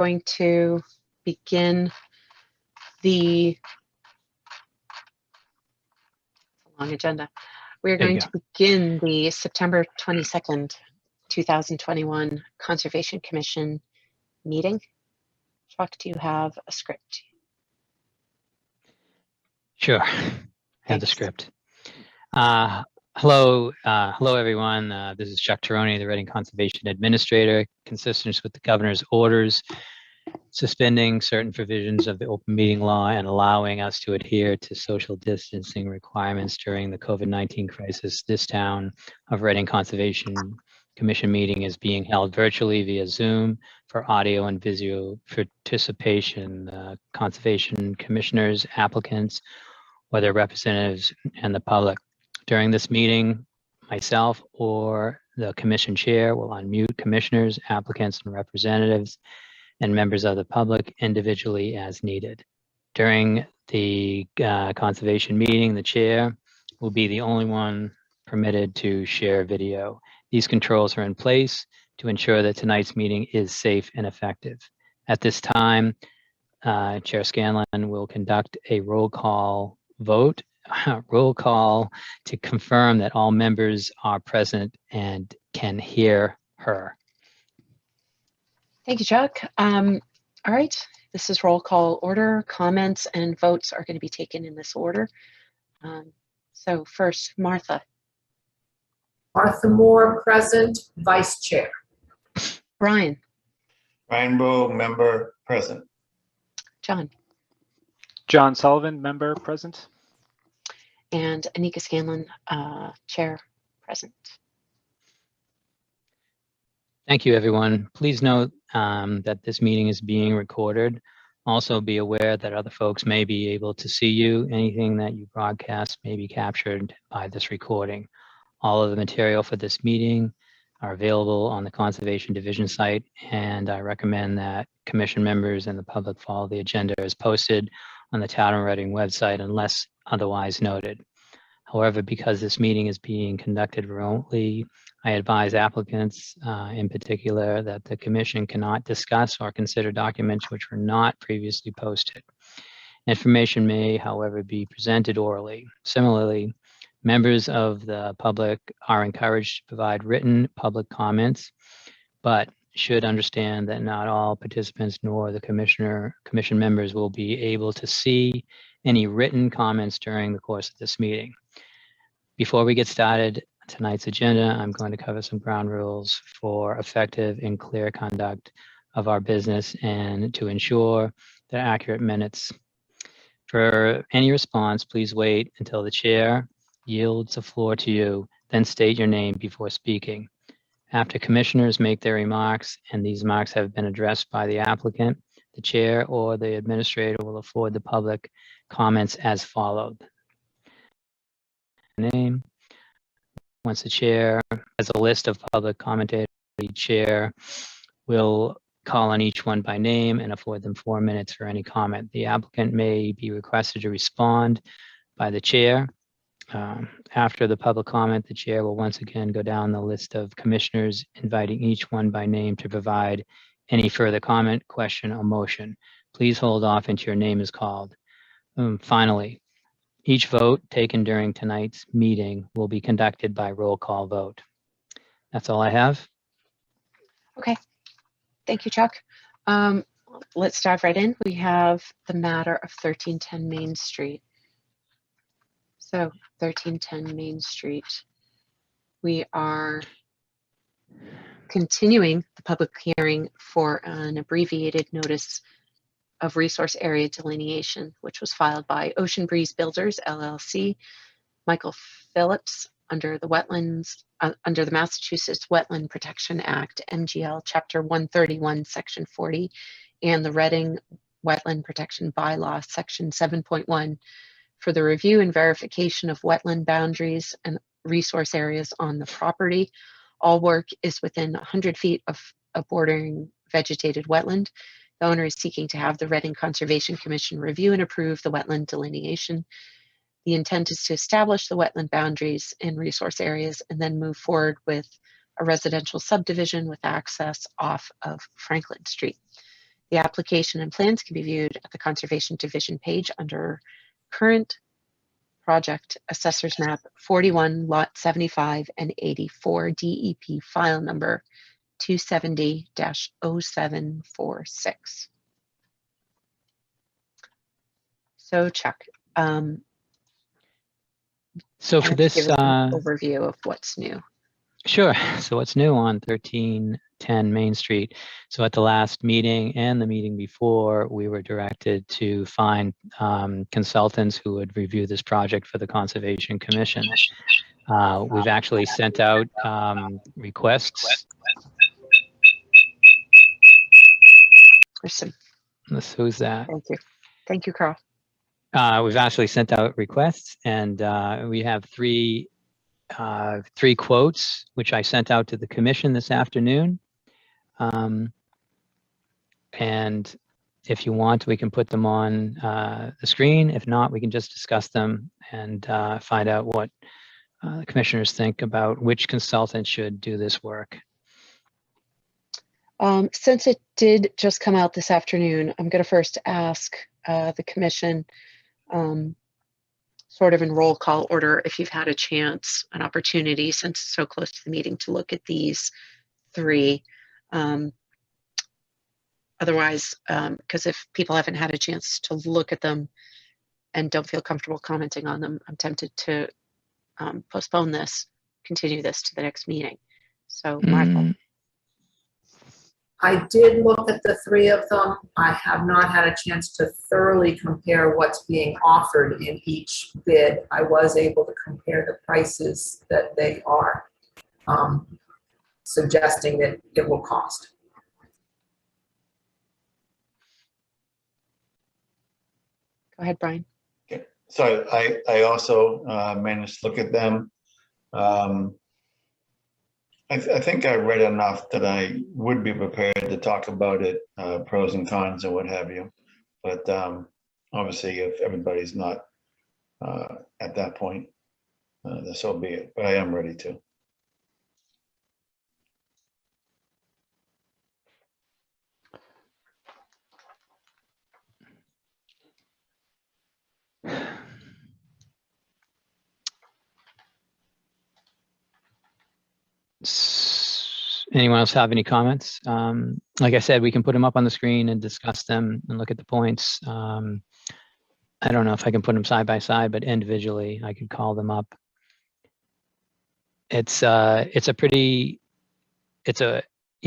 going to begin the long agenda. We're going to begin the September 22nd, 2021 Conservation Commission meeting. Chuck, do you have a script? Sure, I have the script. Hello everyone. This is Chuck Tironi, the Reading Conservation Administrator. Consistent with the governor's orders, suspending certain provisions of the open meeting law and allowing us to adhere to social distancing requirements during the COVID-19 crisis, this town of Reading Conservation Commission meeting is being held virtually via Zoom for audio and visual participation. Conservation commissioners, applicants, or their representatives, and the public. During this meeting, myself or the commission chair will unmute commissioners, applicants, and representatives, and members of the public individually as needed. During the conservation meeting, the chair will be the only one permitted to share video. These controls are in place to ensure that tonight's meeting is safe and effective. At this time, Chair Scanlon will conduct a roll call vote, to confirm that all members are present and can hear her. Thank you, Chuck. All right, this is roll call order. Comments and votes are going to be taken in this order. So first, Martha. Martha Moore, present. Vice Chair. Brian. Brian Bowe, member, present. John. John Sullivan, member, present. And Anika Scanlon, chair, present. Thank you, everyone. Please note that this meeting is being recorded. Also be aware that other folks may be able to see you. Anything that you broadcast may be captured by this recording. All of the material for this meeting are available on the Conservation Division site, and I recommend that commission members and the public follow the agenda as posted on the Town of Reading website unless otherwise noted. However, because this meeting is being conducted remotely, I advise applicants in particular that the commission cannot discuss or consider documents which were not previously posted. Information may, however, be presented orally. Similarly, members of the public are encouraged to provide written public comments, but should understand that not all participants nor the commission members will be able to see any written comments during the course of this meeting. Before we get started, tonight's agenda, I'm going to cover some ground rules for effective and clear conduct of our business and to ensure the accurate minutes. For any response, please wait until the chair yields the floor to you, then state your name before speaking. After commissioners make their remarks and these remarks have been addressed by the applicant, the chair or the administrator will afford the public comments as followed. Name. Once the chair has a list of public commentators, the chair will call on each one by name and afford them 4 minutes for any comment. The applicant may be requested to respond by the chair. After the public comment, the chair will once again go down the list of commissioners, inviting each one by name to provide any further comment, question, or motion. Please hold off until your name is called. Finally, each vote taken during tonight's meeting will be conducted by roll call vote. That's all I have. Okay, thank you, Chuck. Let's dive right in. We have the matter of 1310 Main Street. So 1310 Main Street. We are continuing the public hearing for an abbreviated notice of resource area delineation, which was filed by Ocean Breeze Builders, LLC, Michael Phillips, under the wetlands, under the Massachusetts Wetland Protection Act, MGL Chapter 131, Section 40, and the Reading Wetland Protection Bylaw, Section 7.1, for the review and verification of wetland boundaries and resource areas on the property. All work is within 100 feet of a bordering vegetated wetland. The owner is seeking to have the Reading Conservation Commission review and approve the wetland delineation. The intent is to establish the wetland boundaries and resource areas and then move forward with a residential subdivision with access off of Franklin Street. The application and plans can be viewed at the Conservation Division page under Current Project Assessors Map 41, Lot 75 and 84, DEP file number 270-0746. So Chuck, So for this, give us an overview of what's new. sure. So what's new on 1310 Main Street? So at the last meeting and the meeting before, we were directed to find consultants who would review this project for the Conservation Commission. We've actually sent out requests. Who's that? Thank you. Thank you, Carl. We've actually sent out requests, and we have three quotes, which I sent out to the commission this afternoon. And if you want, we can put them on the screen. If not, we can just discuss them and find out what the commissioners think about which consultant should do this work. Since it did just come out this afternoon, I'm going to first ask the commission, sort of in roll call order, if you've had a chance, an opportunity since it's so close to the meeting to look at these three. Otherwise, because if people haven't had a chance to look at them and don't feel comfortable commenting on them, I'm tempted to postpone this, continue this to the next meeting. So, Martha. I did look at the three of them. I have not had a chance to thoroughly compare what's being offered in each bid. I was able to compare the prices that they are suggesting that it will cost. Go ahead, Brian. Okay. So I also managed to look at them. I think I read enough that I would be prepared to talk about it, pros and cons and what have you. But obviously, if everybody's not at that point, then so be it. But I am ready to. Anyone else have any comments? Like I said, we can put them up on the screen and discuss them and look at the points. I don't know if I can put them side by side, but individually I could call them up. It's you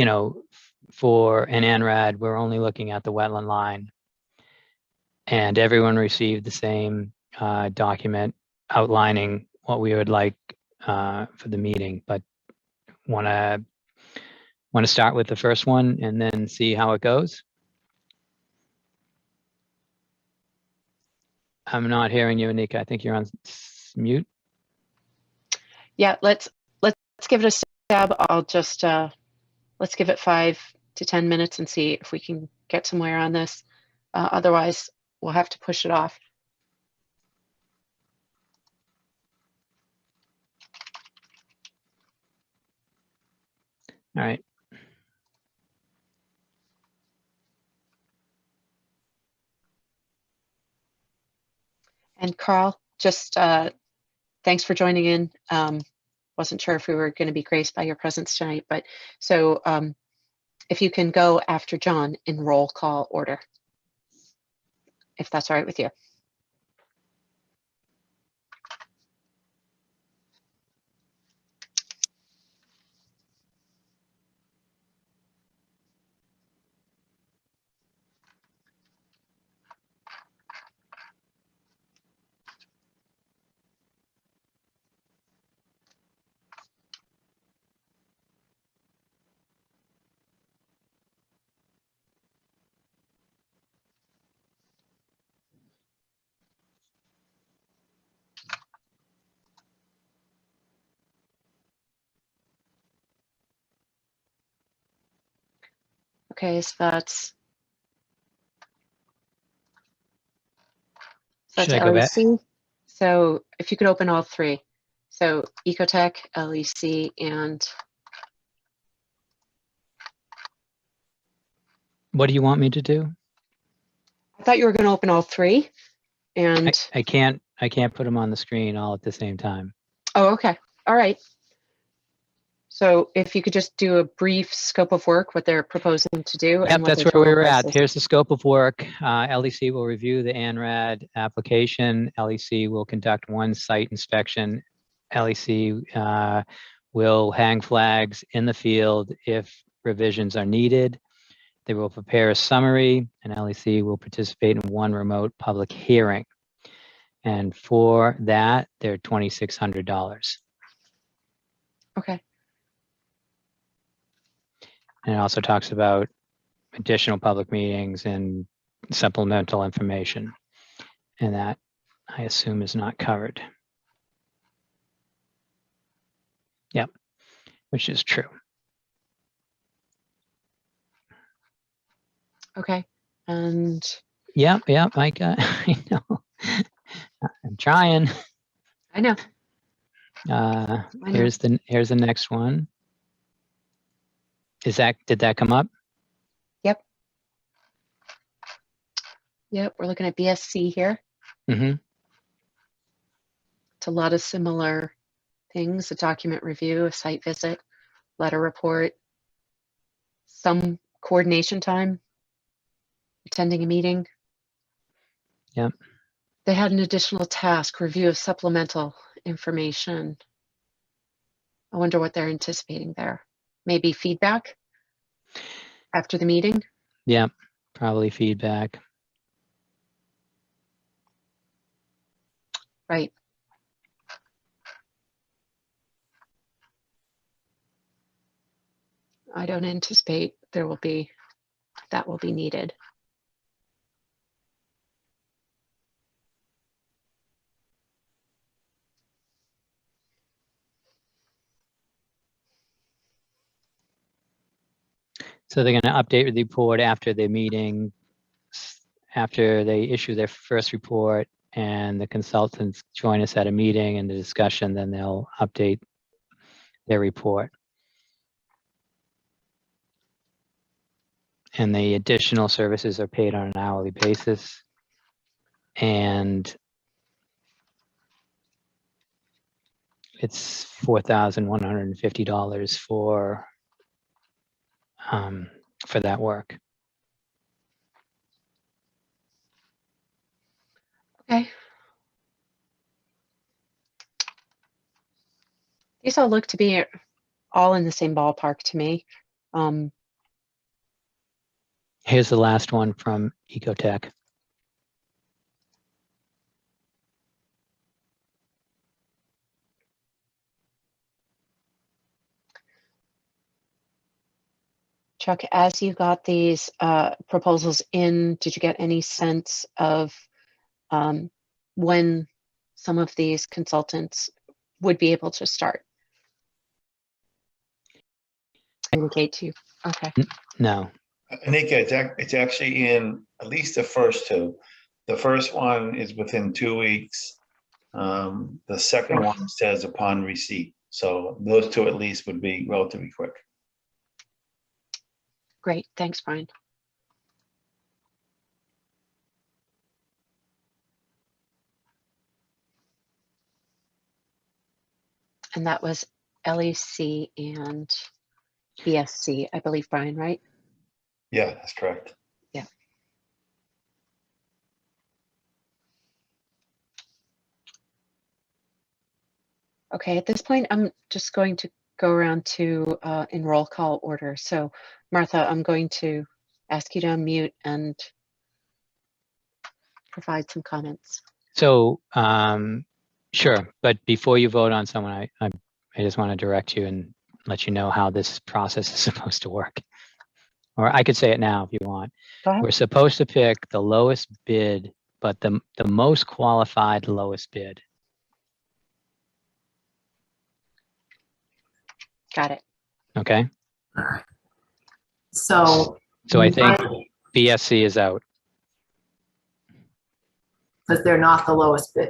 know, for an ANRAD, we're only looking at the wetland line, and everyone received the same document outlining what we would like for the meeting, but want to start with the first one and then see how it goes? I'm not hearing you, Anika. I think you're on mute. Yeah, let's give it a stab. I'll just let's give it 5 to 10 minutes and see if we can get somewhere on this. Otherwise, we'll have to push it off. All right. And Carl, just thanks for joining in. Wasn't sure if we were going to be graced by your presence tonight, but so if you can go after John in roll call order, if that's all right with you. Okay, so that's Should I go back? LEC. So if you could open all three. So Ecotech, LEC, and What do you want me to do? I thought you were going to open all three. And, I can't put them on the screen all at the same time. oh, okay. All right. So if you could just do a brief scope of work, what they're proposing to do. Yep, and what that's their where we total were price at. is. Here's the scope of work. LEC will review the ANRAD application. LEC will conduct one site inspection. LEC will hang flags in the field if revisions are needed. They will prepare a summary, and LEC will participate in one remote public hearing. And for that, they're $2,600. Okay. And it also talks about additional public meetings and supplemental information. And that, I assume, is not covered. Yep, which is true. Okay. And Yep, I got, I know. I'm trying. I know. I know. Here's the next one. Did that come up? Yep. We're looking at BSC here. Mm-hmm. It's a lot of similar things, a document review, a site visit, letter report, some coordination time, attending a meeting. Yep. They had an additional task, review of supplemental information. I wonder what they're anticipating there. Maybe feedback after the meeting? Yep, probably feedback. Right. I don't anticipate that will be needed. So they're going to update the report after the meeting, after they issue their first report and the consultants join us at a meeting and the discussion, then they'll update their report. And the additional services are paid on an hourly basis. And it's $4,150 for that work. Okay. These all look to be all in the same ballpark to me. Here's the last one from Ecotech. Chuck, as you got these proposals in, did you get any sense of when some of these consultants would be able to start? Indicate to you. Okay. No. Anika, it's actually in at least the first two. The first one is within 2 weeks. The second one says upon receipt. So those two at least would be relatively quick. Great. Thanks, Brian. And that was LEC and BSC, I believe, Brian, right? Yeah, that's correct. Yeah. Okay, at this point, I'm just going to go around to in roll call order. So Martha, I'm going to ask you to unmute and provide some comments. So, sure. But before you vote on someone, I just want to direct you and let you know how this process is supposed to work. Or I could say it now if you want. Go ahead. We're supposed to pick the lowest bid, but the most qualified lowest bid. Got it. Okay. All right. So I think BSC is out. because they're not the lowest bid.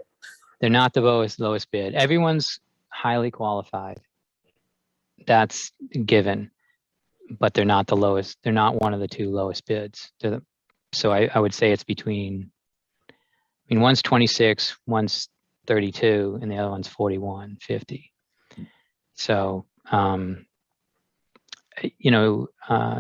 They're not the lowest bid. Everyone's highly qualified. That's given. but they're not the lowest. They're not one of the two lowest bids. So I would say it's between, I mean, one's 26, one's 32, and the other one's 41.50. So,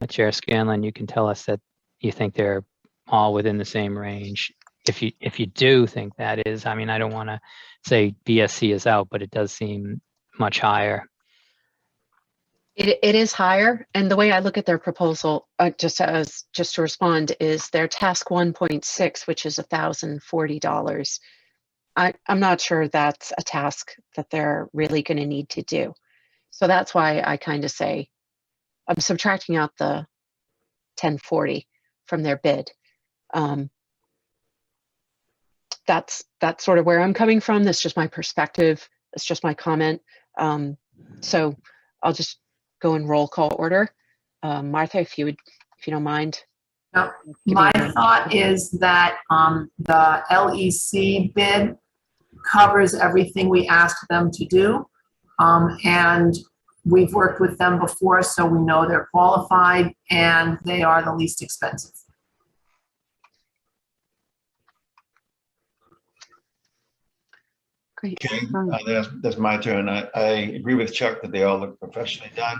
Chair Scanlon, you can tell us that you think they're all within the same range. If you do think that is, I mean, I don't want to say BSC is out, but it does seem much higher. It is higher, and the way I look at their proposal, just to respond, is their task 1.6, which is $1,040. I'm not sure that's a task that they're really going to need to do. So that's why I kind of say I'm subtracting out the 1040 from their bid. That's sort of where I'm coming from. That's just my perspective. It's just my comment. So I'll just go in roll call order. Martha, if you don't mind. Now, my thought is that the LEC bid covers everything we asked them to do. And we've worked with them before, so we know they're qualified and they are the least expensive. Great. Okay, that's my turn. I agree with Chuck that they all look professionally done.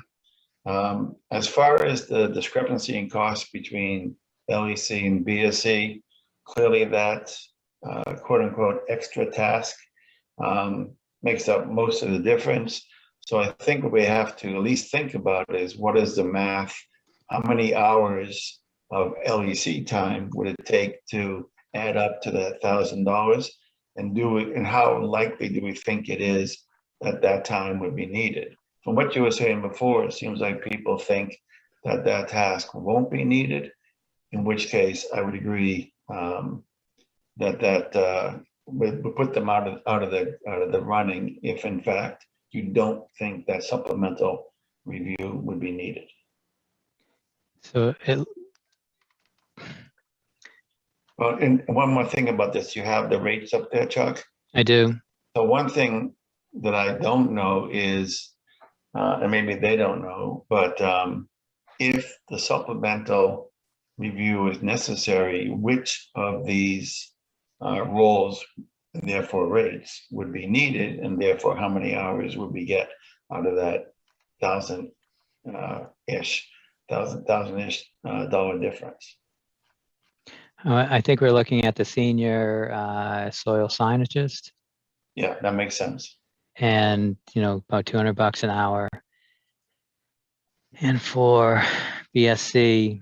As far as the discrepancy in cost between LEC and BSC, clearly that quote unquote extra task makes up most of the difference. So I think what we have to at least think about is what is the math? How many hours of LEC time would it take to add up to that $1,000? And how likely do we think it is that that time would be needed? From what you were saying before, it seems like people think that that task won't be needed, in which case I would agree that we put them out of the running if in fact you don't think that supplemental review would be needed. So Well, and one more thing about this, you have the rates up there, Chuck? I do. So one thing that I don't know is, and maybe they don't know, but if the supplemental review is necessary, which of these roles and therefore rates would be needed, and therefore how many hours would we get out of that thousand-ish dollar difference? I think we're looking at the senior soil scientist, Yeah, that makes sense. and about $200 an hour. And for BSC,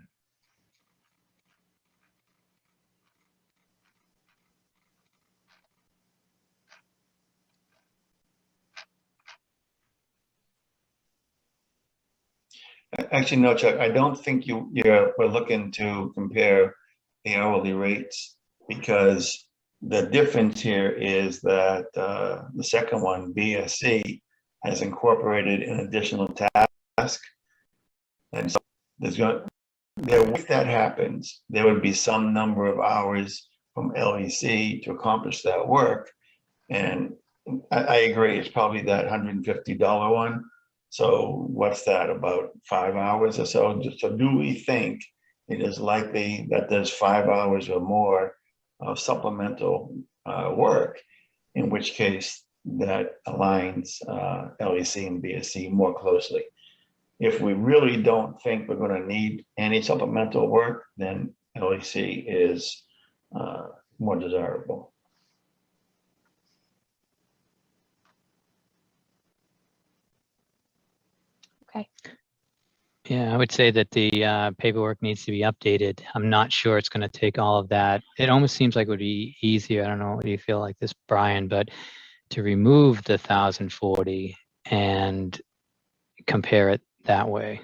Actually, no, Chuck, I don't think we're looking to compare the hourly rates, because the difference here is that the second one, BSC, has incorporated an additional task. And so if that happens, there would be some number of hours from LEC to accomplish that work. And I agree, it's probably that $150 one. So what's that, about 5 hours or so? So do we think it is likely that there's 5 hours or more of supplemental work, in which case that aligns LEC and BSC more closely? If we really don't think we're going to need any supplemental work, then LEC is more desirable. Okay. yeah, I would say that the paperwork needs to be updated. I'm not sure it's going to take all of that. It almost seems like it would be easier. I don't know, what do you feel like this, Brian, but to remove the 1,040 and compare it that way.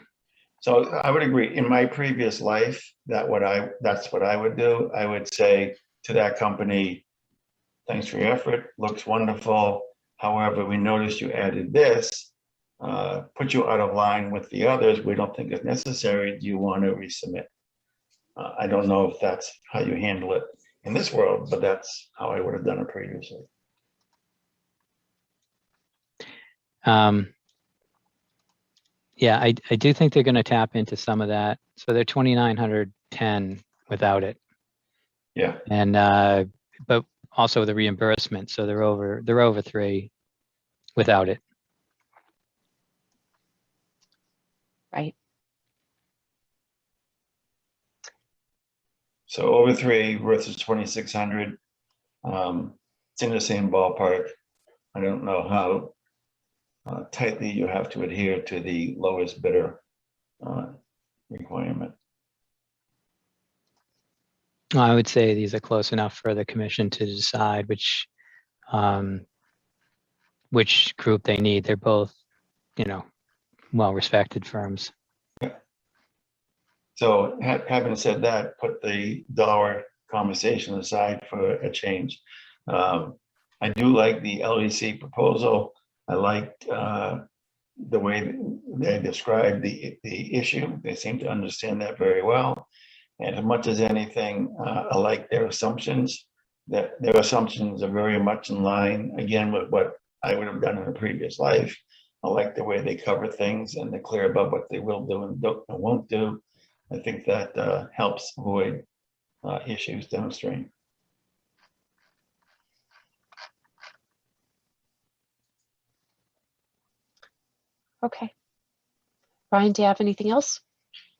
So I would agree. In my previous life, that's what I would do. I would say to that company, thanks for your effort, looks wonderful. However, we noticed you added this, put you out of line with the others. We don't think it's necessary. Do you want to resubmit? I don't know if that's how you handle it in this world, but that's how I would have done it previously. Yeah, I do think they're going to tap into some of that. So they're 2,910 without it, Yeah, and but also the reimbursement. So they're over 3 without it. Right. so over 3 versus 2,600. It's in the same ballpark. I don't know how tightly you have to adhere to the lowest bidder requirement. I would say these are close enough for the commission to decide which group they need. They're both, well-respected firms. So having said that, put the dollar conversation aside for a change. I do like the LEC proposal. I liked the way they described the issue. They seem to understand that very well. And as much as anything, I like their assumptions. That their assumptions are very much in line, again, with what I would have done in a previous life. I like the way they cover things and they're clear about what they will do and won't do. I think that helps avoid issues downstream. Okay. Brian, do you have anything else?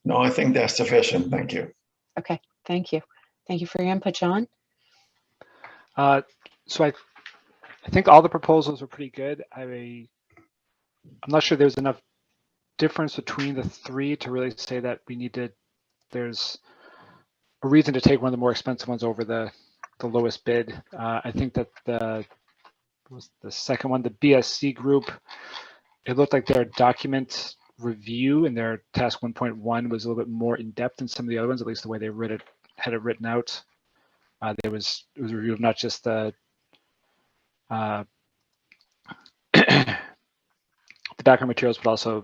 No, I think that's sufficient. Thank you. Okay, thank you. Thank you for your input, John. So I think all the proposals are pretty good. I'm not sure there's enough difference between the 3 to really say that there's a reason to take one of the more expensive ones over the lowest bid. I think that the second one, the BSC group, it looked like their document review and their task 1.1 was a little bit more in depth than some of the other ones, at least the way they had it written out. It was a review of not just the the background materials, but also,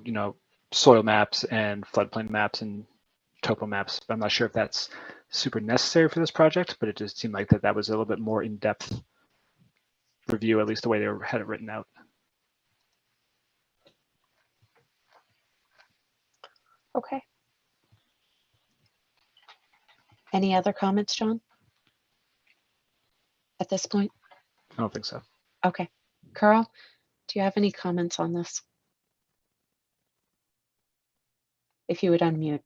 soil maps and floodplain maps and topo maps. But I'm not sure if that's super necessary for this project, but it just seemed like that was a little bit more in-depth review, at least the way they had it written out. Okay. Any other comments, John? At this point? I don't think so. Okay. Carl, do you have any comments on this? If you would unmute.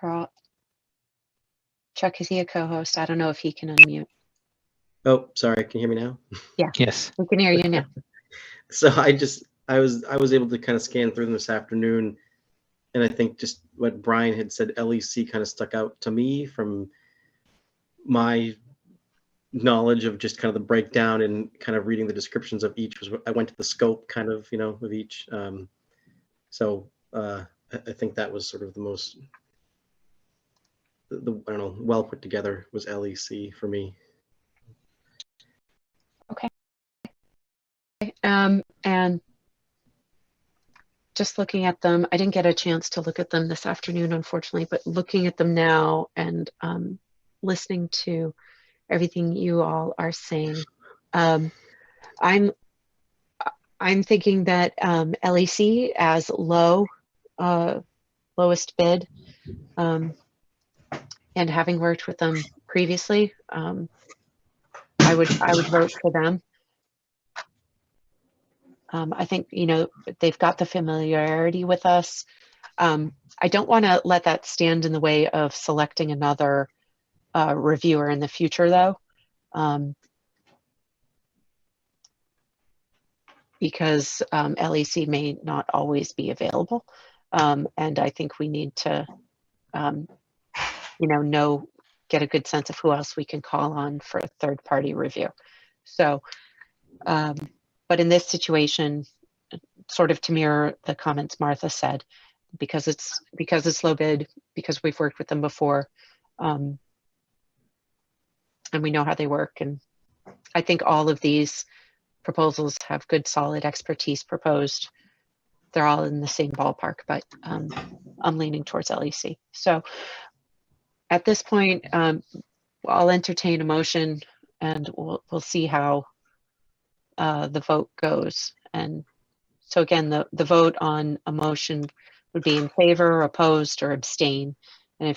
Carl. Chuck, is he a co-host? I don't know if he can unmute. Oh, sorry. Can you hear me now? Yeah. Yes. We can hear you now. So I was able to kind of scan through them this afternoon, and I think just what Brian had said, LEC kind of stuck out to me from my knowledge of just kind of the breakdown and kind of reading the descriptions of each. I went to the scope kind of, of each. So I think that was sort of the most, I don't know, well put together was LEC for me. Okay. And just looking at them, I didn't get a chance to look at them this afternoon, unfortunately, but looking at them now and listening to everything you all are saying, I'm thinking that LEC as lowest bid, and having worked with them previously, I would vote for them. I think, they've got the familiarity with us. I don't want to let that stand in the way of selecting another reviewer in the future, though, because LEC may not always be available. And I think we need to, get a good sense of who else we can call on for a third-party review. So, but in this situation, sort of to mirror the comments Martha said, because it's low bid, because we've worked with them before, and we know how they work. And I think all of these proposals have good, solid expertise proposed. They're all in the same ballpark, but I'm leaning towards LEC. So at this point, I'll entertain a motion and we'll see how the vote goes. And so again, the vote on a motion would be in favor, opposed, or abstain. And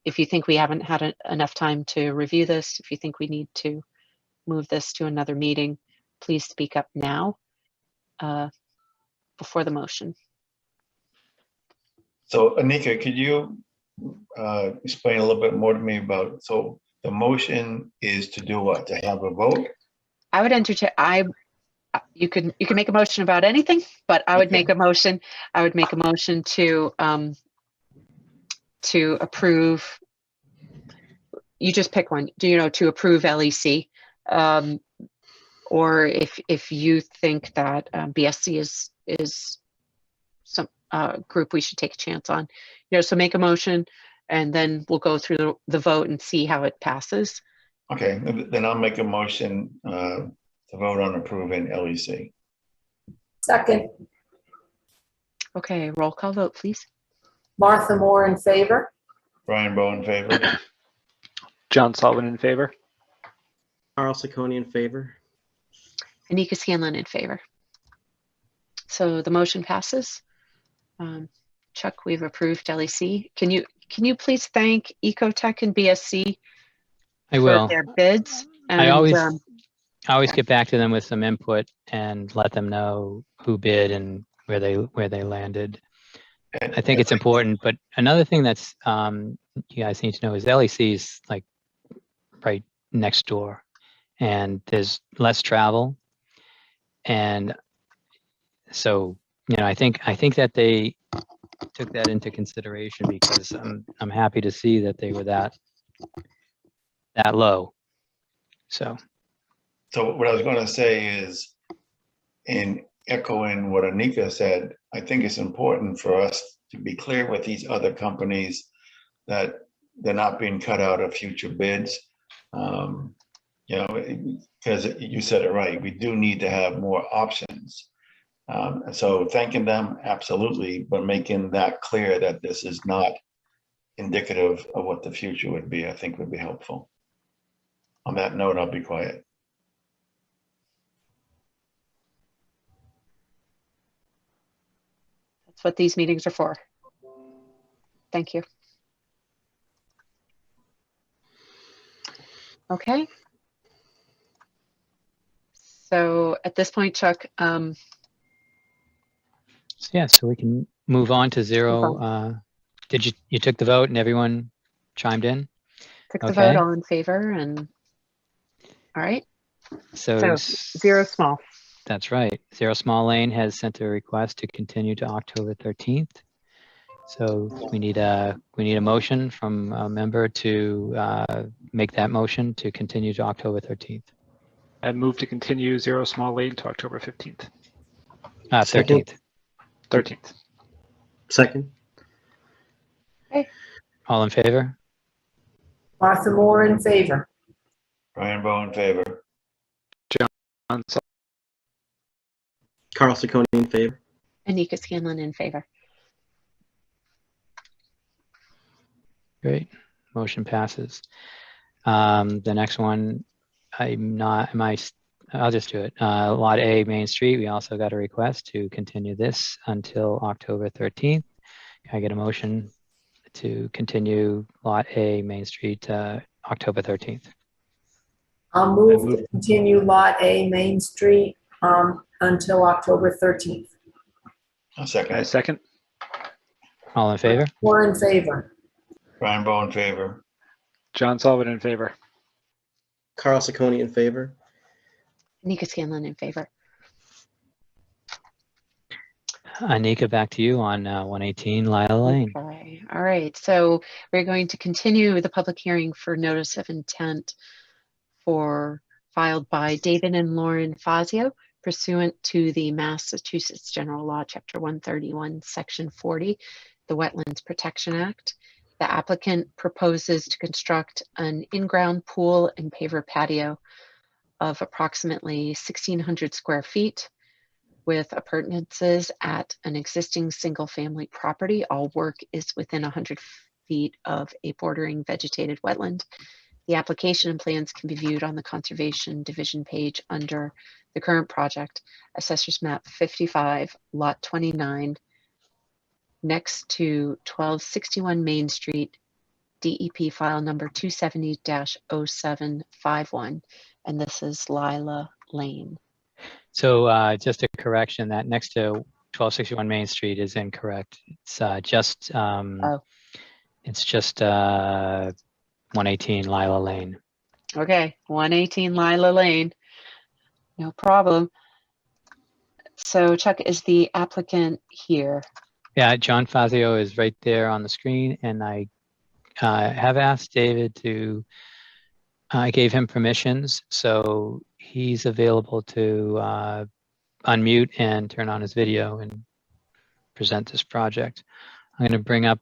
if you think we haven't had enough time to review this, if you think we need to move this to another meeting, please speak up now before the motion. So Anika, could you explain a little bit more to me about, so the motion is to do what? To have a vote? I would entertain, you can make a motion about anything, but I would Okay. make a motion. I would make a motion to approve. You just pick one. Do you know, to approve LEC, or if you think that BSC is some group we should take a chance on, you know, so make a motion, and then we'll go through the vote and see how it passes. Okay, then I'll make a motion to vote on approving LEC. Second, Okay, roll call vote, please. Martha Moore in favor. Brian Bowe in favor. John Sullivan in favor. Carl Ciccone in favor. Anika Scanlon in favor. So the motion passes. Chuck, we've approved LEC. Can you please thank Ecotech and BSC I for will. their bids? And, I always get back to them with some input and let them know who bid and where they landed. I think it's important, but another thing that's you guys need to know is LEC is like right next door, and there's less travel, and so I think that they took that into consideration, because I'm happy to see that they were that low. So what I was going to say is, in echoing what Anika said, I think it's important for us to be clear with these other companies that they're not being cut out of future bids. Because you said it right, we do need to have more options. So thanking them, absolutely, but making that clear that this is not indicative of what the future would be, I think would be helpful. On that note, I'll be quiet. that's what these meetings are for. Thank you. Okay. So at this point, Chuck, so we can move on to zero. Did you took the vote and everyone chimed in? took the Okay. vote, all in favor, and all right. So Zero small. That's right. Zero Small Lane has sent a request to continue to October 13th. So we need a motion from a member to make that motion to continue to October 13th. I move to continue Zero Small Lane to October 15th. 13th. 13th. Second. All in favor? Martha Moore in favor. Brian Bowe in favor. John Sullivan. Carl Ciccone in favor. Anika Scanlon in favor. Great. Motion passes. The next one, I'll just do it. Lot A, Main Street, we also got a request to continue this until October 13th. Can I get a motion to continue Lot A, Main Street, October 13th? I'll move to continue Lot A, Main Street, until October 13th. I'll second I it. second. All in favor? Moore in favor. Brian Bowe in favor. John Sullivan in favor. Carl Ciccone in favor. Anika Scanlon in favor. Anika, back to you on 118 Lila Lane. Okay. All right. So we're going to continue the public hearing for notice of intent filed by David and Lauren Fazio pursuant to the Massachusetts General Law, Chapter 131, Section 40, the Wetlands Protection Act. The applicant proposes to construct an in-ground pool and paver patio of approximately 1,600 square feet with appurtenances at an existing single-family property. All work is within 100 feet of a bordering vegetated wetland. The application and plans can be viewed on the Conservation Division page under the current project, Assessor's Map 55, Lot 29, next to 1261 Main Street, DEP file number 270-0751, and this is Lila Lane. So just a correction, that next to 1261 Main Street is incorrect. It's just it's just 118 Lila Lane. Okay, 118 Lila Lane. No problem. So Chuck, is the applicant here? Yeah, John Fazio is right there on the screen, and I have asked David to, I gave him permissions, so he's available to unmute and turn on his video and present this project. I'm going to bring up,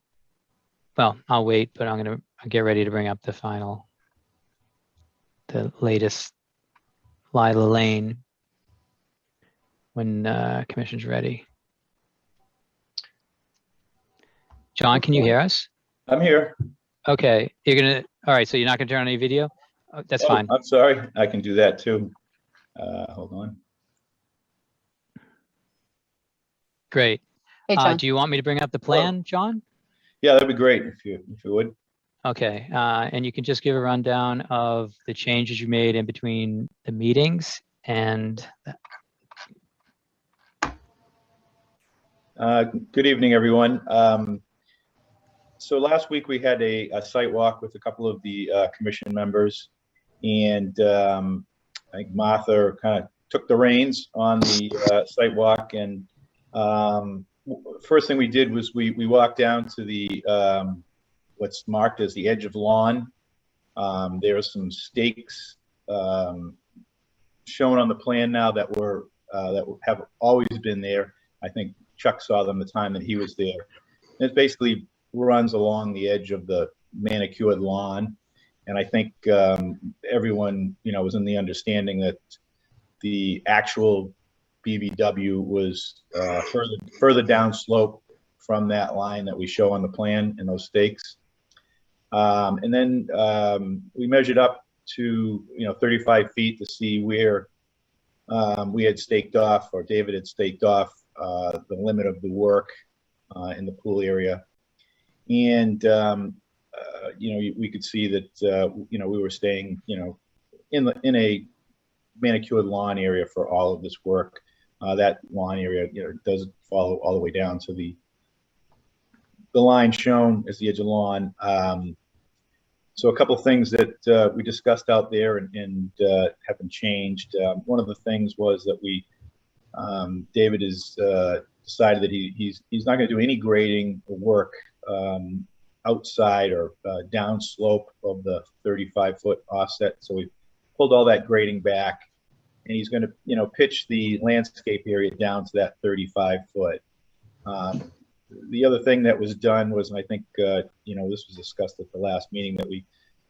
well, I'll wait, but I'm going to get ready to bring up the latest Lila Lane when Commission's ready. John, can you hear us? I'm here. Okay, all right, so you're not gonna turn on any video? Oh, that's fine. I'm sorry. I can do that too. Hold on. Hey, Great. John. Do you want me to bring up the plan, John? Yeah, that'd be great if you would. Okay, and you can just give a rundown of the changes you made in between the meetings and Good evening, everyone. So last week we had a site walk with a couple of the commission members, and I think Martha kind of took the reins on the site walk. And first thing we did was we walked down to the what's marked as the edge of lawn. There are some stakes shown on the plan now that have always been there. I think Chuck saw them the time that he was there. And it basically runs along the edge of the manicured lawn. And I think everyone, was in the understanding that the actual BVW was further down slope from that line that we show on the plan and those stakes. And then we measured up to 35 feet to see where we had staked off, or David had staked off the limit of the work in the pool area. And we could see that we were staying in a manicured lawn area for all of this work. That lawn area does follow all the way down to the line shown as the edge of lawn. So a couple of things that we discussed out there and haven't changed. One of the things was that David has decided that he's not going to do any grading or work outside or down slope of the 35-foot offset. So we pulled all that grading back, and he's going to pitch the landscape area down to that 35-foot. The other thing that was done was, and I think this was discussed at the last meeting, that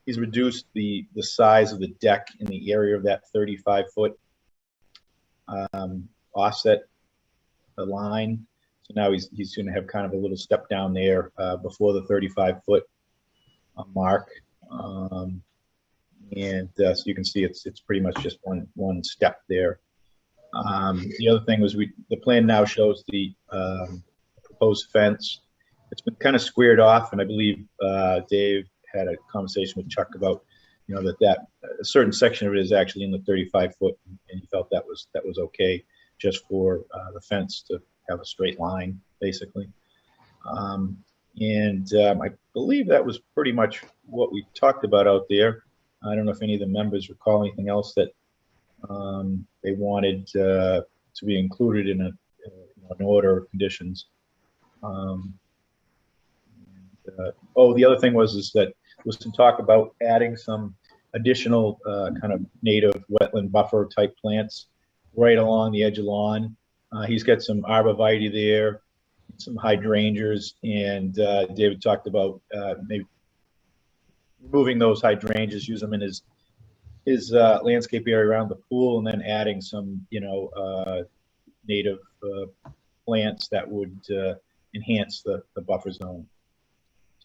he's reduced the size of the deck in the area of that 35-foot offset the line. So now he's going to have kind of a little step down there before the 35-foot mark. So you can see it's pretty much just one step there. The other thing was the plan now shows the proposed fence. It's been kind of squared off, and I believe Dave had a conversation with Chuck about that a certain section of it is actually in the 35-foot, and he felt that was okay, just for the fence to have a straight line, basically. I believe that was pretty much what we talked about out there. I don't know if any of the members recall anything else that they wanted to be included in an order of conditions. The other thing was that was to talk about adding some additional kind of native wetland buffer type plants right along the edge of lawn. He's got some arborvitae there, some hydrangeas, and David talked about maybe removing those hydrangeas, use them in his landscape area around the pool, and then adding some native plants that would enhance the buffer zone.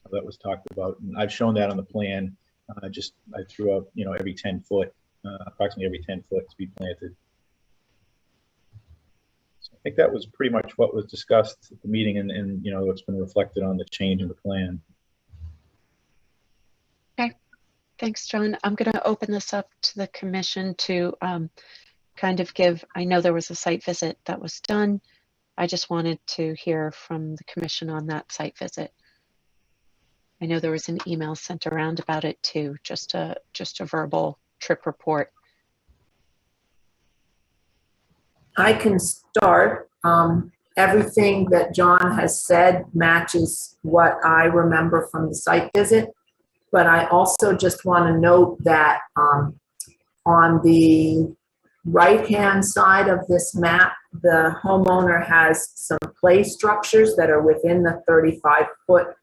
So that was talked about, and I've shown that on the plan. I threw up, every 10 foot, approximately every 10 foot to be planted. So I think that was pretty much what was discussed at the meeting, and what's been reflected on the change in the plan. Thanks, John. I'm going to open this up to the commission to kind of give, I know there was a site visit that was done. I just wanted to hear from the commission on that site visit. I know there was an email sent around about it too, just a verbal trip report. I can start. Everything that John has said matches what I remember from the site visit. But I also just want to note that on the right-hand side of this map, the homeowner has some play structures that are within the 35-foot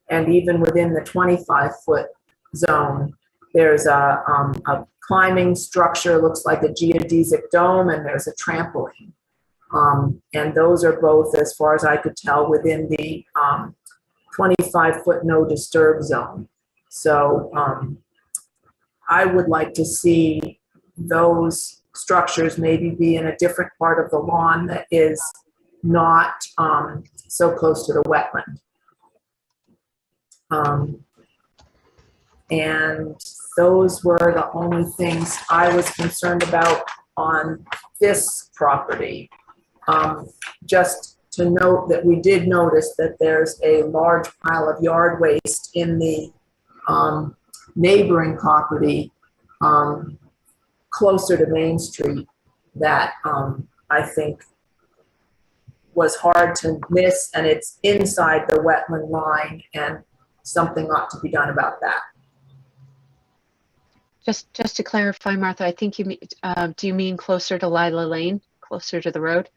and even within the 25-foot zone. There's a climbing structure, looks like a geodesic dome, and there's a trampoline. And those are both, as far as I could tell, within the 25-foot no disturb zone. So I would like to see those structures maybe be in a different part of the lawn that is not so close to the wetland. And those were the only things I was concerned about on this property. Just to note that we did notice that there's a large pile of yard waste in the neighboring property closer to Main Street that I think was hard to miss, and it's inside the wetland line, and something ought to be done about that. Just to clarify, Martha, I think you mean, do you mean closer to Lila Lane, closer to the road?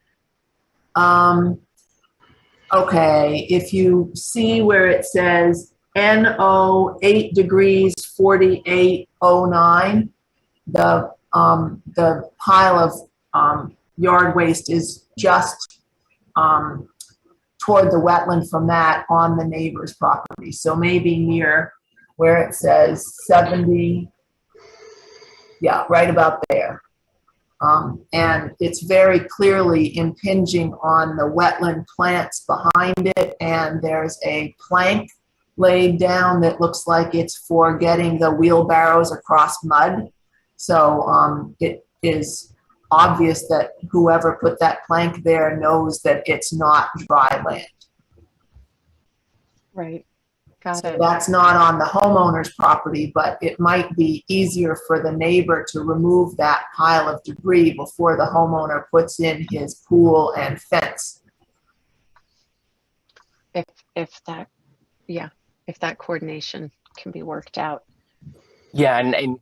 Okay, if you see where it says NO 8 degrees 4809, the pile of yard waste is just toward the wetland from that on the neighbor's property. So maybe near where it says 70, yeah, right about there. And it's very clearly impinging on the wetland plants behind it, and there's a plank laid down that looks like it's for getting the wheelbarrows across mud. So it is obvious that whoever put that plank there knows that it's not dry land. Right. Got So it. that's not on the homeowner's property, but it might be easier for the neighbor to remove that pile of debris before the homeowner puts in his pool and fence. If that coordination can be worked out. Yeah, and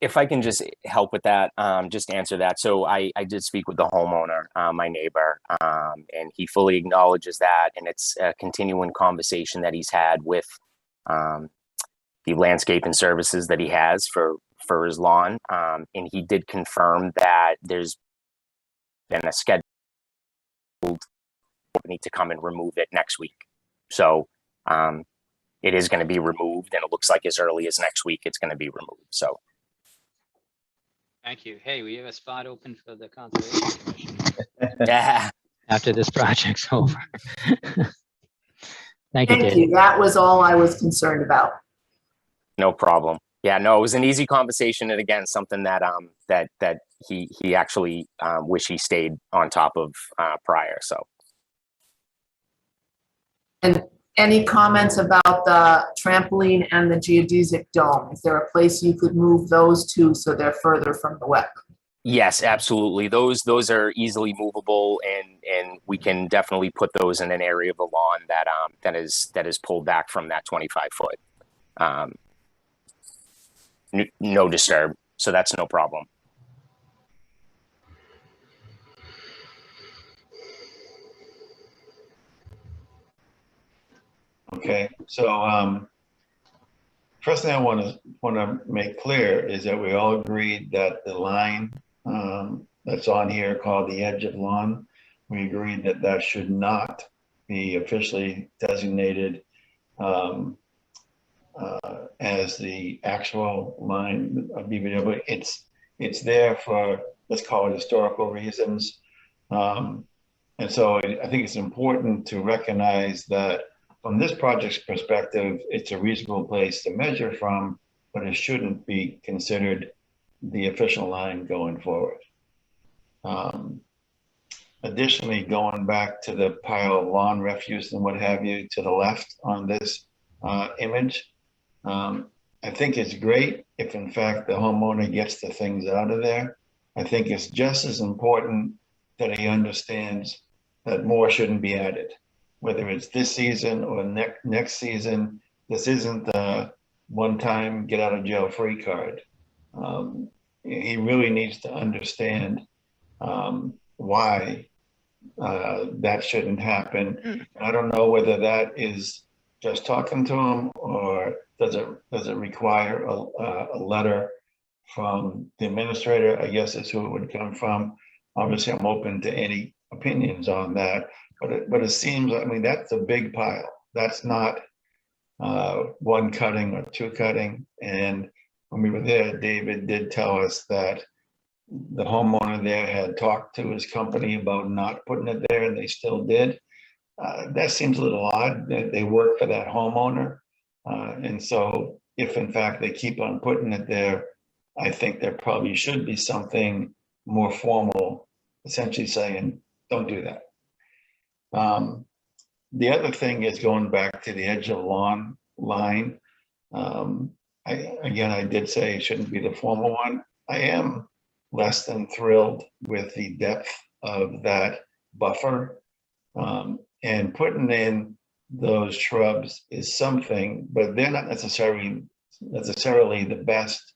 if I can just help with that, just answer that. So I did speak with the homeowner, my neighbor, and he fully acknowledges that, and it's a continuing conversation that he's had with the landscaping services that he has for his lawn, and he did confirm that there's been a scheduled company to come and remove it next week. So it is going to be removed, and it looks like as early as next week it's going to be removed. So. Thank you. Hey, we have a spot open for the Conservation Commission Yeah. after this project's over. Thank you, Thank Dave. you. That was all I was concerned about. No problem. Yeah, no, it was an easy conversation, and again, something that that he actually wish he stayed on top of prior. So. And any comments about the trampoline and the geodesic dome? Is there a place you could move those two so they're further from the wetland? Yes, absolutely. Those are easily movable, and we can definitely put those in an area of the lawn that is pulled back from that 25-foot. No disturb, so that's no problem. Okay, so first thing I want to make clear is that we all agreed that the line that's on here called the edge of lawn, we agreed that that should not be officially designated as the actual line of BVW. It's there for, let's call it, historical reasons. And so I think it's important to recognize that from this project's perspective, it's a reasonable place to measure from, but it shouldn't be considered the official line going forward. Additionally, going back to the pile of lawn refuse and what have you to the left on this image, I think it's great if in fact the homeowner gets the things out of there. I think it's just as important that he understands that more shouldn't be added, whether it's this season or next season. This isn't a one-time get out of jail free card. He really needs to understand why that shouldn't happen. I don't know whether that is just talking to him, or does it require a letter from the administrator, I guess is who it would come from. Obviously, I'm open to any opinions on that, but it seems, I mean, that's a big pile. That's not one cutting or two cutting. And when we were there, David did tell us that the homeowner there had talked to his company about not putting it there, and they still did. That seems a little odd. They work for that homeowner. And so if in fact they keep on putting it there, I think there probably should be something more formal, essentially saying, don't do that. The other thing is going back to the edge of lawn line. I did say it shouldn't be the formal one. I am less than thrilled with the depth of that buffer. And putting in those shrubs is something, but they're not necessarily the best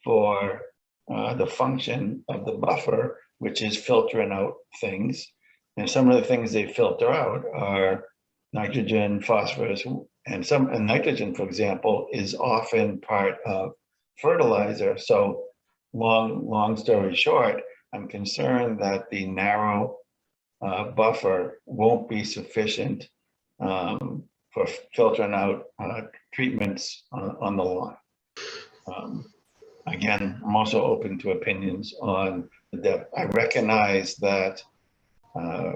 for the function of the buffer, which is filtering out things. And some of the things they filter out are nitrogen, phosphorus, and nitrogen, for example, is often part of fertilizer. So long story short, I'm concerned that the narrow buffer won't be sufficient for filtering out treatments on the lawn. Again, I'm also open to opinions on the depth. I recognize that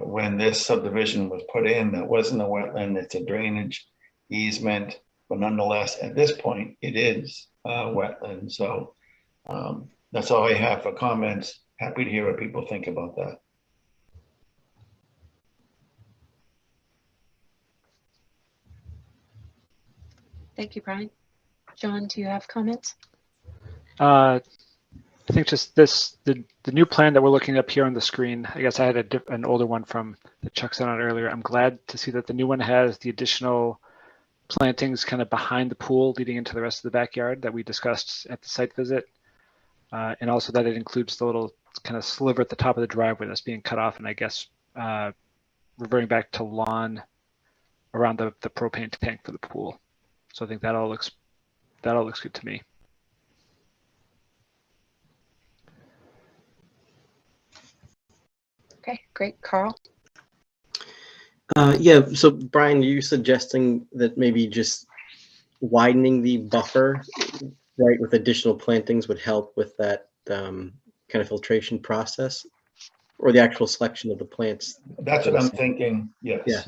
when this subdivision was put in, that wasn't a wetland, it's a drainage easement, but nonetheless, at this point, it is wetland. So that's all I have for comments. Happy to hear what people think about that. Thank you, Brian. John, do you have comments? I think just the new plan that we're looking up here on the screen, I guess I had an older one from that Chuck sent out earlier. I'm glad to see that the new one has the additional plantings kind of behind the pool leading into the rest of the backyard that we discussed at the site visit. And also that it includes the little kind of sliver at the top of the driveway that's being cut off, and I guess reverting back to lawn around the propane tank for the pool. So I think that all looks good to me. Okay, great. Carl? Yeah, so Brian, are you suggesting that maybe just widening the buffer, right, with additional plantings would help with that kind of filtration process, or the actual selection of the plants? That's what I'm thinking, yes. Yeah.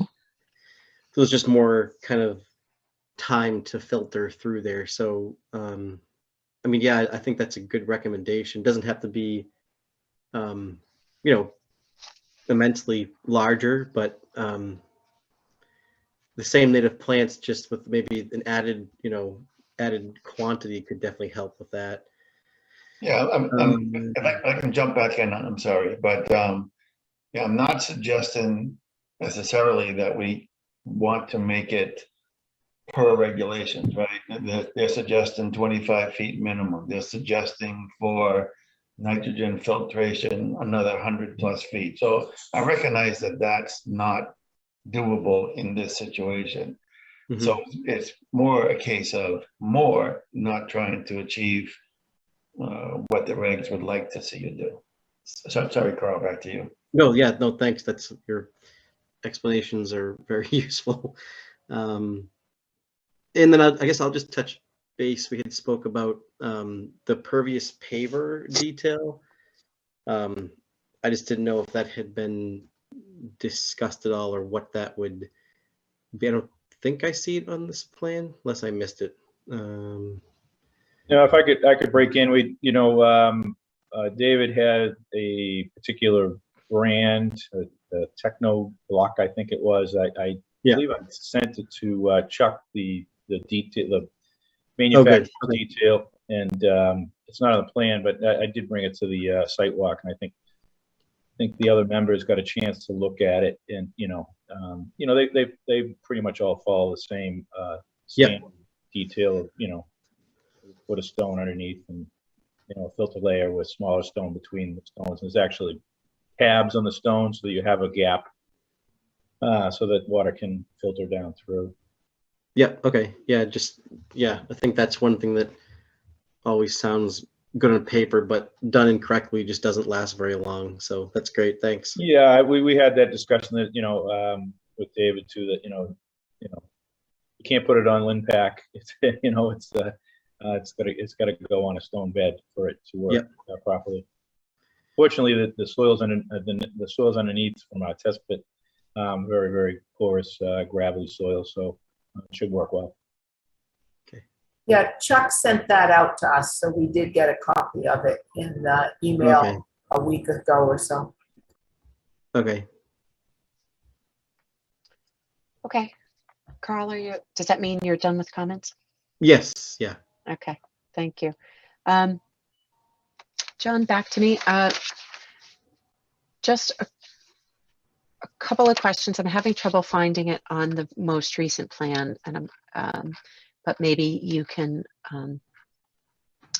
So it's just more kind of time to filter through there. So, I mean, yeah, I think that's a good recommendation. Doesn't have to be, you know, immensely larger, but the same native plants just with maybe an added, you know, added quantity could definitely help with that. Yeah, if I can jump back in, I'm sorry, but yeah, I'm not suggesting necessarily that we want to make it per regulations, right? They're suggesting 25 feet minimum. They're suggesting for nitrogen filtration another 100+ feet. So I recognize that that's not doable in this situation. Mm-hmm. So it's more a case of more, not trying to achieve what the regs would like to see you do. So I'm sorry, Carl, back to you. No, yeah, no, thanks. That's, your explanations are very useful. And then I guess I'll just touch base. We had spoke about the pervious paver detail. I just didn't know if that had been discussed at all or what that would be. I don't think I see it on this plan unless I missed it. If I could break in, David had a particular brand, a Techno Block, I think it was. I believe I sent it to Chuck, the detail, the manufacturer detail, and it's not on the plan, but I did bring it to the site walk, and I think the other members got a chance to look at it, and they pretty much all follow the same standard detail of put a stone underneath and a filter layer with smaller stone between the stones. There's actually tabs on the stone so that you have a gap so that water can filter down through. Yeah. Okay. Yeah. I think that's one thing that always sounds good on paper, but done incorrectly just doesn't last very long. So that's great. Thanks. Yeah, we had that discussion that with David too, that you can't put it on Linpack. It's it's got to go on a stone bed for it to work properly. Fortunately, the soils the soils underneath from our test pit, very, very porous, gravelly soil, so it should work well. Okay. Yeah, Chuck sent that out to us, so we did get a copy of it in the email a week ago or so. Okay. Okay. Carl, does that mean you're done with comments? Yes. Yeah. Okay. Thank you. John, back to me. Just a couple of questions. I'm having trouble finding it on the most recent plan, and but maybe you can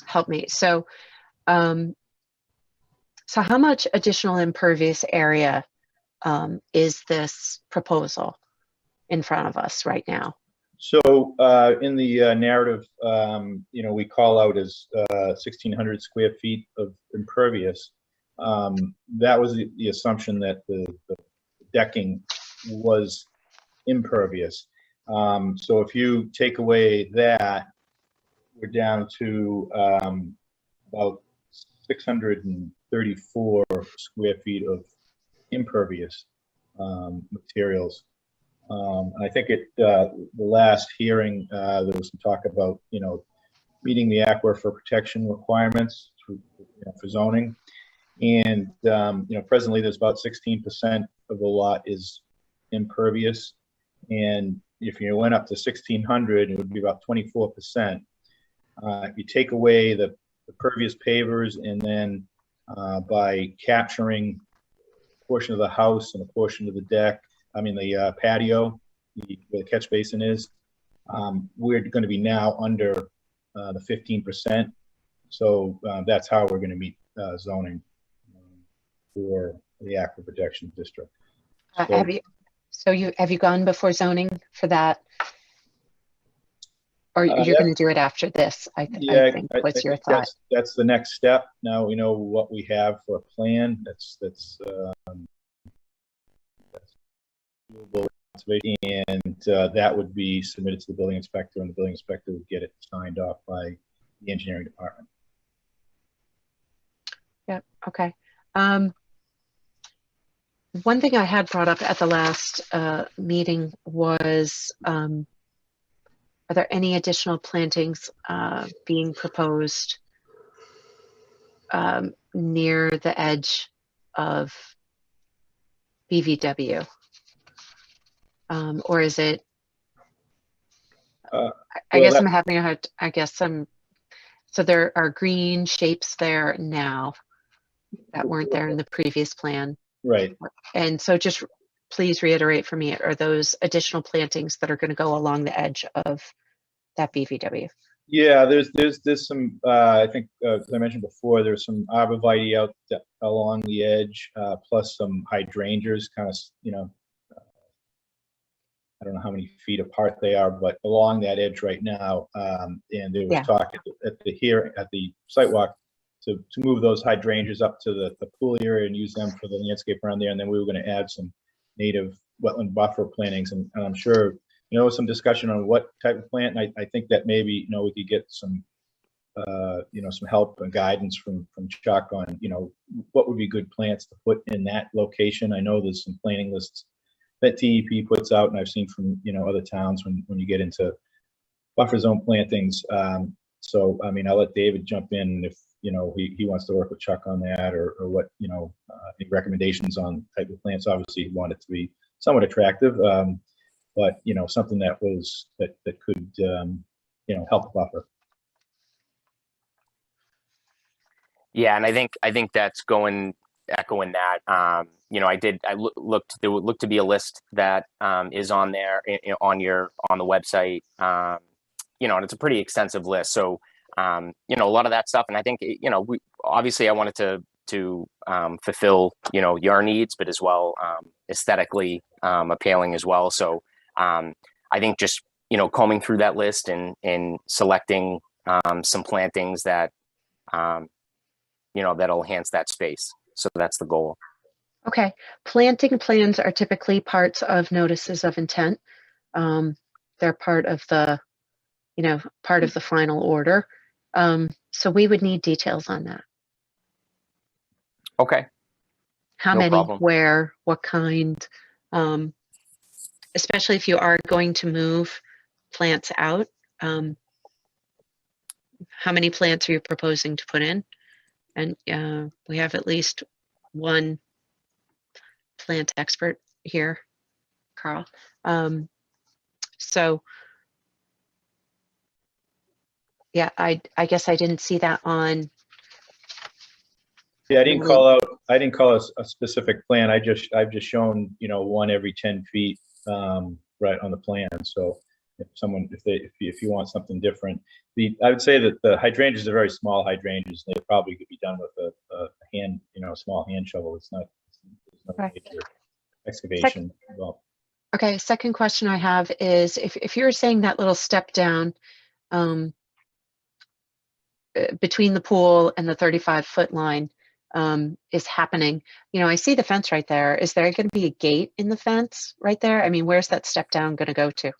help me. So, so how much additional impervious area is this proposal in front of us right now? So in the narrative, we call out as 1,600 square feet of impervious. That was the assumption that the decking was impervious. So if you take away that, we're down to about 634 square feet of impervious materials. And I think the last hearing, there was some talk about, meeting the aquifer protection requirements for zoning. And, presently there's about 16% of the lot is impervious. And if you went up to 1,600, it would be about 24%. If you take away the pervious pavers and then by capturing a portion of the house and a portion of the deck, the patio, where the catch basin is, we're going to be now under the 15%. So that's how we're going to meet zoning for the aquifer protection district. Have you gone before zoning for that? Or you're going to do it after this? I think. What's your thought? That's the next step. Now we know what we have for a plan. That's and that would be submitted to the building inspector, and the building inspector would get it signed off by the engineering department. Yeah. Okay. One thing I had brought up at the last meeting was, are there any additional plantings being proposed near the edge of BVW? Or is it, I guess I'm having a hard, so there are green shapes there now that weren't there in the previous plan. Right. And so just please reiterate for me, are those additional plantings that are going to go along the edge of that BVW? Yeah, there's some, I think, as I mentioned before, there's some arborvitae out along the edge, plus some hydrangeas, kind of, I don't know how many feet apart they are, but along that edge right now. And there was talk at the site walk to move those hydrangeas up to the pool area and use them for the landscape around there. And then we were going to add some native wetland buffer plantings. And I'm sure some discussion on what type of plant. And I think that maybe, we could get some, some help and guidance from Chuck on, what would be good plants to put in that location. I know there's some planting lists that TEP puts out, and I've seen from, other towns when you get into buffer zone plantings. So, I mean, I'll let David jump in if, he wants to work with Chuck on that, or what, any recommendations on type of plants. Obviously, he wanted it to be somewhat attractive, but, something that could, help buffer. Yeah, and I think that's echoing that. I looked. There would look to be a list that is on there on the website. And it's a pretty extensive list. So a lot of that stuff. And I think obviously I wanted to fulfill your needs, but as well aesthetically appealing as well. So I think just combing through that list and selecting some plantings that that'll enhance that space. So that's the goal. Okay. Planting plans are typically parts of notices of intent. They're part of the final order. So we would need details on that. Okay. How No many, problem. where, what kind, especially if you are going to move plants out. How many plants are you proposing to put in? And we have at least one plant expert here, Carl. So yeah, I guess I didn't see that on. Yeah, I didn't call out a specific plan. I've just shown, one every 10 feet, right on the plan. So if you want something different, I would say that the hydrangeas are very small hydrangeas. They probably could be done with a hand, a small hand shovel. It's no Right. major excavation involved. Okay, second question I have is if you're saying that little step down between the pool and the 35-foot line is happening, I see the fence right there. Is there going to be a gate in the fence right there? I mean, where's that step down going to go to?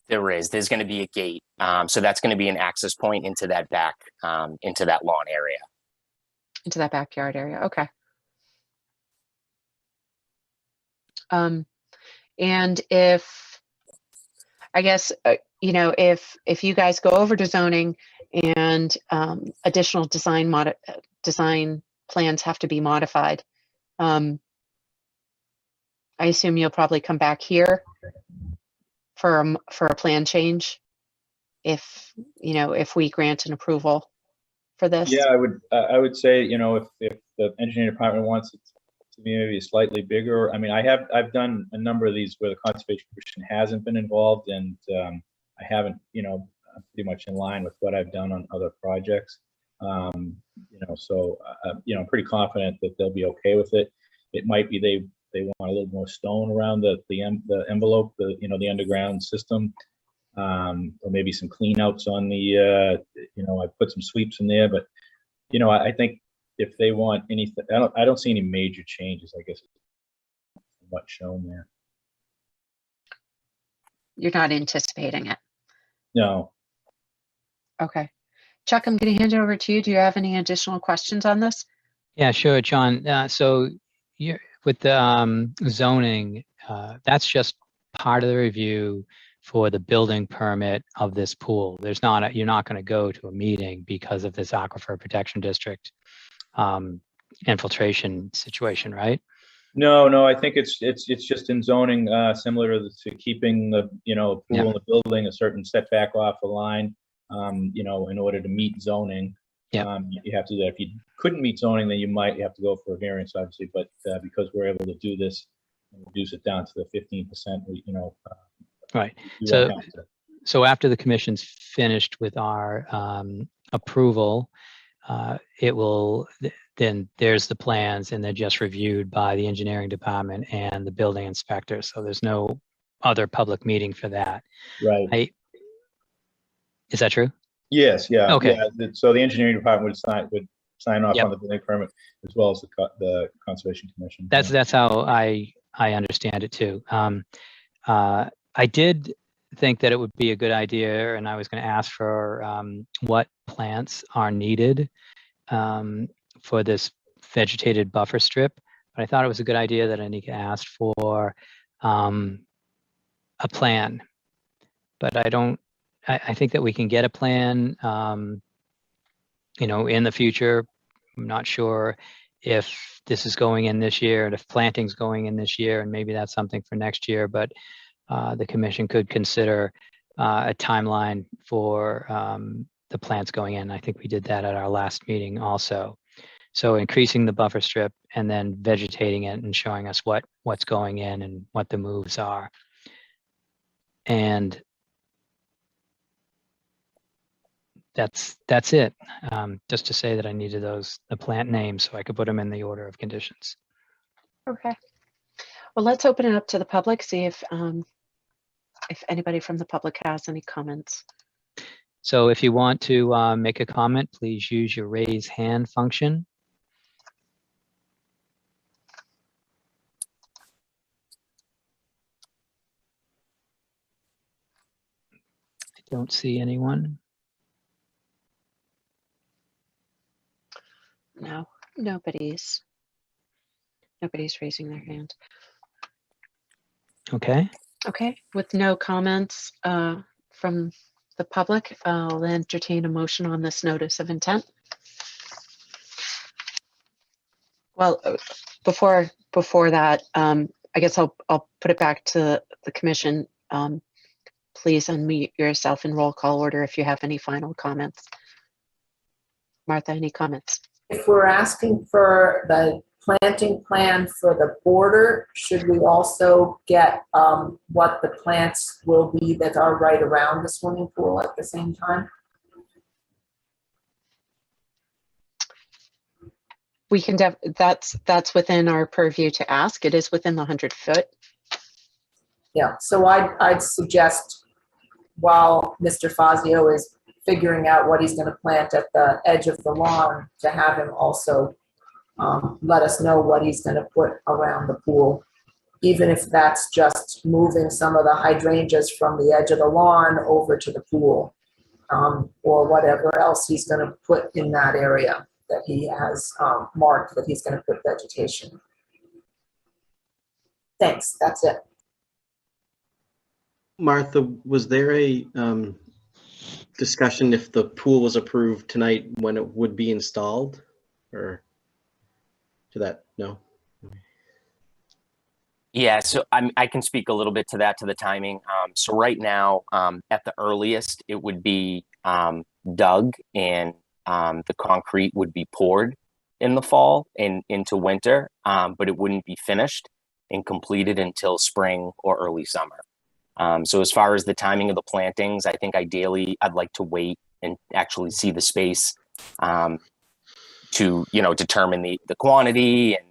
There's going to be a gate. So that's going to be an access point into that back, into that lawn area. Into that backyard area. Okay. And if, I guess, if you guys go over to zoning and additional design plans have to be modified, I assume you'll probably come back here for a plan change if we grant an approval for this. Yeah, I would say, if the engineering department wants it to be maybe slightly bigger. I mean, I've done a number of these where the Conservation Commission hasn't been involved, and I haven't, pretty much in line with what I've done on other projects. So I'm pretty confident that they'll be okay with it. It might be they want a little more stone around the envelope, the underground system, or maybe some clean outs on the, I put some sweeps in there, but, I think if they want anything, I don't see any major changes, I guess, what's shown there. You're not anticipating it. No. Okay. Chuck, I'm going to hand it over to you. Do you have any additional questions on this? Yeah, sure, John. So with the zoning, that's just part of the review for the building permit of this pool. You're not going to go to a meeting because of this aquifer protection district infiltration situation, right? No, I think it's just in zoning, similar to keeping the, pool Yeah. and the building a certain setback off the line, in order to meet zoning. Yeah. You have to do that. If you couldn't meet zoning, then you might have to go for a variance, obviously, but because we're able to do this and reduce it down to the 15%, Right. you won't have to. So after the commission's finished with our approval, it will, then there's the plans and they're just reviewed by the engineering department and the building inspector. So there's no other public meeting for that. Right. Is that true? Yes. Yeah. Okay. Yeah. So the engineering department would sign off Yep. on the building permit as well as the Conservation Commission. That's how I understand it too. I did think that it would be a good idea, and I was going to ask for what plants are needed for this vegetated buffer strip. But I thought it was a good idea that Anika asked for a plan. But I think that we can get a plan, you know, in the future. I'm not sure if this is going in this year and if planting's going in this year, and maybe that's something for next year, but the commission could consider a timeline for the plants going in. I think we did that at our last meeting also. So increasing the buffer strip and then vegetating it and showing us what's going in and what the moves are. And that's it. Just to say that I needed the plant names so I could put them in the order of conditions. Okay. Well, let's open it up to the public, see if anybody from the public has any comments. So if you want to make a comment, please use your raise hand function. I don't see anyone. No, nobody's raising their hand. Okay. Okay, with no comments from the public, I'll entertain a motion on this notice of intent. Well, before that, I guess I'll put it back to the commission. Please unmute yourself in roll call order if you have any final comments. Martha, any comments? If we're asking for the planting plan for the border, should we also get what the plants will be that are right around the swimming pool at the same time? We can that's within our purview to ask. It is within the 100-foot. Yeah, so I'd suggest while Mr. Fazio is figuring out what he's going to plant at the edge of the lawn, to have him also let us know what he's going to put around the pool, even if that's just moving some of the hydrangeas from the edge of the lawn over to the pool, or whatever else he's going to put in that area that he has marked that he's going to put vegetation. Thanks, that's it. Martha, was there a discussion if the pool was approved tonight when it would be installed, or to that? No. Yeah, so I can speak a little bit to that, to the timing. So right now, at the earliest, it would be dug and the concrete would be poured in the fall and into winter, but it wouldn't be finished and completed until spring or early summer. So as far as the timing of the plantings, I think ideally I'd like to wait and actually see the space to, determine the quantity. And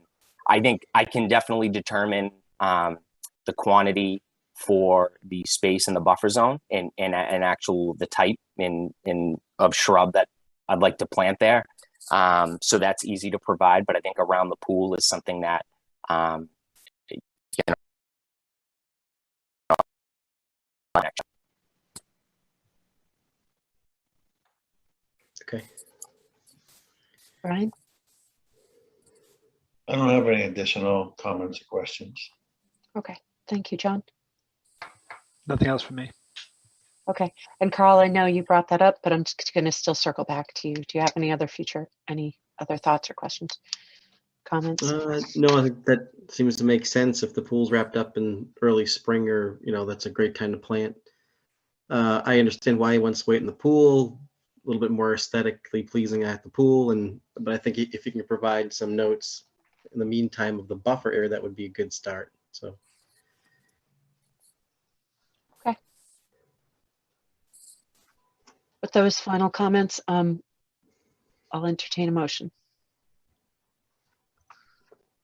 I think I can definitely determine the quantity for the space in the buffer zone and actual the type of shrub that I'd like to plant there. So that's easy to provide, but I think around the pool is something that Okay. Brian? I don't have any additional comments or questions. Okay, thank you, John. Nothing else for me. Okay, and Carl, I know you brought that up, but I'm just going to still circle back to you. Do you have any other thoughts or questions, comments? No, I think that seems to make sense. If the pool's wrapped up in early spring, or that's a great time to plant. I understand why he wants to wait in the pool, a little bit more aesthetically pleasing at the pool, but I think if you can provide some notes in the meantime of the buffer area, that would be a good start. So. Okay. With those final comments, I'll entertain a motion.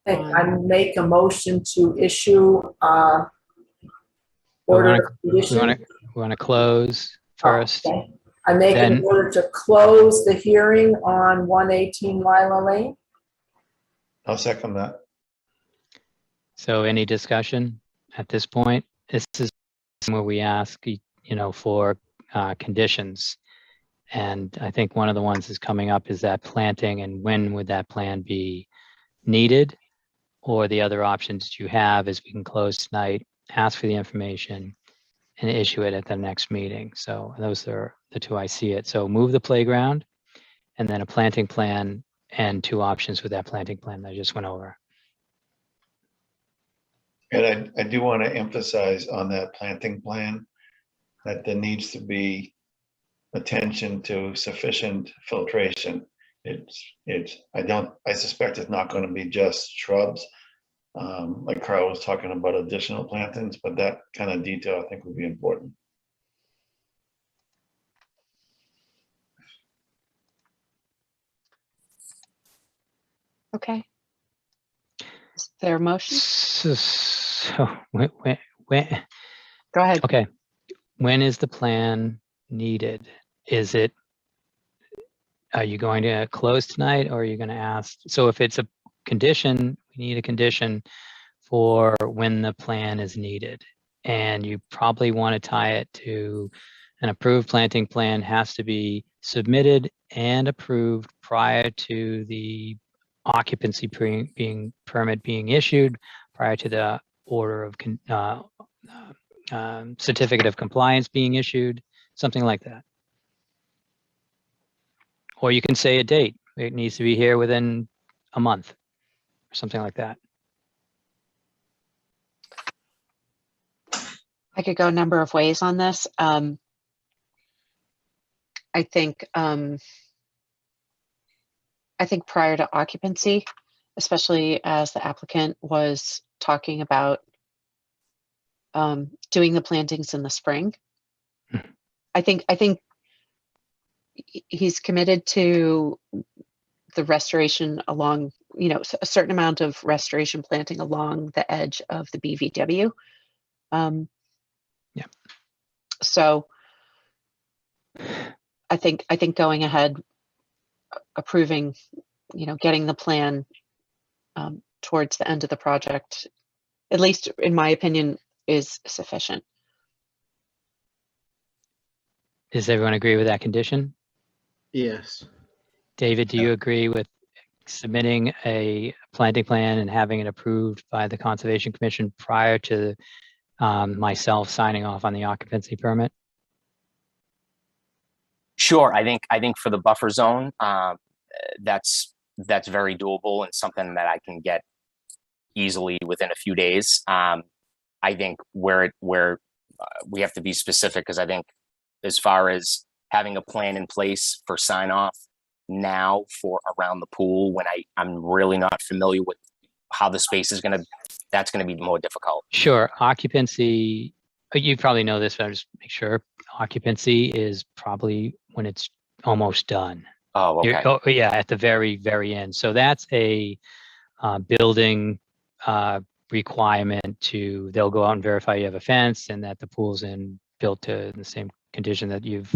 I make a motion to issue order of condition. We want to close first. Okay. I make an order to close the hearing on 118 Lila Lane. I'll second that. So any discussion at this point? This is where we ask, for conditions. And I think one of the ones that's coming up is that planting, and when would that plan be needed? Or the other options you have is we can close tonight, ask for the information, and issue it at the next meeting. So those are the two I see it. So move the playground, and then a planting plan, and two options with that planting plan that I just went over. And I do want to emphasize on that planting plan that there needs to be attention to sufficient filtration. I suspect it's not going to be just shrubs. Like Carl was talking about additional plantings, but that kind of detail I think would be important. Okay. Is there a motion? So when, Go ahead. okay, when is the plan needed? Are you going to close tonight, or are you going to ask? So if it's a condition, we need a condition for when the plan is needed. And you probably want to tie it to an approved planting plan has to be submitted and approved prior to the occupancy permit being issued, prior to the order of certificate of compliance being issued, something like that. Or you can say a date. It needs to be here within a month or something like that. I could go a number of ways on this. I think prior to occupancy, especially as the applicant was talking about doing the plantings in the spring, I think he's committed to the restoration along, a certain amount of restoration planting along the edge of the BVW. Yeah. So I think going ahead, approving, getting the plan towards the end of the project, at least in my opinion, is sufficient. Does everyone agree with that condition? Yes. David, do you agree with submitting a planting plan and having it approved by the Conservation Commission prior to myself signing off on the occupancy permit? Sure. I think for the buffer zone, that's very doable and something that I can get easily within a few days. I think where we have to be specific, because I think as far as having a plan in place for sign off now for around the pool, when I'm really not familiar with how the space is that's going to be more difficult. Sure. Occupancy, you probably know this, but I'll just make sure. Occupancy is probably when it's almost done. Oh, okay. Yeah, at the very, very end. So that's a building requirement they'll go out and verify you have a fence and that the pool's built to the same condition that you've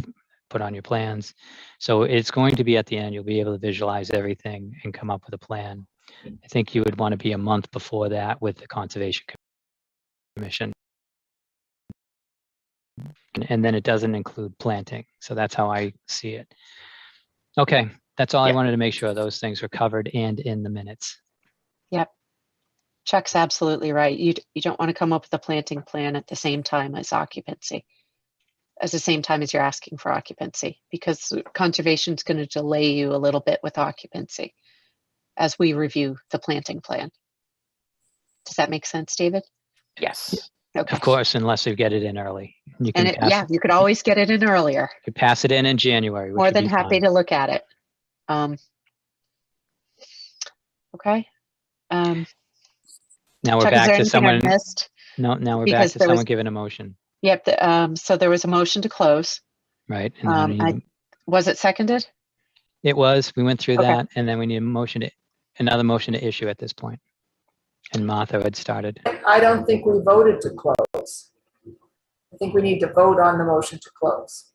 put on your plans. So it's going to be at the end. You'll be able to visualize everything and come up with a plan. I think you would want to be a month before that with the Conservation Commission. And then it doesn't include planting. So that's how I see it. Okay, that's all I wanted to make sure those things were covered and in the minutes. Yep. Chuck's absolutely right. You don't want to come up with a planting plan at the same time as occupancy, at the same time as you're asking for occupancy, because conservation is going to delay you a little bit with occupancy as we review the planting plan. Does that make sense, David? Yes. Okay. Of course, unless you get it in early. You can You could always get it in earlier. You pass it in January. More than happy to look at it. Okay. Now we're Chuck, back to someone. Missed? No, now we're Because back to someone giving a motion. Yep. So there was a motion to close. Right. And then was it seconded? It was. We went through Okay. that, and then we need another motion to issue at this point. And Martha had started. I don't think we voted to close. I think we need to vote on the motion to close.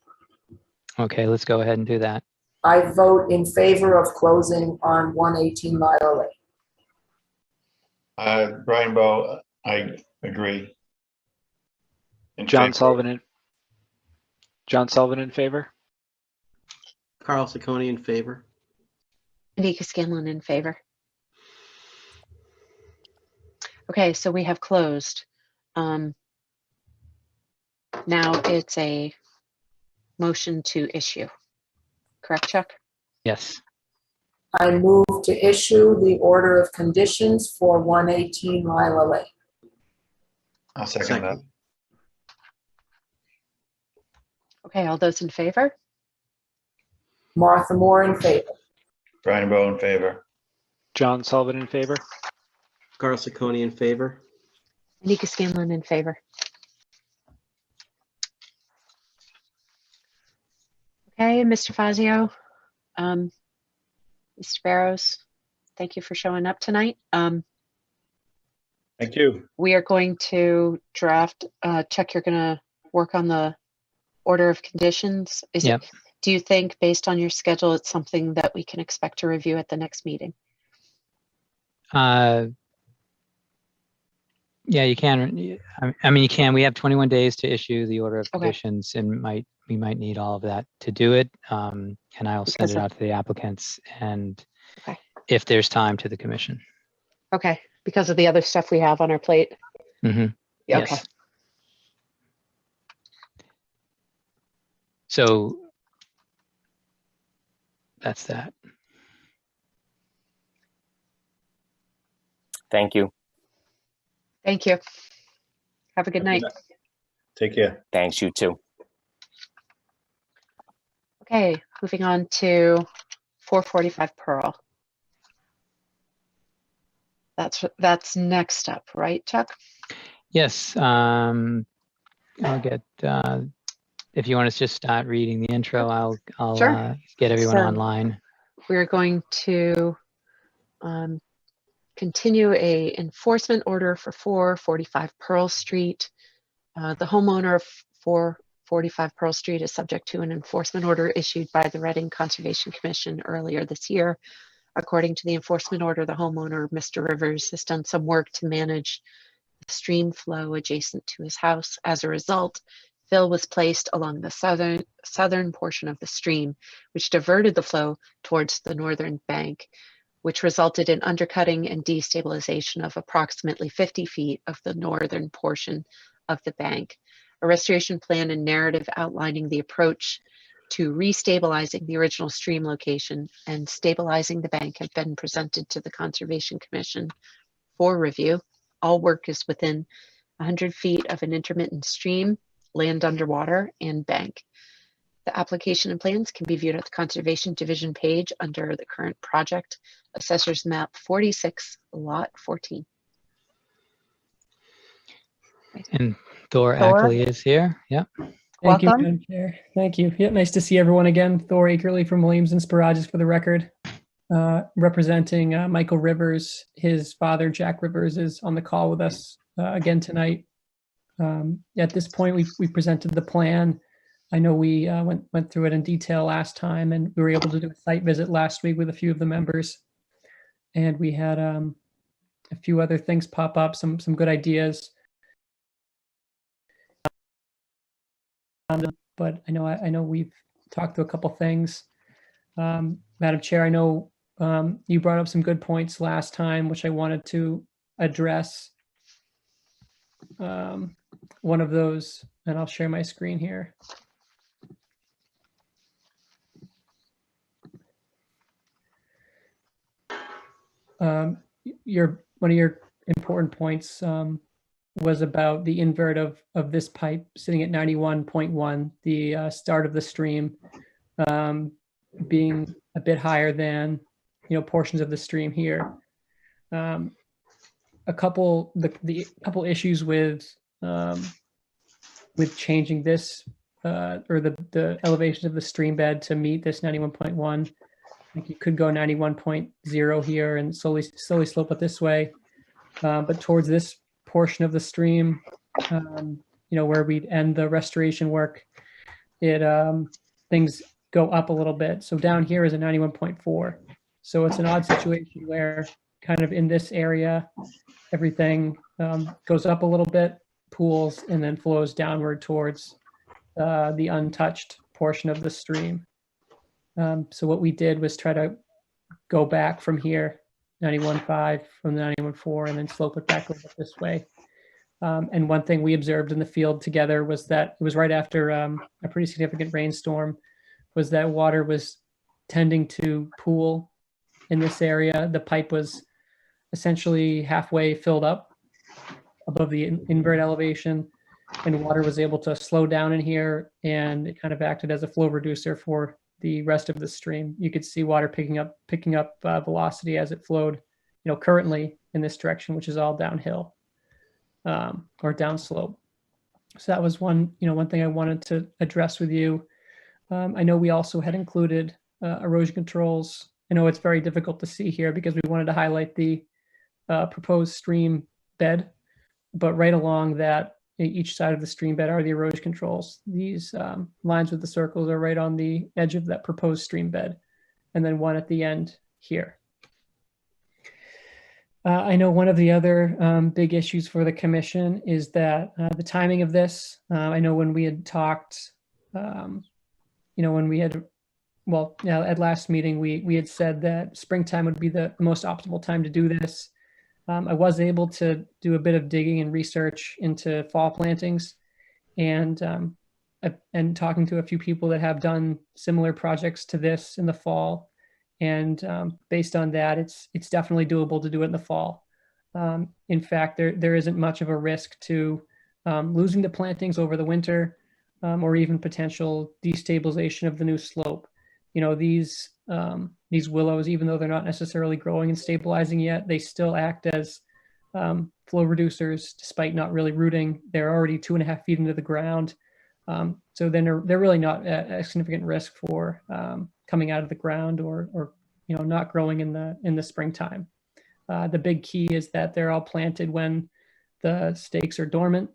Okay, let's go ahead and do that. I vote in favor of closing on 118 Mile Lane. Brian Bowe, I agree. John favor. Sullivan in favor. Carl Saccone in favor. Anika Scanlon in favor. Okay, so we have closed. Now it's a motion to issue. Correct, Chuck? Yes. I move to issue the order of conditions for 118 Lila Lane. I'll second that. Okay, all those in favor? Martha Moore in favor. Brian Bowe in favor. John Sullivan in favor. Carl Saccone in favor. Anika Scanlon in favor. Okay, Mr. Fazio, Mr. Barrows, thank you for showing up tonight. Thank you. We are going to draft, Chuck, you're gonna work on the order of conditions. Yep. Do you think, based on your schedule, it's something that we can expect to review at the next meeting? Yeah, you can. I mean, you can. We have 21 days to issue the order of Okay. conditions, and we might need all of that to do it. And I'll send Because it of- out to the applicants, and Okay. if there's time, to the commission. Okay, because of the other stuff we have on our plate? Mhm. Yeah, okay. Yes. So that's that. Thank you. Thank you. Have a good night. Take care. Thanks, you too. Okay, moving on to 445 Pearl. That's next up, right, Chuck? Yes. I'll get. If you want to just start reading the intro, I'll Sure. get everyone So- online. We're going to continue a enforcement order for 445 Pearl Street. The homeowner of 445 Pearl Street is subject to an enforcement order issued by the Reading Conservation Commission earlier this year. According to the enforcement order, the homeowner, Mr. Rivers, has done some work to manage the stream flow adjacent to his house. As a result, fill was placed along the southern portion of the stream, which diverted the flow towards the northern bank, which resulted in undercutting and destabilization of approximately 50 feet of the northern portion of the bank. A restoration plan and narrative outlining the approach to restabilizing the original stream location and stabilizing the bank have been presented to the Conservation Commission for review. All work is within 100 feet of an intermittent stream, land underwater, and bank. The application and plans can be viewed at the Conservation Division page under the current project, Assessor's Map 46, Lot 14. And Thor Thor? Ackley is here. Yep. Thank you, Welcome. Madam Chair. Thank you. Yeah, nice to see everyone again. Thor Akerley from Williams and Sparages for the record. Representing Michael Rivers. His father, Jack Rivers, is on the call with us again tonight. At this point, we presented the plan. I know we went through it in detail last time, and we were able to do a site visit last week with a few of the members. And we had a few other things pop up, some good ideas. But I know we've talked through a couple things. Madam Chair, I know you brought up some good points last time, which I wanted to address. One of those, and I'll share my screen here. One of your important points was about the invert of this pipe sitting at 91.1, the start of the stream being a bit higher than portions of the stream here. A couple issues with changing this or the elevation of the stream bed to meet this 91.1. I think you could go 91.0 here and slowly slope it this way, but towards this portion of the stream, where we'd end the restoration work, things go up a little bit. So down here is a 91.4. So it's an odd situation where kind of in this area, everything goes up a little bit, pools and then flows downward towards the untouched portion of the stream. So what we did was try to go back from here, 91.5 from the 91.4, and then slope it back over this way. And one thing we observed in the field together was that it was right after a pretty significant rainstorm, was that water was tending to pool in this area. The pipe was essentially halfway filled up above the invert elevation, and water was able to slow down in here, and it kind of acted as a flow reducer for the rest of the stream. You could see water picking up velocity as it flowed, currently in this direction, which is all downhill or downslope. So that was one thing I wanted to address with you. I know we also had included erosion controls. I know it's very difficult to see here because we wanted to highlight the proposed stream bed, but right along that, each side of the stream bed are the erosion controls. These lines with the circles are right on the edge of that proposed stream bed, and then one at the end here. I know one of the other big issues for the commission is that the timing of this. I know when we had talked, when we had, at last meeting, we had said that springtime would be the most optimal time to do this. I was able to do a bit of digging and research into fall plantings, and talking to a few people that have done similar projects to this in the fall. And based on that, it's definitely doable to do it in the fall. In fact, there isn't much of a risk to losing the plantings over the winter, or even potential destabilization of the new slope. These willows, even though they're not necessarily growing and stabilizing yet, they still act as flow reducers despite not really rooting. They're already 2.5 feet into the ground. So then they're really not a significant risk for coming out of the ground or not growing in the springtime. The big key is that they're all planted when the stakes are dormant.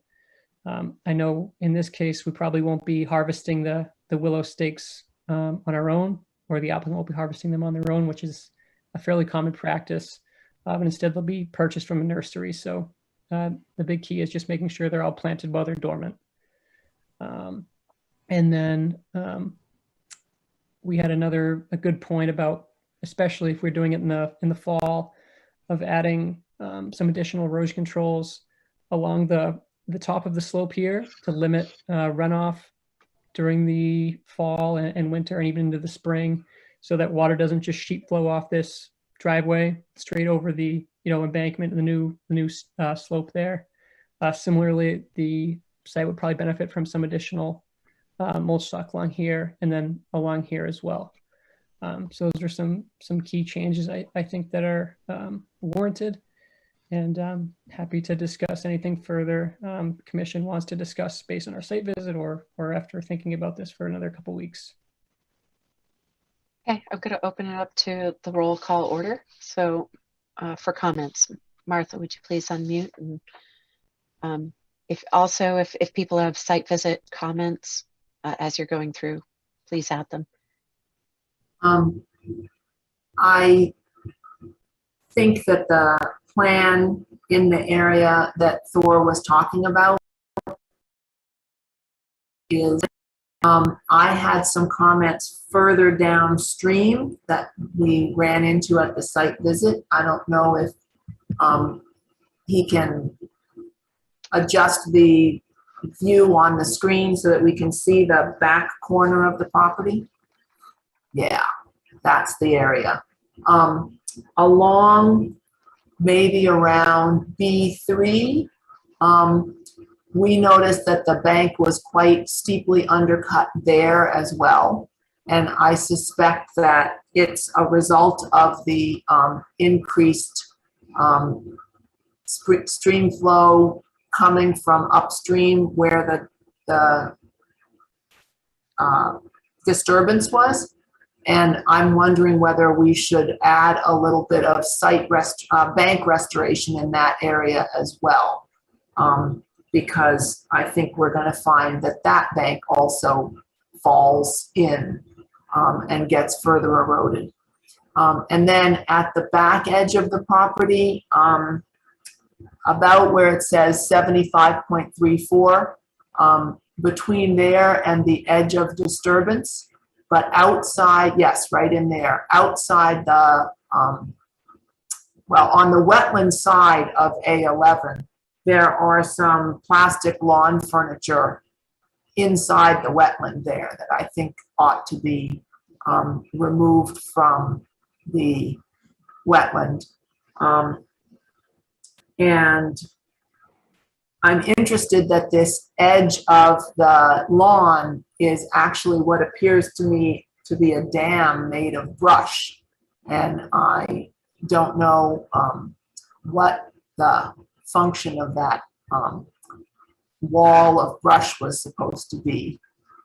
I know in this case, we probably won't be harvesting the willow stakes on our own, or the applicant will be harvesting them on their own, which is a fairly common practice. But instead, they'll be purchased from a nursery. So the big key is just making sure they're all planted while they're dormant. And then we had a good point about, especially if we're doing it in the fall, of adding some additional erosion controls along the top of the slope here to limit runoff during the fall and winter and even into the spring, so that water doesn't just sheet flow off this driveway straight over the embankment and the new slope there. Similarly, the site would probably benefit from some additional mulch stock along here and then along here as well. So those are some key changes I think that are warranted, and I'm happy to discuss anything further commission wants to discuss based on our site visit or after thinking about this for another couple weeks. Okay, I'm going to open it up to the roll call order. So for comments, Martha, would you please unmute? And if people have site visit comments as you're going through, please add them. I think that the plan in the area that Thor was talking about is, I had some comments further downstream that we ran into at the site visit. I don't know if he can adjust the view on the screen so that we can see the back corner of the property. Yeah, that's the area. Along maybe around B3, we noticed that the bank was quite steeply undercut there as well. And I suspect that it's a result of the increased stream flow coming from upstream where the disturbance was. And I'm wondering whether we should add a little bit of bank restoration in that area as well. Because I think we're going to find that bank also falls in and gets further eroded. And then at the back edge of the property, about where it says 75.34, between there and the edge of disturbance. But outside, yes, right in there, outside the, well, on the wetland side of A11, there are some plastic lawn furniture inside the wetland there that I think ought to be removed from the wetland. And I'm interested that this edge of the lawn is actually what appears to me to be a dam made of brush. And I don't know what the function of that wall of brush was supposed to be,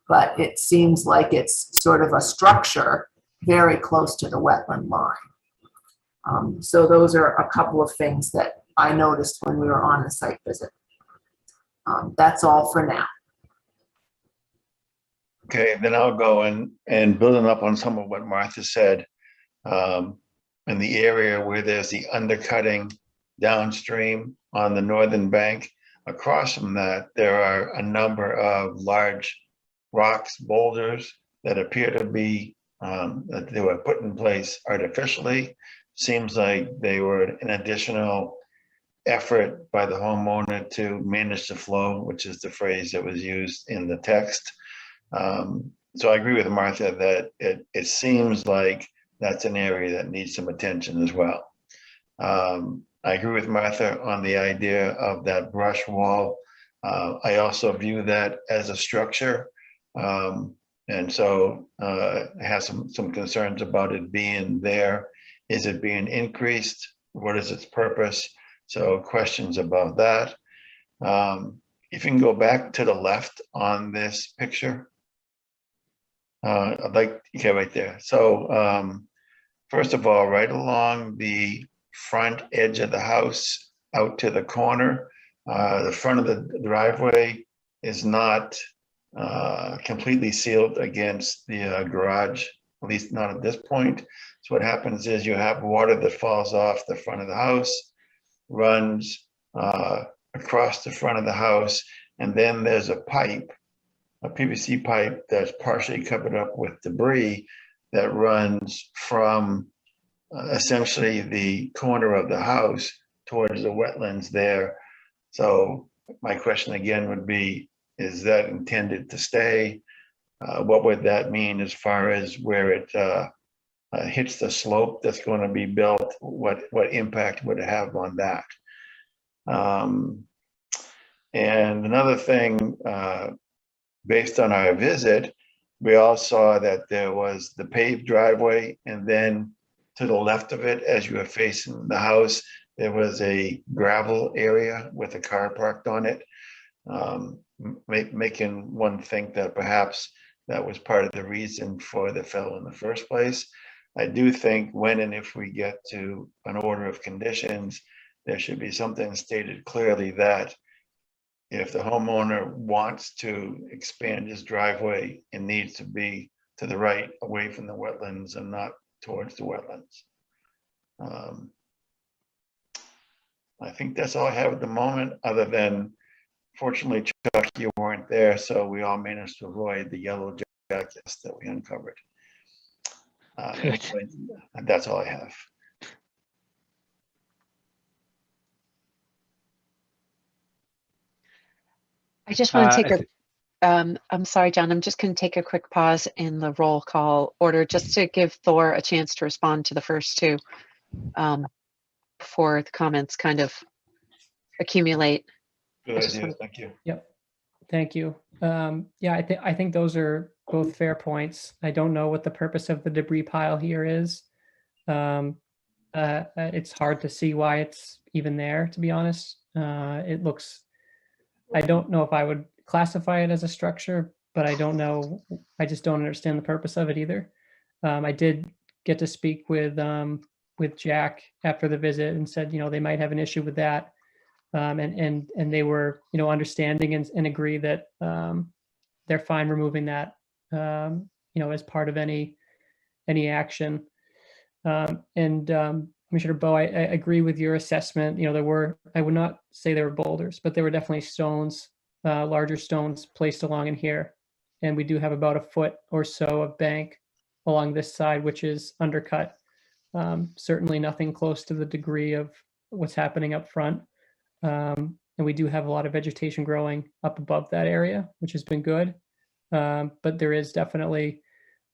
but it seems like it's sort of a structure very close to the wetland line. So those are a couple of things that I noticed when we were on the site visit. That's all for now. Okay, then I'll go and building up on some of what Martha said, in the area where there's the undercutting downstream on the northern bank, across from that, there are a number of large rocks, boulders that appear to be, that they were put in place artificially. Seems like they were an additional effort by the homeowner to manage the flow, which is the phrase that was used in the text. So I agree with Martha that it seems like that's an area that needs some attention as well. I agree with Martha on the idea of that brush wall. I also view that as a structure. And so I have some concerns about it being there. Is it being increased? What is its purpose? So questions about that. If you can go back to the left on this picture. I'd like, okay, right there. So first of all, right along the front edge of the house out to the corner, the front of the driveway is not completely sealed against the garage, at least not at this point. So what happens is you have water that falls off the front of the house, runs across the front of the house, and then there's a pipe, a PVC pipe that's partially covered up with debris that runs from essentially the corner of the house towards the wetlands there. So my question again would be, is that intended to stay? What would that mean as far as where it hits the slope that's going to be built? What impact would it have on that? And another thing, based on our visit, we all saw that there was the paved driveway, and then to the left of it, as you were facing the house, there was a gravel area with a car parked on it, making one think that perhaps that was part of the reason for the fill in the first place. I do think when and if we get to an order of conditions, there should be something stated clearly that if the homeowner wants to expand his driveway, it needs to be to the right, away from the wetlands and not towards the wetlands. I think that's all I have at the moment, other than, fortunately, Chuck, you weren't there, so we all managed to avoid the yellow jackets that we uncovered. Anyway, that's all I have. I just want to take I'm sorry, John, I'm just going to take a quick pause in the roll call order just to give Thor a chance to respond to the first two before the comments kind of accumulate. Good idea, thank you. Yep, thank you. Yeah, I think those are both fair points. I don't know what the purpose of the debris pile here is. It's hard to see why it's even there, to be honest. It looks, I don't know if I would classify it as a structure, but I don't know. I just don't understand the purpose of it either. I did get to speak with Jack after the visit and said, they might have an issue with that. And they were, understanding and agree that they're fine removing that, as part of any action. And Commissioner Bowe, I agree with your assessment. There were, I would not say there were boulders, but there were definitely stones, larger stones placed along in here. And we do have about a foot or so of bank along this side, which is undercut. Certainly nothing close to the degree of what's happening up front. And we do have a lot of vegetation growing up above that area, which has been good. But there is definitely,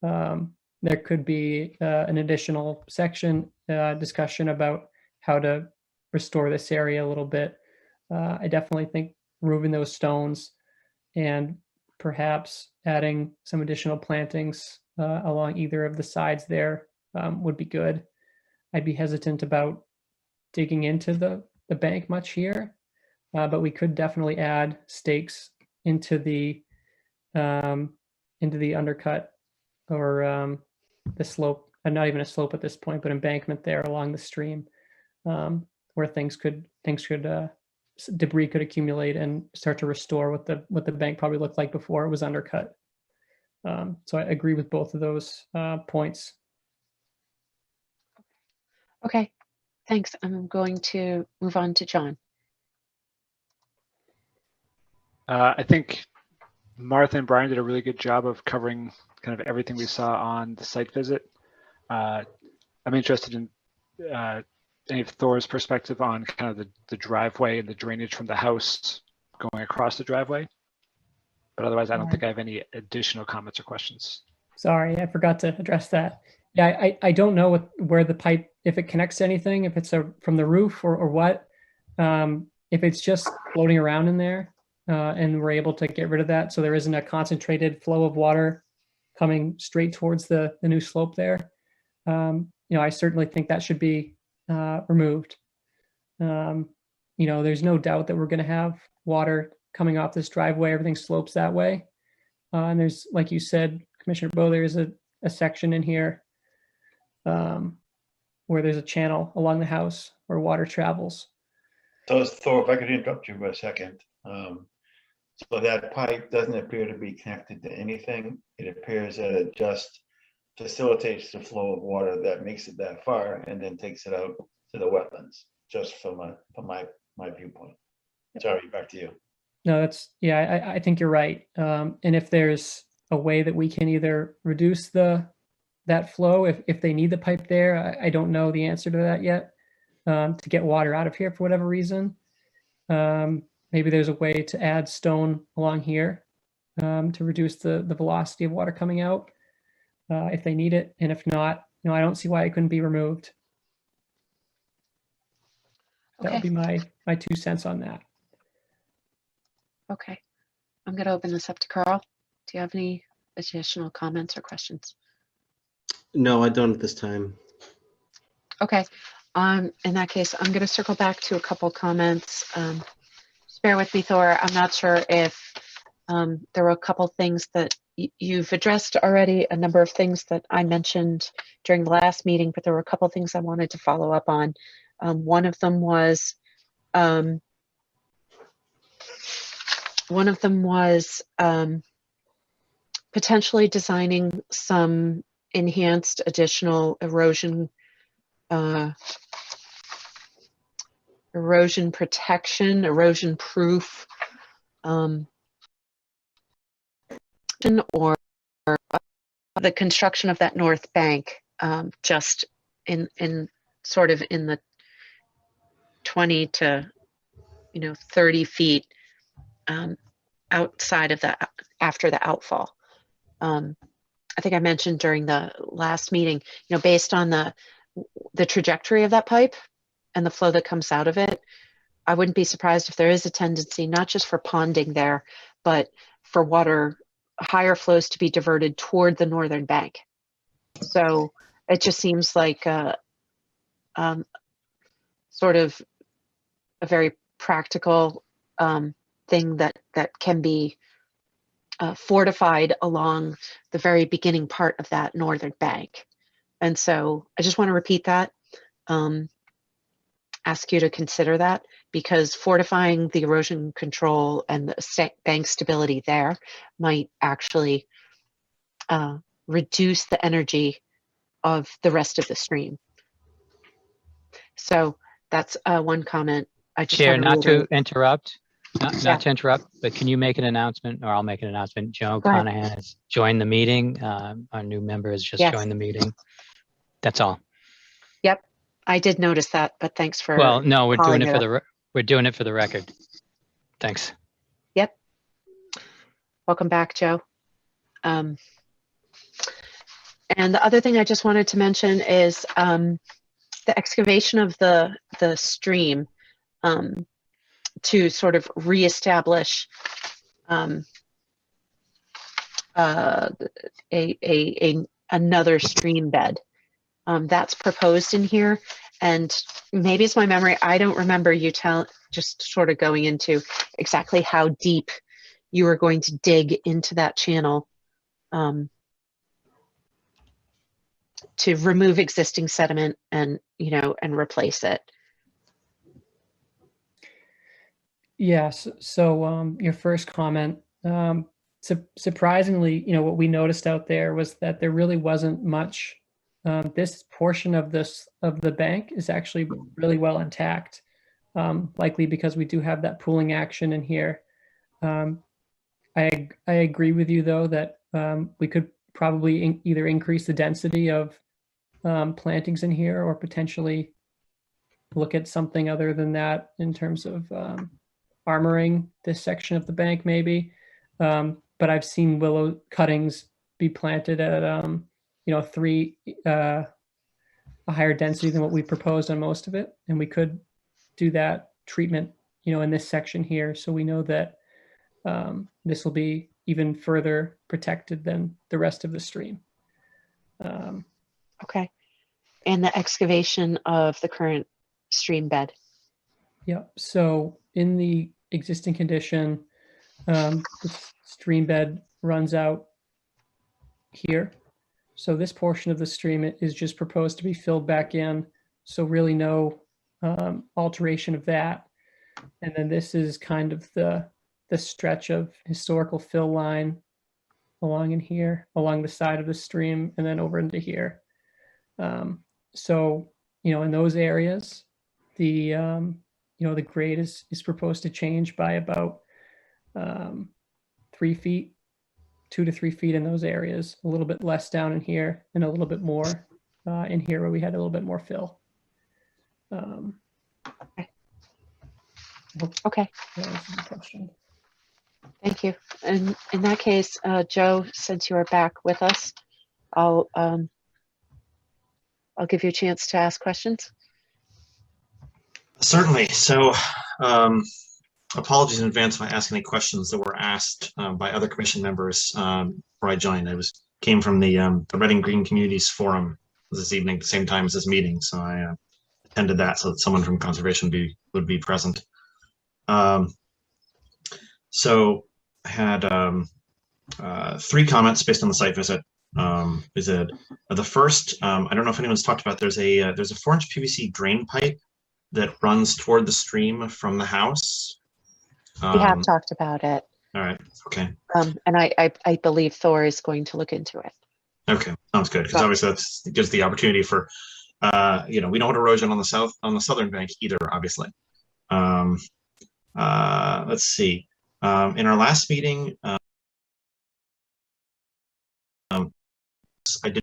there could be an additional section discussion about how to restore this area a little bit. I definitely think removing those stones and perhaps adding some additional plantings along either of the sides there would be good. I'd be hesitant about digging into the bank much here, but we could definitely add stakes into the undercut or the slope, not even a slope at this point, but embankment there along the stream, where debris could accumulate and start to restore what the bank probably looked like before it was undercut. So I agree with both of those points. Okay, thanks. I'm going to move on to John. I think Martha and Brian did a really good job of covering kind of everything we saw on the site visit. I'm interested in any of Thor's perspective on kind of the driveway and the drainage from the house going across the driveway. But otherwise, I don't think I have any additional comments or questions. Sorry, I forgot to address that. Yeah, I don't know where the pipe, if it connects to anything, if it's from the roof or what. If it's just floating around in there and we're able to get rid of that so there isn't a concentrated flow of water coming straight towards the new slope there. I certainly think that should be removed. There's no doubt that we're going to have water coming off this driveway. Everything slopes that way. And there's, like you said, Commissioner Bowe, there's a section in here where there's a channel along the house where water travels. So Thor, if I could interrupt you for a second. So that pipe doesn't appear to be connected to anything. It appears that it just facilitates the flow of water that makes it that far and then takes it out to the wetlands, just from my viewpoint. Sorry, back to you. No, I think you're right. And if there's a way that we can either reduce that flow, if they need the pipe there, I don't know the answer to that yet, to get water out of here for whatever reason. Maybe there's a way to add stone along here to reduce the velocity of water coming out if they need it. And if not, I don't see why it couldn't be removed. That would be my 2 cents on that. Okay, I'm going to open this up to Carl. Do you have any additional comments or questions? No, I don't at this time. Okay, in that case, I'm going to circle back to a couple comments. Just bear with me, Thor. I'm not sure if there were a couple things that you've addressed already, a number of things that I mentioned during the last meeting, but there were a couple things I wanted to follow up on. One of them was potentially designing some enhanced additional erosion protection, erosion proof, or the construction of that north bank, just in sort of in the 20 to 30 feet outside of that, after the outfall. I think I mentioned during the last meeting, based on the trajectory of that pipe and the flow that comes out of it, I wouldn't be surprised if there is a tendency, not just for ponding there, but for water, higher flows to be diverted toward the northern bank. So it just seems like sort of a very practical thing that can be fortified along the very beginning part of that northern bank. And so I just want to repeat that, ask you to consider that, because fortifying the erosion control and the bank stability there might actually reduce the energy of the rest of the stream. So that's one comment. I just Chair, want to not to reiterate. interrupt, Yeah. not to interrupt, but can you make an announcement, or I'll make an announcement? Joe Go ahead. Conahan has joined the meeting. Our new member has just Yes. joined the meeting. That's all. Yep, I did notice that, but thanks for. Well, no, we're doing calling it for up. the we're doing it for the record. Thanks. Yep. Welcome back, Joe. And the other thing I just wanted to mention is the excavation of the stream to sort of reestablish another stream bed. That's proposed in here, and maybe it's my memory. I don't remember you just sort of going into exactly how deep you were going to dig into that channel to remove existing sediment and and replace it. Yes. So your first comment, surprisingly, what we noticed out there was that there really wasn't much. This portion of the bank is actually really well intact, likely because we do have that pooling action in here. I agree with you though that we could probably either increase the density of plantings in here or potentially look at something other than that in terms of armoring this section of the bank maybe. But I've seen willow cuttings be planted at a higher density than what we proposed on most of it, and we could do that treatment in this section here, so we know that this will be even further protected than the rest of the stream. Okay. And the excavation of the current stream bed. Yeah. So in the existing condition, the stream bed runs out here. So this portion of the stream is just proposed to be filled back in. So really no alteration of that. And then this is kind of the stretch of historical fill line along in here, along the side of the stream, and then over into here. So, in those areas, the the grade is proposed to change by about 3 feet, 2 to 3 feet in those areas, a little bit less down in here and a little bit more in here where we had a little bit more fill. Okay. That answers the question. Thank you. And in that case, Joe, since you are back with us, I'll give you a chance to ask questions. Certainly. So apologies in advance if I ask any questions that were asked by other commission members before I joined. I came from the Reading Green Communities Forum this evening at the same time as this meeting. So I attended that so that someone from conservation would be present. So I had 3 comments based on the site visit. The first, I don't know if anyone's talked about, there's a 4-inch PVC drain pipe that runs toward the stream from the house. We have talked about it. All right. Okay. And I believe Thor is going to look into it. Okay. Sounds good. Because obviously that gives the opportunity for, we don't want erosion on the southern bank either, obviously. Let's see. In our last meeting, I did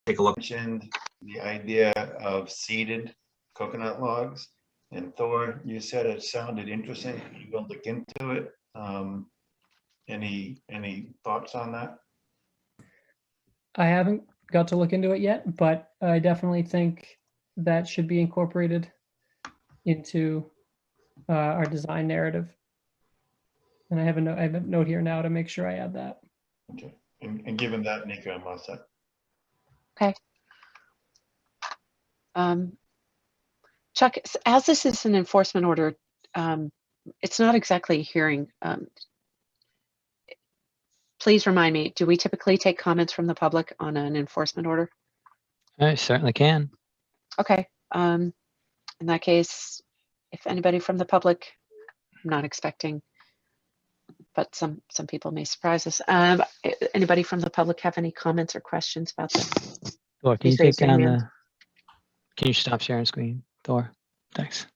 take a look. Mentioned the idea of seeded coconut logs. And Thor, you said it sounded interesting. You will look into it. Any thoughts on that? I haven't got to look into it yet, but I definitely think that should be incorporated into our design narrative. And I have a note here now to make sure I add that. Okay. And given that, Nico, I'm all set. Okay. Chuck, as this is an enforcement order, it's not exactly a hearing. Please remind me, do we typically take comments from the public on an enforcement order? I certainly can. Okay. In that case, if anybody from the public, I'm not expecting, but some people may surprise us. Anybody from the public have any comments or questions about this? Thor, can you Please raise take your down hand. can you stop sharing screen, Thor? Thanks.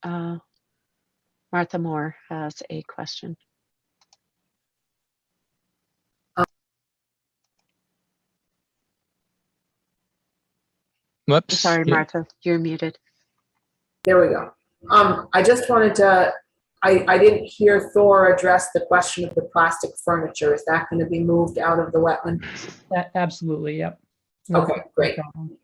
Martha Moore has a question. Whoops. Sorry, Yeah. Martha, you're muted. There we go. I just wanted to, I didn't hear Thor address the question of the plastic furniture. Is that going to be moved out of the wetland? Absolutely, yep. No Okay, great. problem.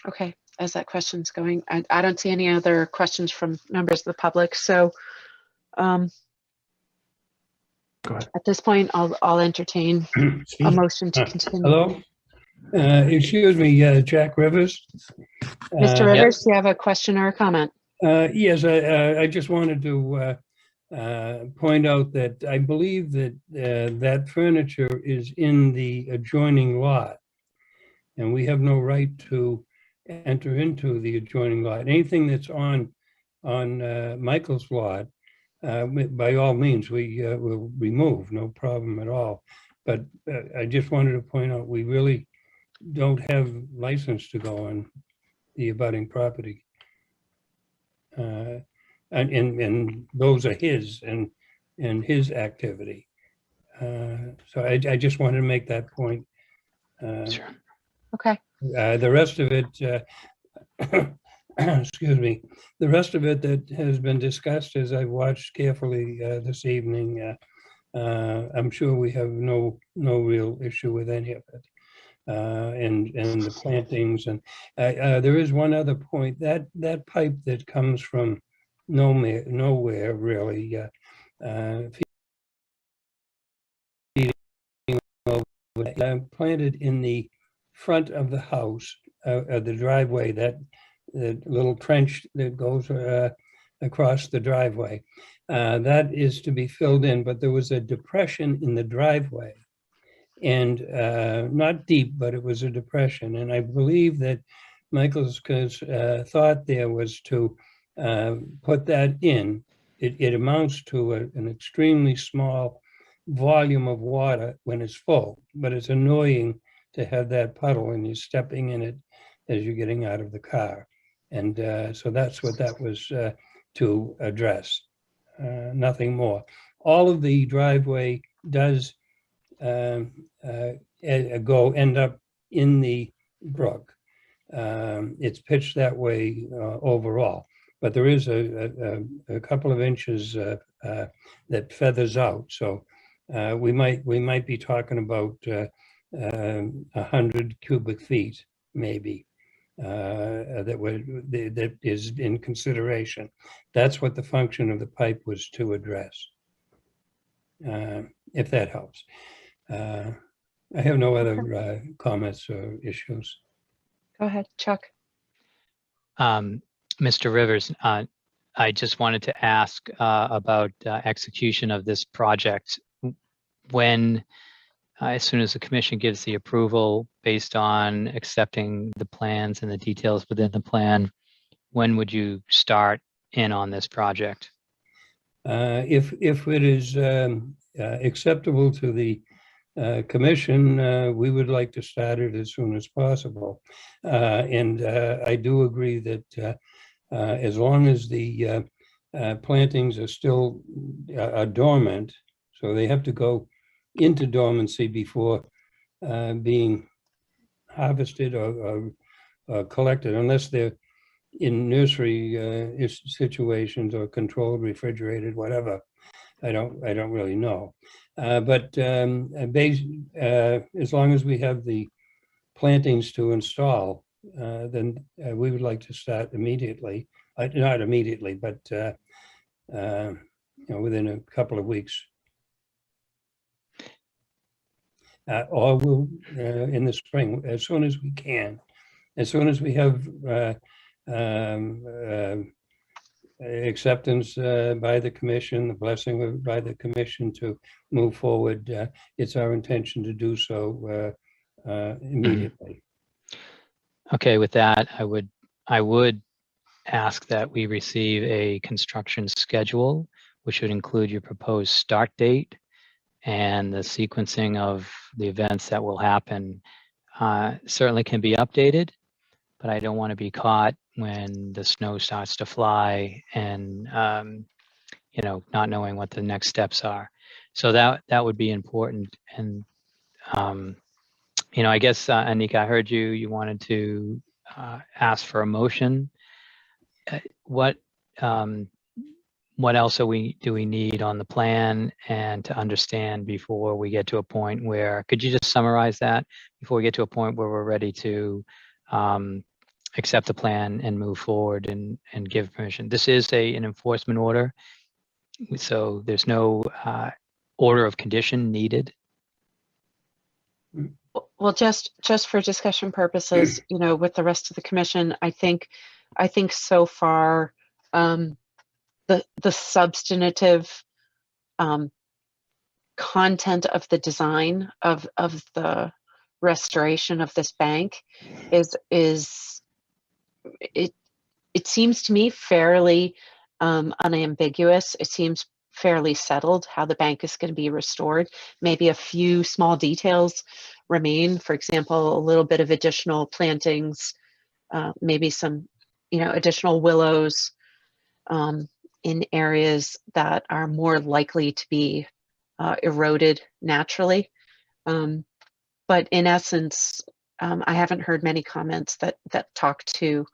Okay, as that question's going, I don't see any other questions from members of the public. So Go ahead. at this point, I'll entertain a motion to continue. Hello? Excuse me, Jack Rivers. Mr. Rivers, do you have a question or a comment? Yes, I just wanted to point out that I believe that that furniture is in the adjoining lot, and we have no right to enter into the adjoining lot. Anything that's on Michael's lot, by all means, we will remove, no problem at all. But I just wanted to point out, we really don't have license to go on the abutting property. And those are his and his activity. So I just wanted to make that point. Sure. Okay. The rest of it, excuse me, the rest of it that has been discussed as I watched carefully this evening, I'm sure we have no real issue with any of it. And the plantings, and there is one other point, that pipe that comes from nowhere really, planted in the front of the house, the driveway, that little trench that goes across the driveway, that is to be filled in, but there was a depression in the driveway. And not deep, but it was a depression. And I believe that Michael's thought there was to put that in. It amounts to an extremely small volume of water when it's full, but it's annoying to have that puddle and you're stepping in it as you're getting out of the car. And so that's what that was to address, nothing more. All of the driveway does end up in the brook. It's pitched that way overall, but there is a couple of inches that feathers out. So we might be talking about 100 cubic feet, maybe, that is in consideration. That's what the function of the pipe was to address, if that helps. I have no other comments or issues. Go ahead, Chuck. Mr. Rivers, I just wanted to ask about execution of this project. When, as soon as the commission gives the approval based on accepting the plans and the details within the plan, when would you start in on this project? If it is acceptable to the commission, we would like to start it as soon as possible. And I do agree that as long as the plantings are still dormant, so they have to go into dormancy before being harvested or collected unless they're in nursery situations or controlled, refrigerated, whatever. I don't really know. But as long as we have the plantings to install, then we would like to start immediately. Not immediately, but within a couple of weeks. Or we'll in the spring, as soon as we can, as soon as we have acceptance by the commission, the blessing by the commission to move forward. It's our intention to do so immediately. Okay, with that, I would ask that we receive a construction schedule, which would include your proposed start date and the sequencing of the events that will happen. Certainly can be updated, but I don't want to be caught when the snow starts to fly and not knowing what the next steps are. So that would be important. And I guess Anika, I heard you wanted to ask for a motion. What else do we need on the plan and to understand before we get to a point where, could you just summarize that before we get to a point where we're ready to accept the plan and move forward and give permission? This is an enforcement order, so there's no order of condition needed. Well, just for discussion purposes, with the rest of the commission, I think so far the substantive content of the design of the restoration of this bank it seems to me fairly unambiguous. It seems fairly settled how the bank is going to be restored. Maybe a few small details remain. For example, a little bit of additional plantings, maybe some, additional willows in areas that are more likely to be eroded naturally. But in essence, I haven't heard many comments that talk to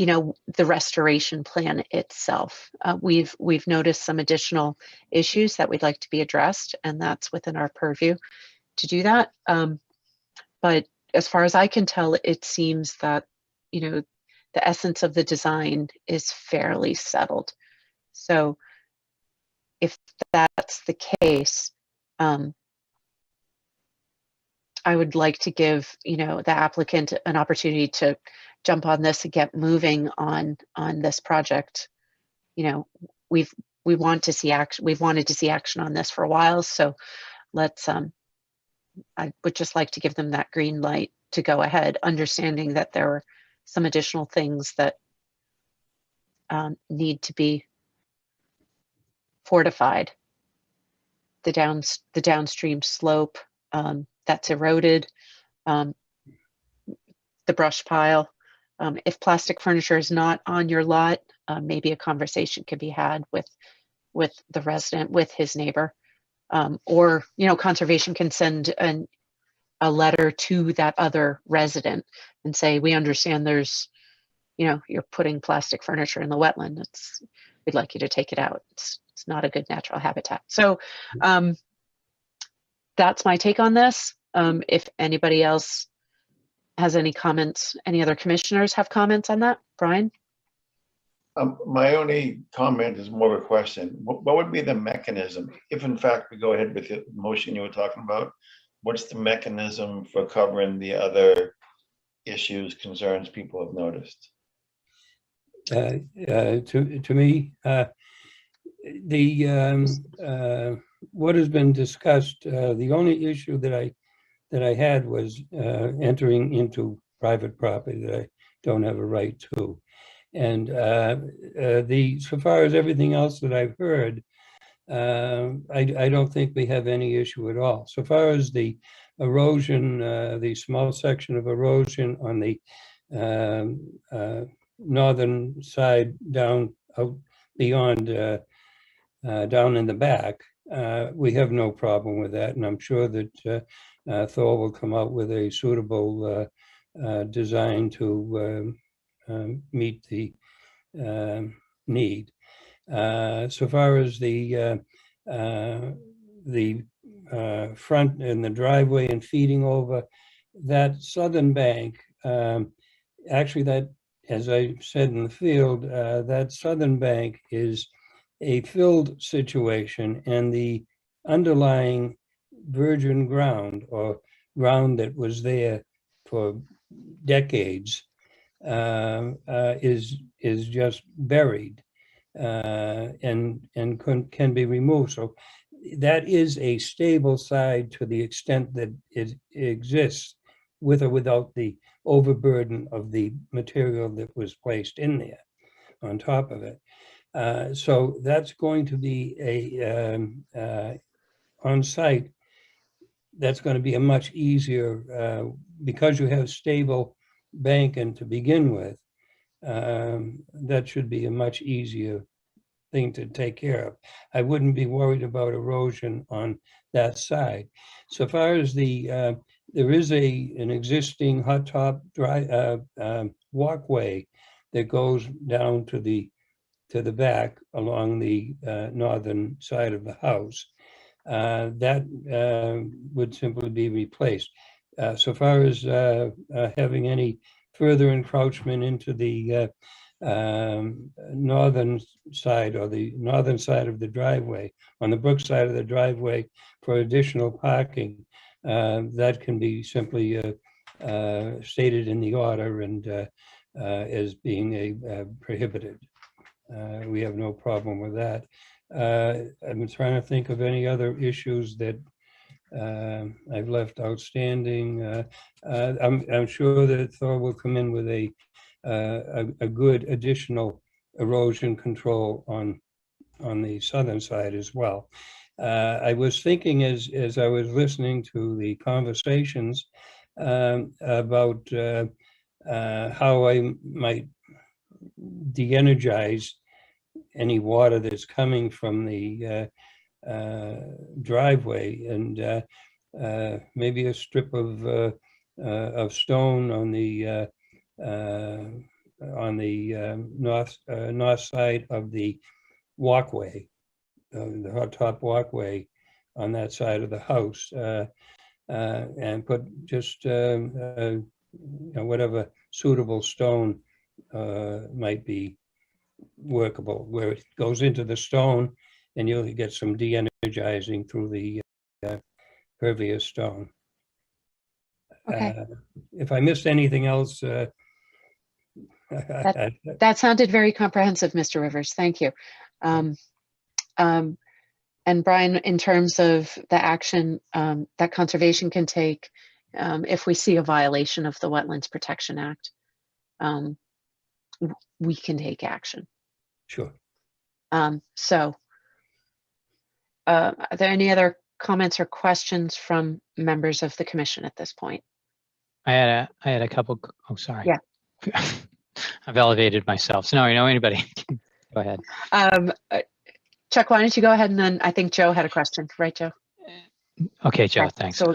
the restoration plan itself. We've noticed some additional issues that we'd like to be addressed, and that's within our purview to do that. But as far as I can tell, it seems that the essence of the design is fairly settled. So if that's the case, I would like to give the applicant an opportunity to jump on this and get moving on this project. We want to see action. We've wanted to see action on this for a while, so let's I would just like to give them that green light to go ahead, understanding that there are some additional things that need to be fortified. The downstream slope that's eroded, the brush pile. If plastic furniture is not on your lot, maybe a conversation could be had with the resident, with his neighbor, or conservation can send a letter to that other resident and say, we understand there's, you're putting plastic furniture in the wetland. We'd like you to take it out. It's not a good natural habitat. So that's my take on this. If anybody else has any comments, any other commissioners have comments on that? Brian? My only comment is more of a question. What would be the mechanism if in fact we go ahead with the motion you were talking about? What's the mechanism for covering the other issues, concerns people have noticed? To me, what has been discussed, the only issue that I had was entering into private property that I don't have a right to. And so far as everything else that I've heard, I don't think we have any issue at all. So far as the erosion, the small section of erosion on the northern side down out beyond down in the back, we have no problem with that, and I'm sure that Thor will come out with a suitable design to meet the need. So far as the front and the driveway and feeding over that southern bank, actually that, as I said in the field, that southern bank is a filled situation, and the underlying virgin ground or ground that was there for decades is just buried and can be removed. So that is a stable side to the extent that it exists, with or without the overburden of the material that was placed in there on top of it. So that's going to be a on site. That's going to be a much easier because you have stable banking to begin with. That should be a much easier thing to take care of. I wouldn't be worried about erosion on that side. So far as the there is an existing hot top dry walkway that goes down to the back along the northern side of the house. That would simply be replaced. So far as having any further encroachment into the northern side or the northern side of the driveway, on the brook side of the driveway for additional parking, that can be simply stated in the order and as being prohibited. We have no problem with that. I'm trying to think of any other issues that I've left outstanding. I'm sure that Thor will come in with a good additional erosion control on the southern side as well. I was thinking as I was listening to the conversations about how I might de-energize any water that's coming from the driveway, and maybe a strip of stone on the north side of the walkway, the hot top walkway on that side of the house, and put just whatever suitable stone might be workable, where it goes into the stone and you'll get some de-energizing through the pervious stone. Okay. If I missed anything else, That sounded very comprehensive, Mr. Rivers. Thank you. And Brian, in terms of the action that conservation can take if we see a violation of the Wetlands Protection Act, we can take action. Sure. So are there any other comments or questions from members of the commission at this point? I had a couple. Oh, sorry. Yeah. I've elevated myself. So no, anybody. Go ahead. Chuck, why don't you go ahead, and then I think Joe had a question, right, Joe? Okay, Joe, Right, thanks. so-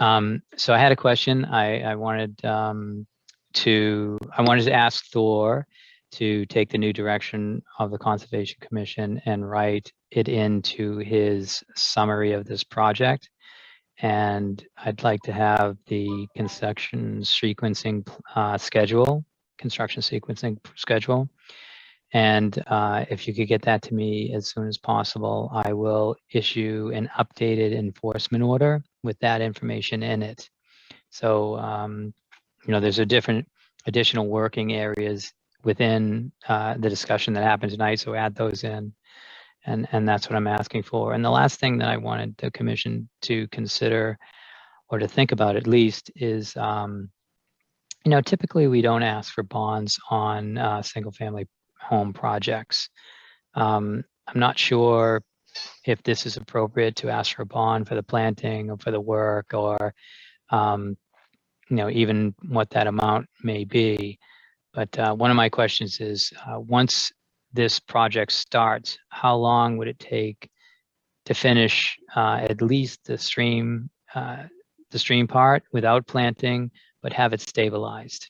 So I had a question. I wanted to ask Thor to take the new direction of the Conservation Commission and write it into his summary of this project. And I'd like to have the construction sequencing schedule. And if you could get that to me as soon as possible, I will issue an updated enforcement order with that information in it. So, there's additional working areas within the discussion that happened tonight. So add those in, and that's what I'm asking for. And the last thing that I wanted the commission to consider or to think about at least is, typically we don't ask for bonds on single family home projects. I'm not sure if this is appropriate to ask for a bond for the planting or for the work, or even what that amount may be. But one of my questions is, once this project starts, how long would it take to finish at least the stream part without planting, but have it stabilized.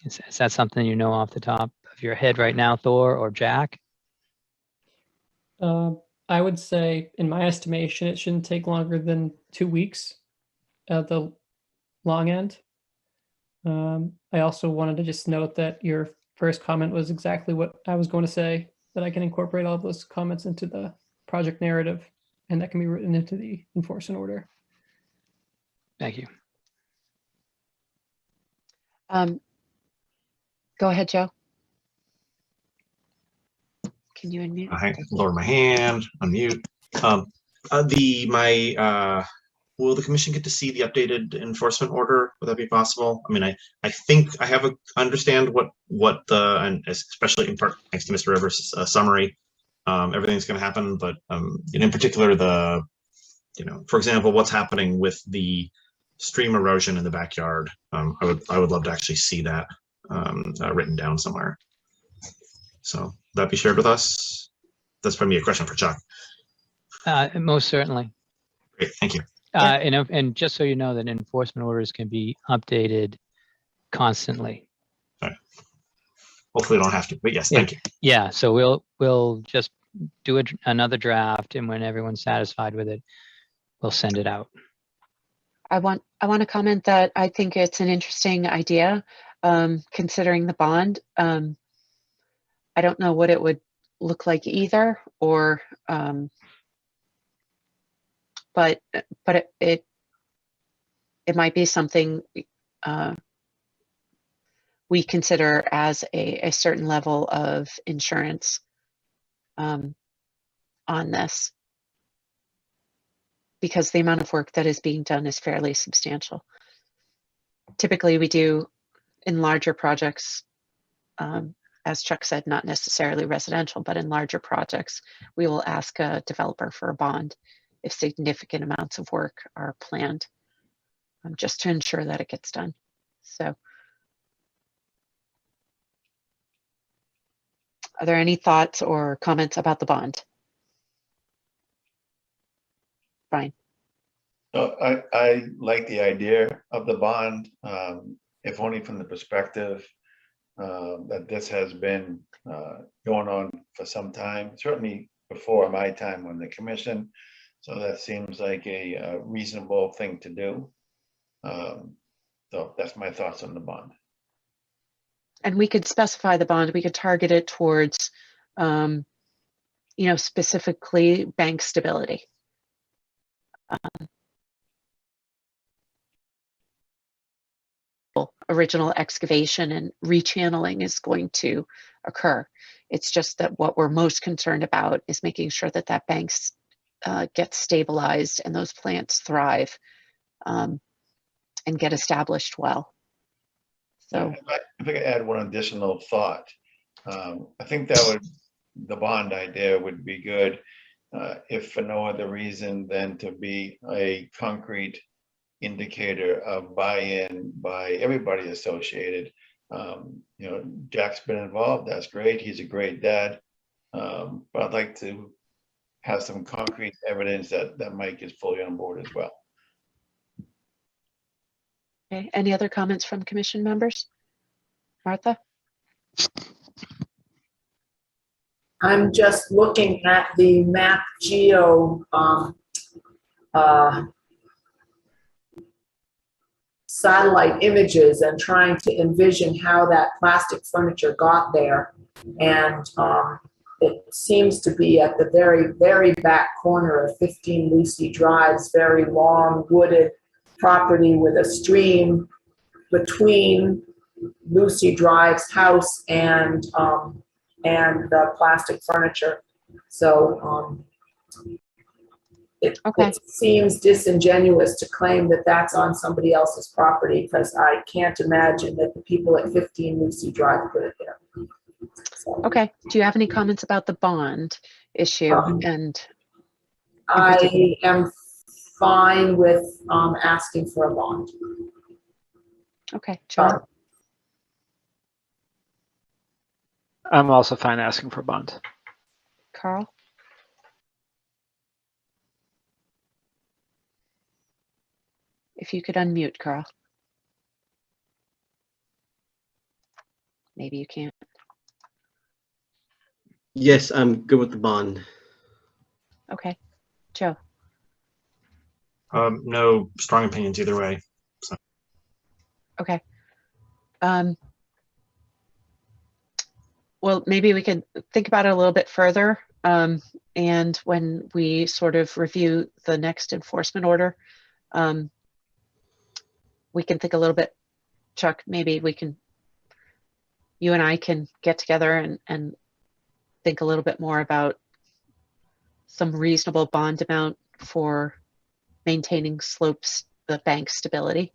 Is that something you know off the top of your head right now, Thor or Jack? I would say, in my estimation, it shouldn't take longer than 2 weeks at the long end. I also wanted to just note that your first comment was exactly what I was going to say, that I can incorporate all of those comments into the project narrative, and that can be written into the enforcement order. Thank you. Go ahead, Joe. Can you unmute? I lower my hand, unmute. Will the commission get to see the updated enforcement order? Would that be possible? I mean, I think I have understand what the, and especially in part thanks to Mr. Rivers' summary, everything's going to happen, but in particular the, for example, what's happening with the stream erosion in the backyard. I would love to actually see that written down somewhere. So would that be shared with us? That's probably a question for Chuck. Most certainly. Great, thank you. And just so you know, that enforcement orders can be updated constantly. Right. Hopefully we don't have to, but yes, thank you. Yeah, so we'll just do another draft, and when everyone's satisfied with it, we'll send it out. I want to comment that I think it's an interesting idea, considering the bond. I don't know what it would look like either, or but it might be something we consider as a certain level of insurance on this, because the amount of work that is being done is fairly substantial. Typically we do in larger projects, as Chuck said, not necessarily residential, but in larger projects, we will ask a developer for a bond if significant amounts of work are planned, just to ensure that it gets done. So, are there any thoughts or comments about the bond? Brian? I like the idea of the bond, if only from the perspective that this has been going on for some time, certainly before my time on the commission. So that seems like a reasonable thing to do. So that's my thoughts on the bond. And we could specify the bond, we could target it towards, specifically bank stability. Original excavation and rechanneling is going to occur. It's just that what we're most concerned about is making sure that that bank gets stabilized and those plants thrive and get established well. So if I could add one additional thought, I think the bond idea would be good, if for no other reason than to be a concrete indicator of buy-in by everybody associated. Jack's been involved, that's great, he's a great dad, but I'd like to have some concrete evidence that Mike is fully on board as well. okay, any other comments from commission members? Martha? I'm just looking at the map geo satellite images and trying to envision how that plastic furniture got there. And it seems to be at the very, very back corner of 15 Lucy Drive's very long wooded property with a stream between Lucy Drive's house and the plastic furniture. So it seems disingenuous to claim that that's on somebody else's property, because I can't imagine that the people at 15 Lucy Drive put it there. So, Okay, do you have any comments about the bond issue? And I am fine with asking for a bond. okay, John? I'm also fine asking for a bond. Carl? If you could unmute, Carl. Maybe you can't. Yes, I'm good with the bond. Okay. Joe. No strong opinions either way. So. Okay. Well, maybe we could think about it a little bit further. And when we sort of review the next enforcement order, we can think a little bit, Chuck, maybe you and I can get together and think a little bit more about some reasonable bond amount for maintaining slopes, the bank stability.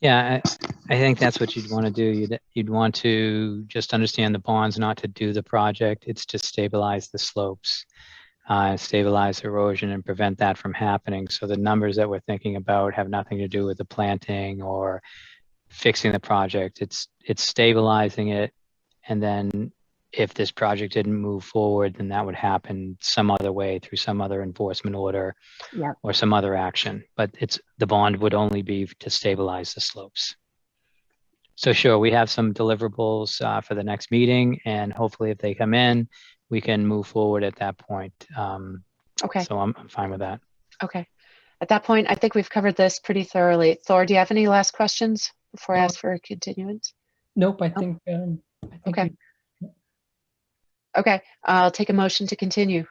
Yeah, I think that's what you'd want to do. You'd want to just understand the bonds, not to do the project. It's to stabilize the slopes, stabilize erosion and prevent that from happening. So the numbers that we're thinking about have nothing to do with the planting or fixing the project. It's stabilizing it. And then if this project didn't move forward, then that would happen some other way through some other enforcement order or some other action. But the bond would only be to stabilize the slopes. So sure, we have some deliverables for the next meeting, and hopefully if they come in, we can move forward at that point. Okay. So I'm fine with that. Okay. At that point, I think we've covered this pretty thoroughly. Thor, do you have any last questions before I ask for a continuance? Nope, I think okay. Okay, I'll take a motion to continue.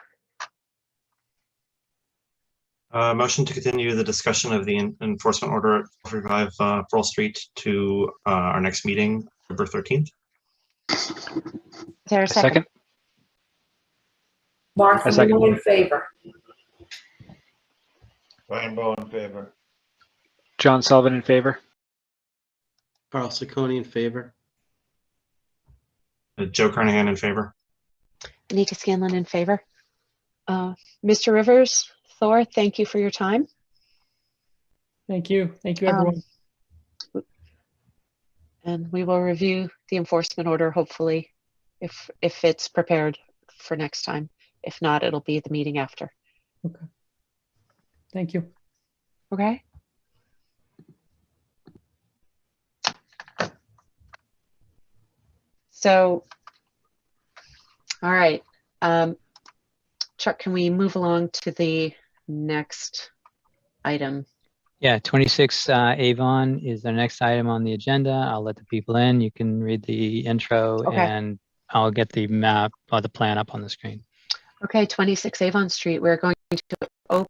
Motion to continue the discussion of the enforcement order at 45 Pearl Street to our next meeting, November 13th. Is there a second? Martha Moore in favor. Brian Bowe in favor. John Sullivan in favor. Carl Ciccone in favor. Joe Carnahan in favor. Anita Scanlon in favor. Mr. Rivers, Thor, thank you for your time. Thank you. Thank you, everyone. And we will review the enforcement order, hopefully, if it's prepared for next time. If not, it'll be the meeting after. Okay. Thank you. Okay. So, all right. Chuck, can we move along to the next item? Yeah, 26 Avon is the next item on the agenda. I'll let the people in. You can read the intro and I'll get the map or the plan up on the screen. Okay, 26 Avon Street. We're going to open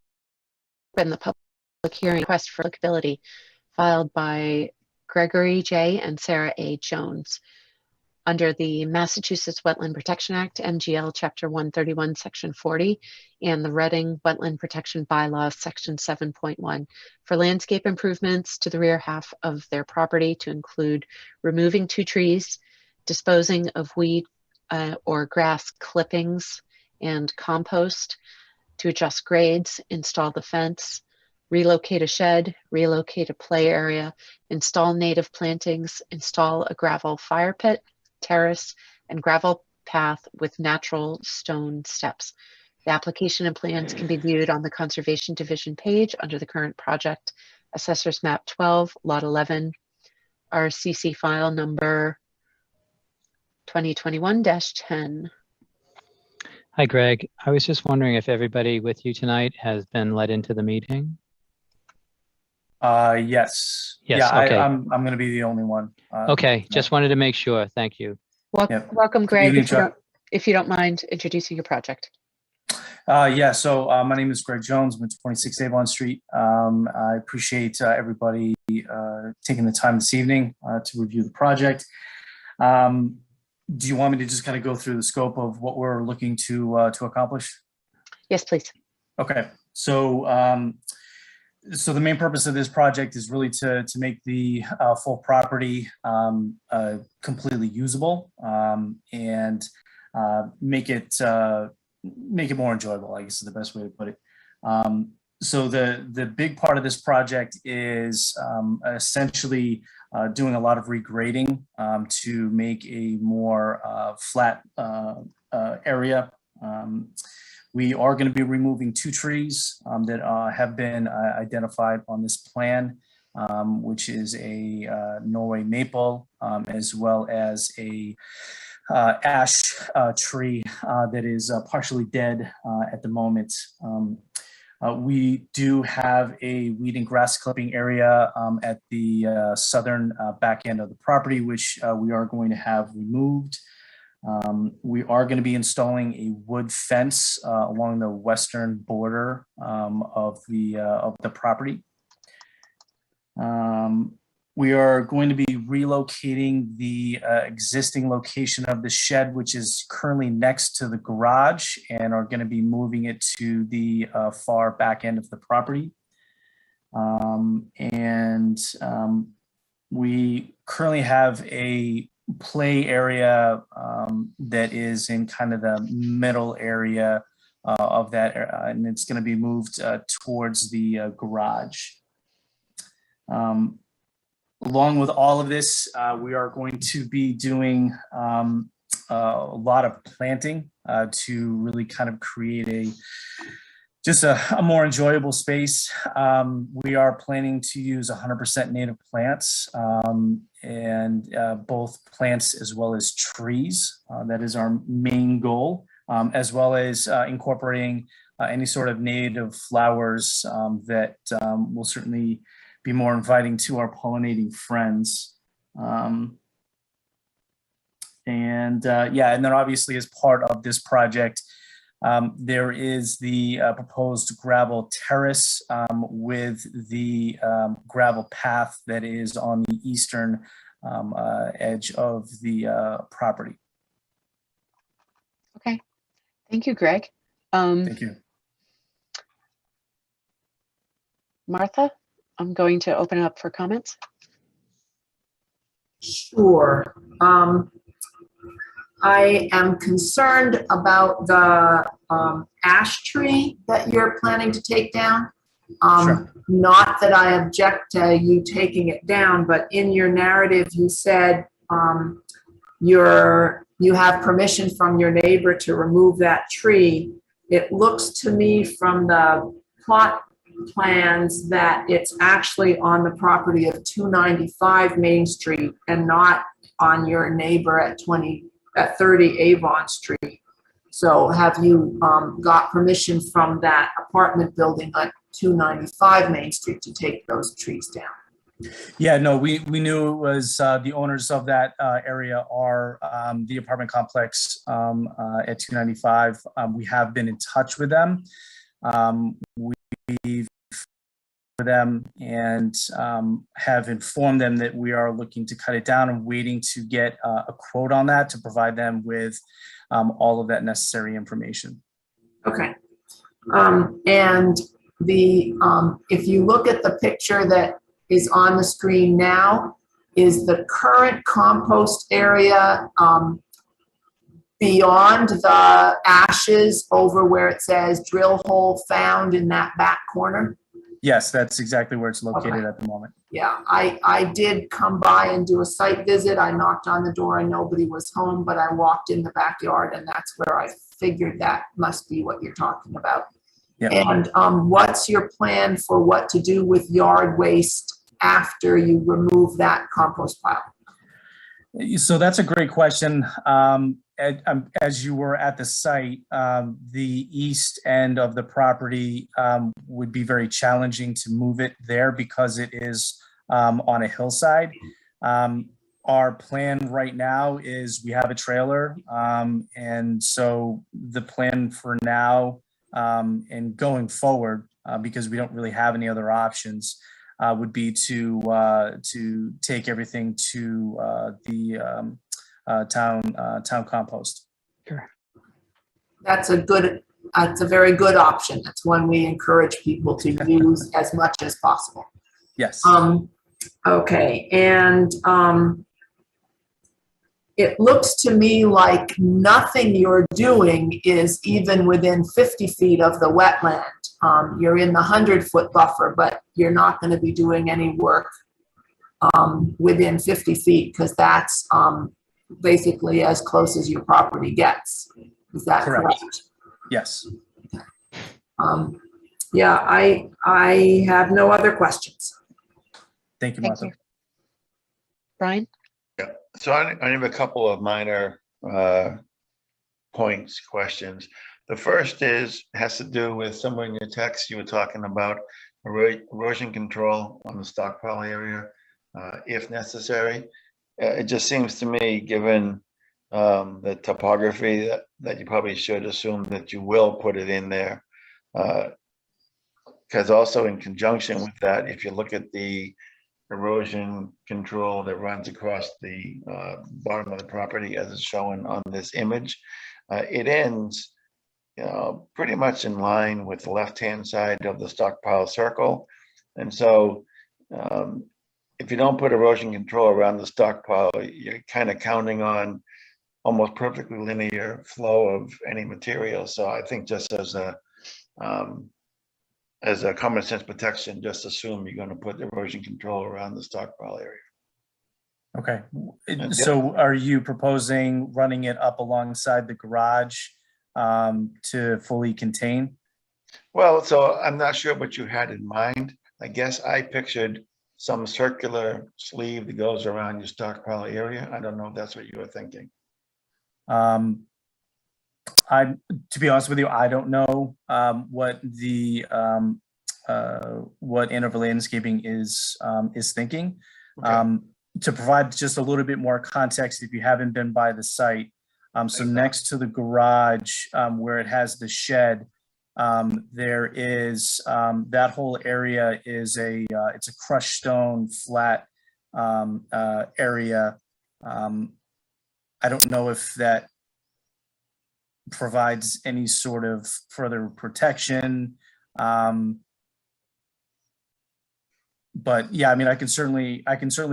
the public hearing request for applicability filed by Gregory J. and Sarah A. Jones under the Massachusetts Wetland Protection Act, MGL Chapter 131, Section 40, and the Reading Wetland Protection Bylaws, Section 7.1, for landscape improvements to the rear half of their property to include removing 2 trees, disposing of weed or grass clippings and compost, to adjust grades, install the fence, relocate a shed, relocate a play area, install native plantings, install a gravel fire pit, terrace, and gravel path with natural stone steps. The application and plans can be viewed on the Conservation Division page under the current project, Assessor's Map 12, Lot 11, RCC file number 2021-10. Hi, Greg. I was just wondering if everybody with you tonight has been let into the meeting. Yes. Yes, Yeah, okay. I'm going to be the only one. Okay, just wanted to make sure. Thank you. Welcome, Greg. Evening, if you don't mind introducing your project. Yeah, so my name is Greg Jones. I'm at 26 Avon Street. I appreciate everybody taking the time this evening to review the project. Do you want me to just kind of go through the scope of what we're looking to accomplish? Yes, please. Okay, so so the main purpose of this project is really to make the full property completely usable and make it more enjoyable, I guess is the best way to put it. So the big part of this project is essentially doing a lot of regrading to make a more flat area. We are going to be removing 2 trees that have been identified on this plan, which is a Norway maple, as well as a ash tree that is partially dead at the moment. We do have a weed and grass clipping area at the southern back end of the property, which we are going to have removed. We are going to be installing a wood fence along the western border of the property. We are going to be relocating the existing location of the shed, which is currently next to the garage, and are going to be moving it to the far back end of the property. We currently have a play area that is in kind of the middle area of that, and it's going to be moved towards the garage. Along with all of this, we are going to be doing a lot of planting to really kind of create just a more enjoyable space. We are planning to use 100% native plants, and both plants as well as trees. That is our main goal, as well as incorporating any sort of native flowers that will certainly be more inviting to our pollinating friends. And then obviously as part of this project, there is the proposed gravel terrace with the gravel path that is on the eastern edge of the property. Okay, thank you, Greg. Thank you. Martha, I'm going to open up for comments. Sure. I am concerned about the ash tree that you're planning to take down. Sure. Not that I object to you taking it down, but in your narrative you said you have permission from your neighbor to remove that tree. It looks to me from the plot plans that it's actually on the property of 295 Main Street and not on your neighbor at 30 Avon Street. So have you got permission from that apartment building at 295 Main Street to take those trees down? Yeah, no, we knew it was the owners of that area are the apartment complex at 295. We have been in touch with them. We've them and have informed them that we are looking to cut it down and waiting to get a quote on that to provide them with all of that necessary information. Okay. And if you look at the picture that is on the screen now, is the current compost area beyond the ashes over where it says drill hole found in that back corner? Yes, that's exactly where it's located at the moment. Yeah, I did come by and do a site visit. I knocked on the door and nobody was home, but I walked in the backyard and that's where I figured that must be what you're talking about. Yeah. And what's your plan for what to do with yard waste after you remove that compost pile? So that's a great question. As you were at the site, the east end of the property would be very challenging to move it there because it is on a hillside. Our plan right now is we have a trailer, and so the plan for now and going forward, because we don't really have any other options, would be to take everything to the town compost. Sure. That's a very good option. That's one we encourage people to use as much as possible. Yes. Okay, and it looks to me like nothing you're doing is even within 50 feet of the wetland. You're in the 100-foot buffer, but you're not going to be doing any work within 50 feet because that's basically as close as your property gets. Is that correct? Yes. Yeah, I have no other questions. Thank you, Thank Martha. you. Brian? Yeah, so I have a couple of minor points, questions. The first has to do with somewhere in your text, you were talking about erosion control on the stockpile area, if necessary. It just seems to me, given the topography, that you probably should assume that you will put it in there. Because also in conjunction with that, if you look at the erosion control that runs across the bottom of the property as it's shown on this image, it ends pretty much in line with the left-hand side of the stockpile circle. And so if you don't put erosion control around the stockpile, you're kind of counting on almost perfectly linear flow of any material. So I think just as a common sense protection, just assume you're going to put erosion control around the stockpile area. Okay, so are you proposing running it up alongside the garage to fully contain? Well, so I'm not sure what you had in mind. I guess I pictured some circular sleeve that goes around your stockpile area. I don't know if that's what you were thinking. To be honest with you, I don't know what Interval Landscaping is thinking. Okay. To provide just a little bit more context, if you haven't been by the site, so next to the garage where it has the shed, there is that whole area is it's a crushed stone flat area. I don't know if that provides any sort of further protection. But yeah, I mean, I can certainly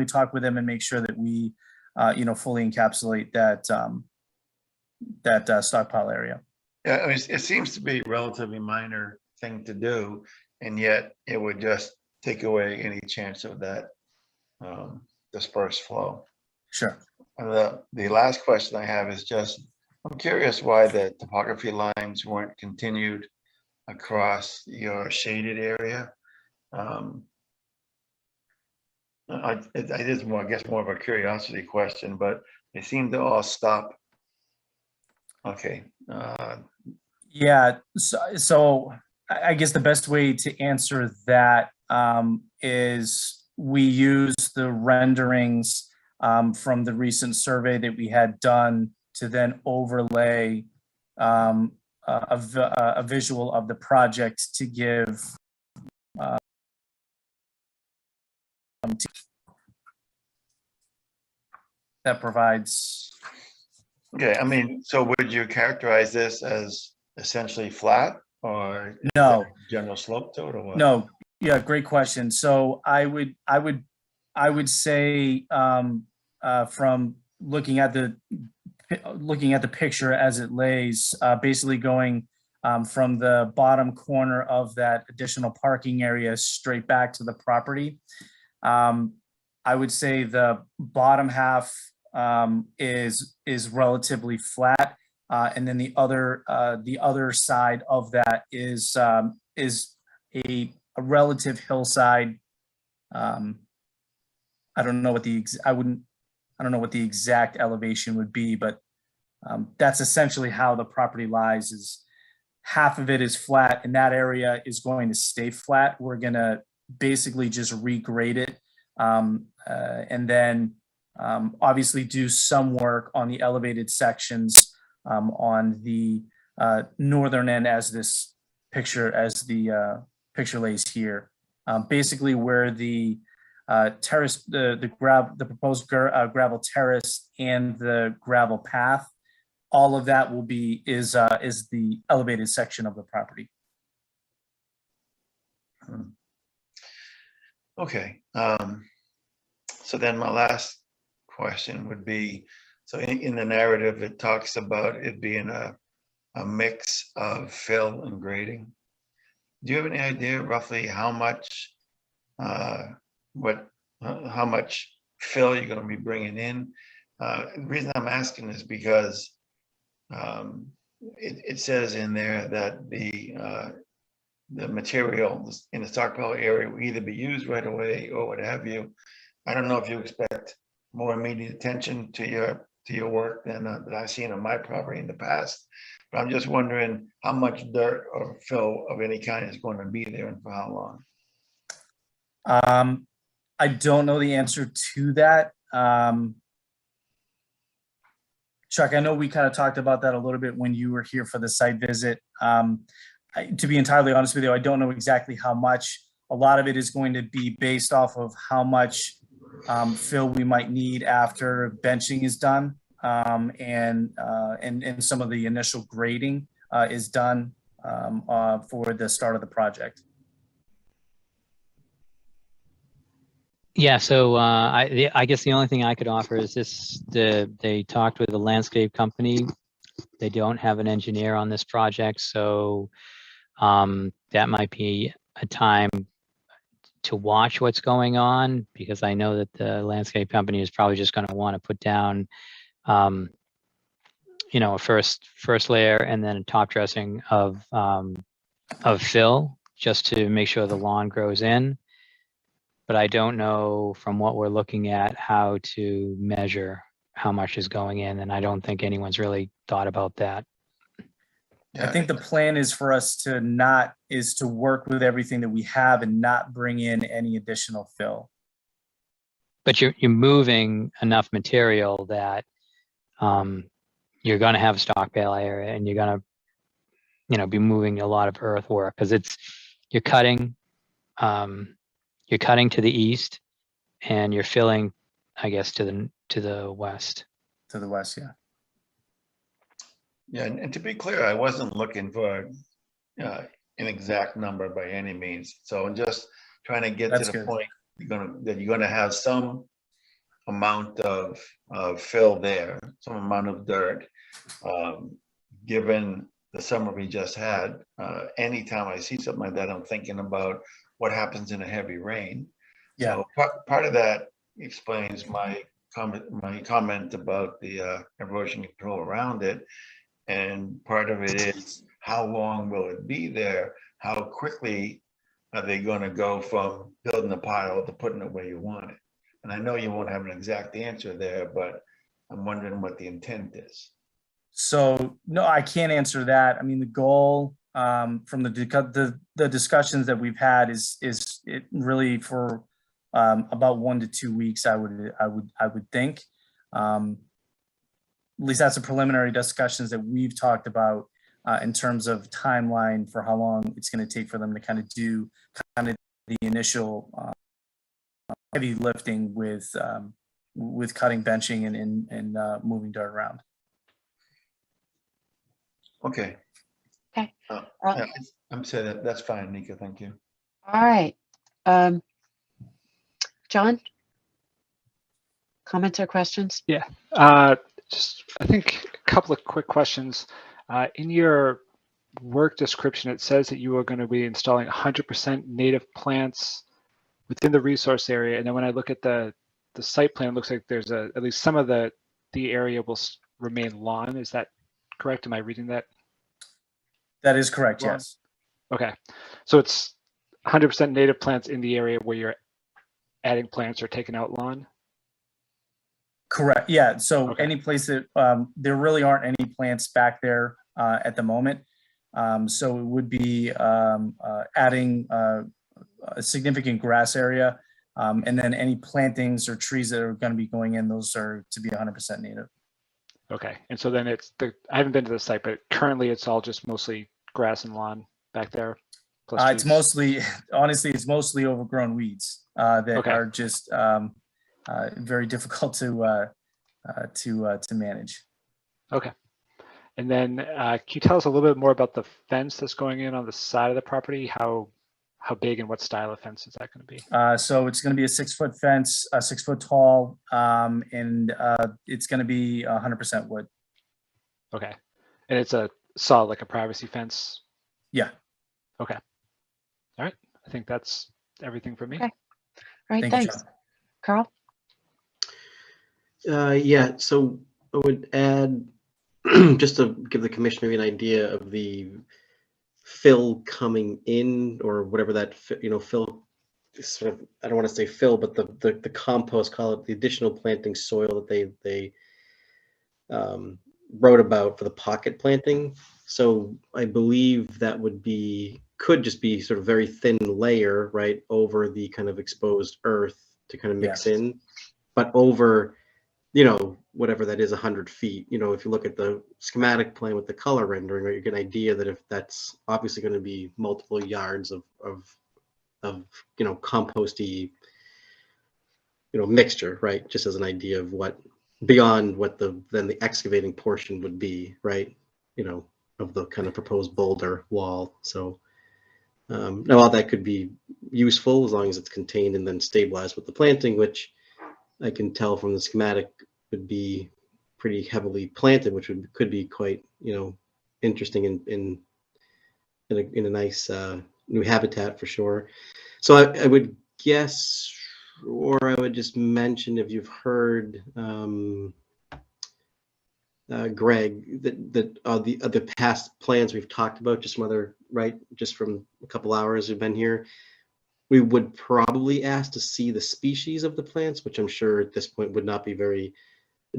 talk with them and make sure that we, fully encapsulate that stockpile area. Yeah, I mean, it seems to be a relatively minor thing to do, and yet it would just take away any chance of that dispersed flow. Sure. And the last question I have is just, I'm curious why the topography lines weren't continued across your shaded area. It is more, I guess, more of a curiosity question, but they seem to all stop. Okay. Yeah, so I guess the best way to answer that is we use the renderings from the recent survey that we had done to then overlay a visual of the project to give that provides. Okay, I mean, so would you characterize this as essentially flat, or no general slope to it, or what? No, yeah, great question. So I would say from looking at the picture as it lays, basically going from the bottom corner of that additional parking area straight back to the property. I would say the bottom half is relatively flat, and then the other side of that is a relative hillside. I don't know what the exact elevation would be, but that's essentially how the property lies. Is half of it is flat, and that area is going to stay flat. We're gonna basically just regrade it, and then obviously do some work on the elevated sections on the northern end, as this picture, picture lays here. Basically where the terrace, the proposed gravel terrace and the gravel path, all of that will be is the elevated section of the property. Okay. So then my last question would be, so in the narrative, it talks about it being a mix of fill and grading. Do you have any idea roughly how much how much fill you're going to be bringing in? The reason I'm asking is because it says in there that the the material in the stockpile area will either be used right away or what have you. I don't know if you expect more immediate attention to your work than that I've seen on my property in the past. But I'm just wondering how much dirt or fill of any kind is going to be there and for how long. I don't know the answer to that. Chuck, I know we kind of talked about that a little bit when you were here for the site visit. To be entirely honest with you, I don't know exactly how much. A lot of it is going to be based off of how much fill we might need after benching is done, and some of the initial grading is done for the start of the project. Yeah, so I guess the only thing I could offer is this: they talked with a landscape company. They don't have an engineer on this project, so that might be a time to watch what's going on, because I know that the landscape company is probably just going to want to put down, you know, a first layer and then a top dressing of fill just to make sure the lawn grows in. But I don't know from what we're looking at how to measure how much is going in, and I don't think anyone's really thought about that. I think the plan is for us to work with everything that we have and not bring in any additional fill. But you're moving enough material that you're going to have stockpile area, and you're going to, you know, be moving a lot of earthwork, because you're cutting to the east, and you're filling, I guess, to the west. To the west, yeah. Yeah, and to be clear, I wasn't looking for an exact number by any means. So I'm just trying to get to the point that you're gonna have some amount of fill there, some amount of dirt. Given the summer we just had, anytime I see something like that, I'm thinking about what happens in a heavy rain. Yeah. So part of that explains my comment about the erosion control around it. And part of it is, how long will it be there? How quickly are they going to go from building a pile to putting it where you want it? And I know you won't have an exact answer there, but I'm wondering what the intent is. So no, I can't answer that. I mean, the goal from the discussions that we've had is it really for about 1 to 2 weeks. I would think. At least that's the preliminary discussions that we've talked about in terms of timeline for how long it's going to take for them to kind of do the initial heavy lifting with cutting, benching, and moving dirt around. Okay. Okay. Yeah, I'm saying that's fine, Nika. Thank you. All right. John, comments or questions? Yeah. Just, I think a couple of quick questions. In your work description, it says that you are going to be installing 100% native plants within the resource area. And then when I look at the site plan, it looks like there's at least some of the area will remain lawn. Is that correct? Am I reading that? That is correct, wrong? yes. Okay. So it's 100% native plants in the area where you're adding plants or taking out lawn? Correct. Yeah. So any place that there really aren't any plants back there at the moment. So it would be adding a significant grass area, and then any plantings or trees that are going to be going in, those are to be 100% native. Okay. And so then I haven't been to the site, but currently it's all just mostly grass and lawn back there. It's mostly, honestly, it's mostly overgrown weeds that are just very difficult to manage. Okay. And then can you tell us a little bit more about the fence that's going in on the side of the property? How big and what style of fence is that going to be? So it's going to be a 6-foot fence, 6 foot tall, and it's going to be 100% wood. Okay. And it's a solid, like a privacy fence? Yeah. Okay. All right. I think that's everything for me. Okay. All right. Thanks. Carl? Yeah, so I would add, just to give the commissioner an idea of the fill coming in, or whatever that fill, sort of, I don't want to say fill, but the compost, call it the additional planting soil that they wrote about for the pocket planting. So I believe that could just be sort of very thin layer right over the kind of exposed earth to kind of mix in, but over, whatever that is, 100 feet. If you look at the schematic plan with the color rendering, right, you get an idea that if that's obviously going to be multiple yards of composty, mixture, right? Just as an idea of what beyond what then the excavating portion would be, right? Of the kind of proposed boulder wall. So now all that could be useful as long as it's contained and then stabilized with the planting, which I can tell from the schematic would be pretty heavily planted, which could be quite, interesting in a nice new habitat for sure. So I would guess, or I would just mention, if you've heard, Greg, that the past plans we've talked about, just from a couple hours we've been here, we would probably ask to see the species of the plants, which I'm sure at this point would not be very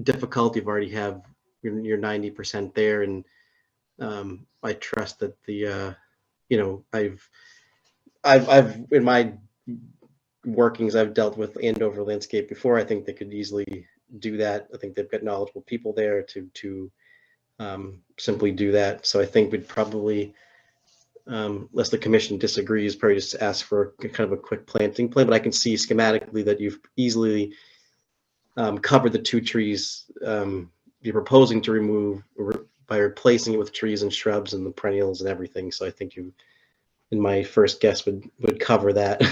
difficult. You've already have your 90% there, and I trust that I've in my workings, I've dealt with Andover Landscape before. I think they could easily do that. I think they've got knowledgeable people there to simply do that. So I think we'd probably, unless the commission disagrees, probably just ask for kind of a quick planting plan. But I can see schematically that you've easily covered the 2 trees you're proposing to remove by replacing it with trees and shrubs and the perennials and everything. So I think you, in my first guess, would cover that.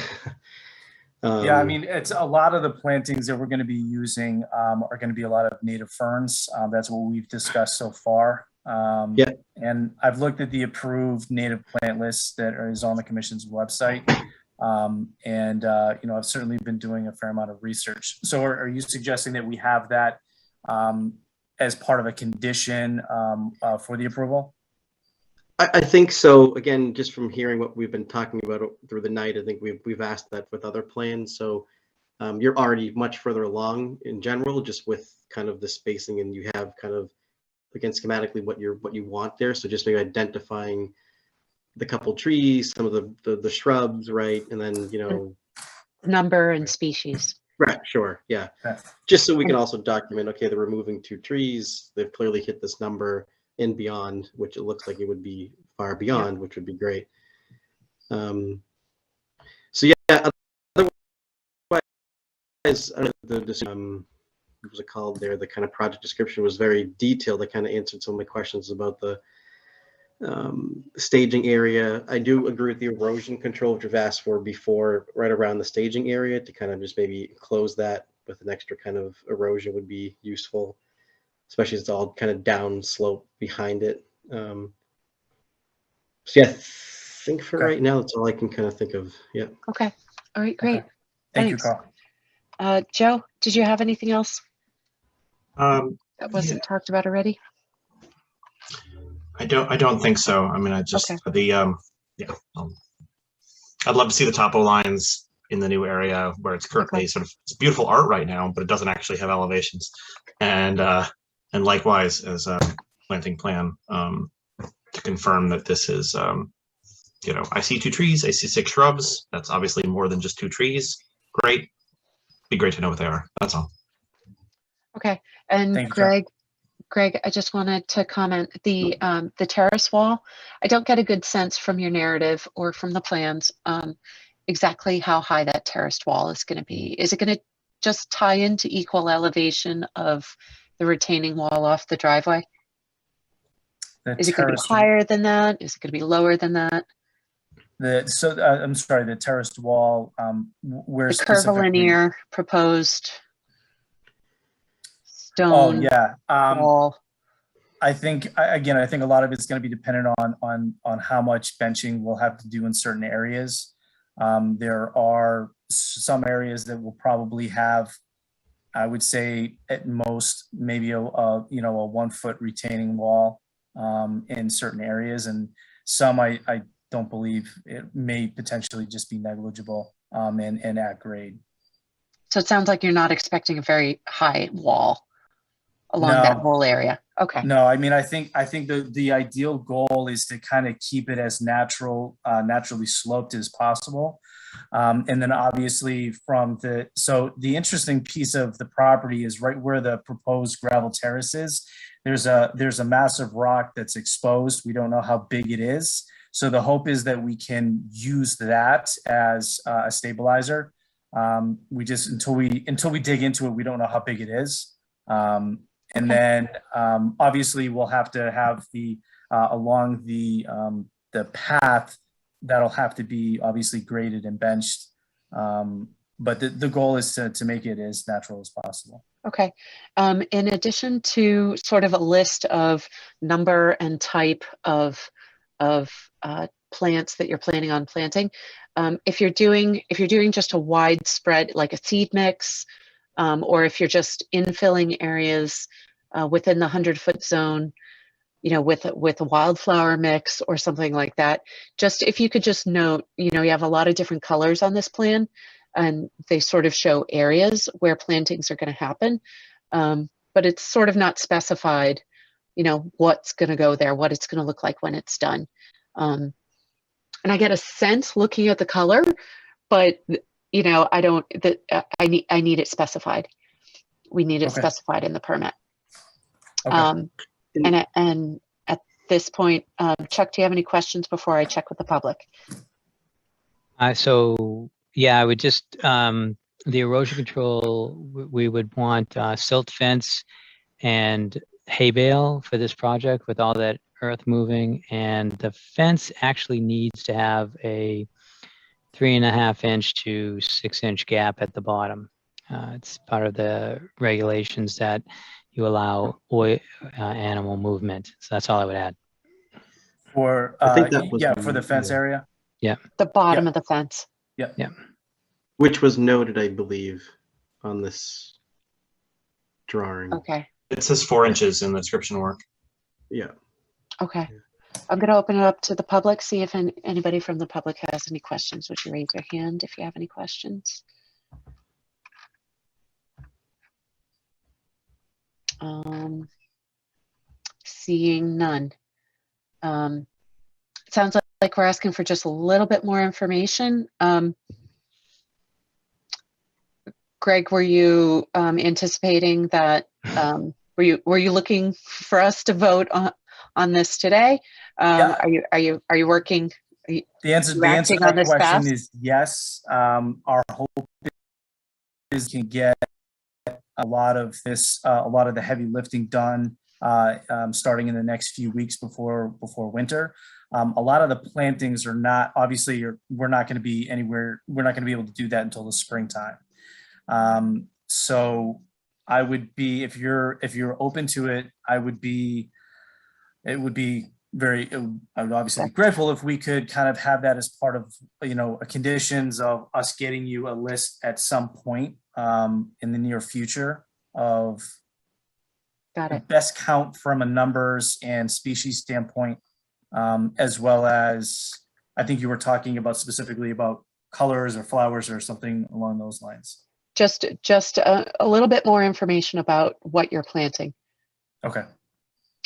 Yeah, I mean, it's a lot of the plantings that we're going to be using are going to be a lot of native ferns. That's what we've discussed so far. And I've looked at the approved native plant list that is on the commission's website. I've certainly been doing a fair amount of research. So are you suggesting that we have that as part of a condition for the approval? I think so. Again, just from hearing what we've been talking about through the night, I think we've asked that with other plans. So you're already much further along in general, just with kind of the spacing, and you have kind of, again, schematically what you want there. So just maybe identifying the couple trees, some of the shrubs, right, and then number and species. Right. Sure. Yeah. Just so we can also document, okay, they're removing 2 trees. They've clearly hit this number and beyond, which it looks like it would be far beyond, which would be great. So yeah, otherwise, what was it called there? The kind of project description was very detailed. I kind of answered some of my questions about the staging area. I do agree with the erosion control, which we've asked for before, right around the staging area, to kind of just maybe close that with an extra kind of erosion would be useful, especially as it's all kind of down slope behind it. So yeah, I think for right now, that's all I can kind of think of. Yeah. Okay. All right, great. Okay. Thank you, Carl. Joe, did you have anything else that wasn't talked about already? I don't think so. I mean, I just I'd love to see the topo lines in the new area where it's currently sort of, it's beautiful art right now, but it doesn't actually have elevations. And likewise as a planting plan to confirm that this is, I see 2 trees, I see 6 shrubs. That's obviously more than just 2 trees. Great. Be great to know what they are. That's all. Okay. And Thank you, Greg, I just wanted to comment, the terrace wall, I don't get a good sense from your narrative or from the plans exactly how high that terraced wall is going to be. Is it going to just tie into equal elevation of the retaining wall off the driveway? Is it going to be higher than that? Is it going to be lower than that? I'm sorry, the terraced wall, where the curvilinear proposed stone wall. I think a lot of it's going to be dependent on how much benching we'll have to do in certain areas. There are some areas that will probably have, I would say at most maybe a 1 foot retaining wall in certain areas, and Some I don't believe it may potentially just be negligible and at grade. So it sounds like you're not expecting a very high wall along that whole area. Okay. No, I mean, I think the ideal goal is to kind of keep it as naturally sloped as possible. And then obviously so the interesting piece of the property is right where the proposed gravel terrace is. There's a massive rock that's exposed. We don't know how big it is. So the hope is that we can use that as a stabilizer. We just, until we dig into it, we don't know how big it is. And then obviously we'll have to have along the path that'll have to be obviously graded and benched. But the goal is to make it as natural as possible. Okay. In addition to sort of a list of number and type of plants that you're planning on planting, if you're doing just a widespread, like a seed mix, or if you're just infilling areas within the 100-foot zone, with a wildflower mix or something like that, just if you could just note, you have a lot of different colors on this plan, and they sort of show areas where plantings are going to happen, but it's sort of not specified, what's going to go there, what it's going to look like when it's done. And I get a sense looking at the color, but I need it specified. We need it specified in the permit. Okay. And at this point, Chuck, do you have any questions before I check with the public? So yeah, I would just, the erosion control, we would want silt fence and hay bale for this project with all that earth moving. And the fence actually needs to have a 3.5 inch to 6 inch gap at the bottom. It's part of the regulations that you allow animal movement. So that's all I would add. For I think that was for the fence area. Yeah. The bottom of the fence. Yeah. Yeah. Which was noted, I believe, on this drawing. Okay. It says 4 inches in the description work. Yeah. Okay. I'm going to open it up to the public, see if anybody from the public has any questions. Would you raise your hand if you have any questions? Seeing none. It sounds like we're asking for just a little bit more information. Greg, were you anticipating that? Were you looking for us to vote on this today? Yeah. Are you working? The answer to that question is yes. Our hope is we can get a lot of the heavy lifting done starting in the next few weeks before winter. A lot of the plantings are not, obviously we're not going to be anywhere, we're not going to be able to do that until the springtime. So I would be, if you're open to it, I would be obviously be grateful if we could kind of have that as part of, conditions of us getting you a list at some point in the near future of the best count from a numbers and species standpoint, as well as I think you were talking about specifically about colors or flowers or something along those lines. Just a little bit more information about what you're planting. Okay.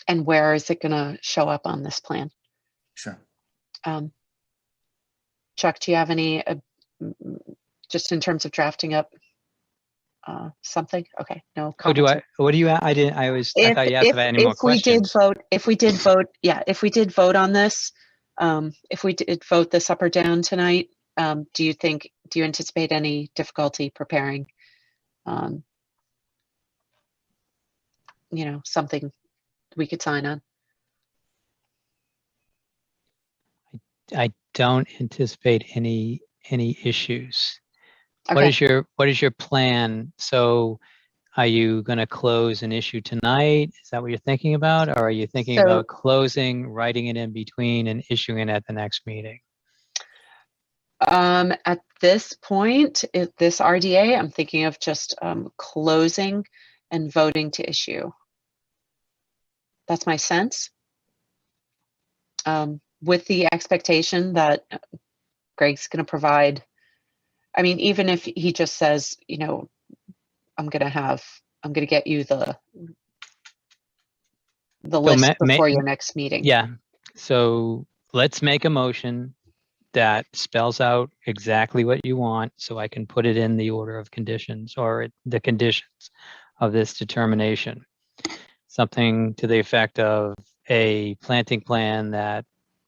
And where is it going to show up on this plan? Sure. Chuck, do you have any, just in terms of drafting up something? Okay, no comments. What do you, I thought you asked if I had any more questions. If we did vote on this, if we did vote this up or down tonight, do you anticipate any difficulty preparing, something we could sign on? I don't anticipate any issues. Okay. What is your plan? So are you going to close an issue tonight? Is that what you're thinking about? Or are you thinking about closing, writing it in between and issuing it at the next meeting? At this point, this RDA, I'm thinking of just closing and voting to issue. That's my sense. with the expectation that Greg's going to provide, I mean, even if he just says, you know, I'm going to get you the list before your next meeting. Yeah. So let's make a motion that spells out exactly what you want so I can put it in the order of conditions or the conditions of this determination. Something to the effect of a planting plan that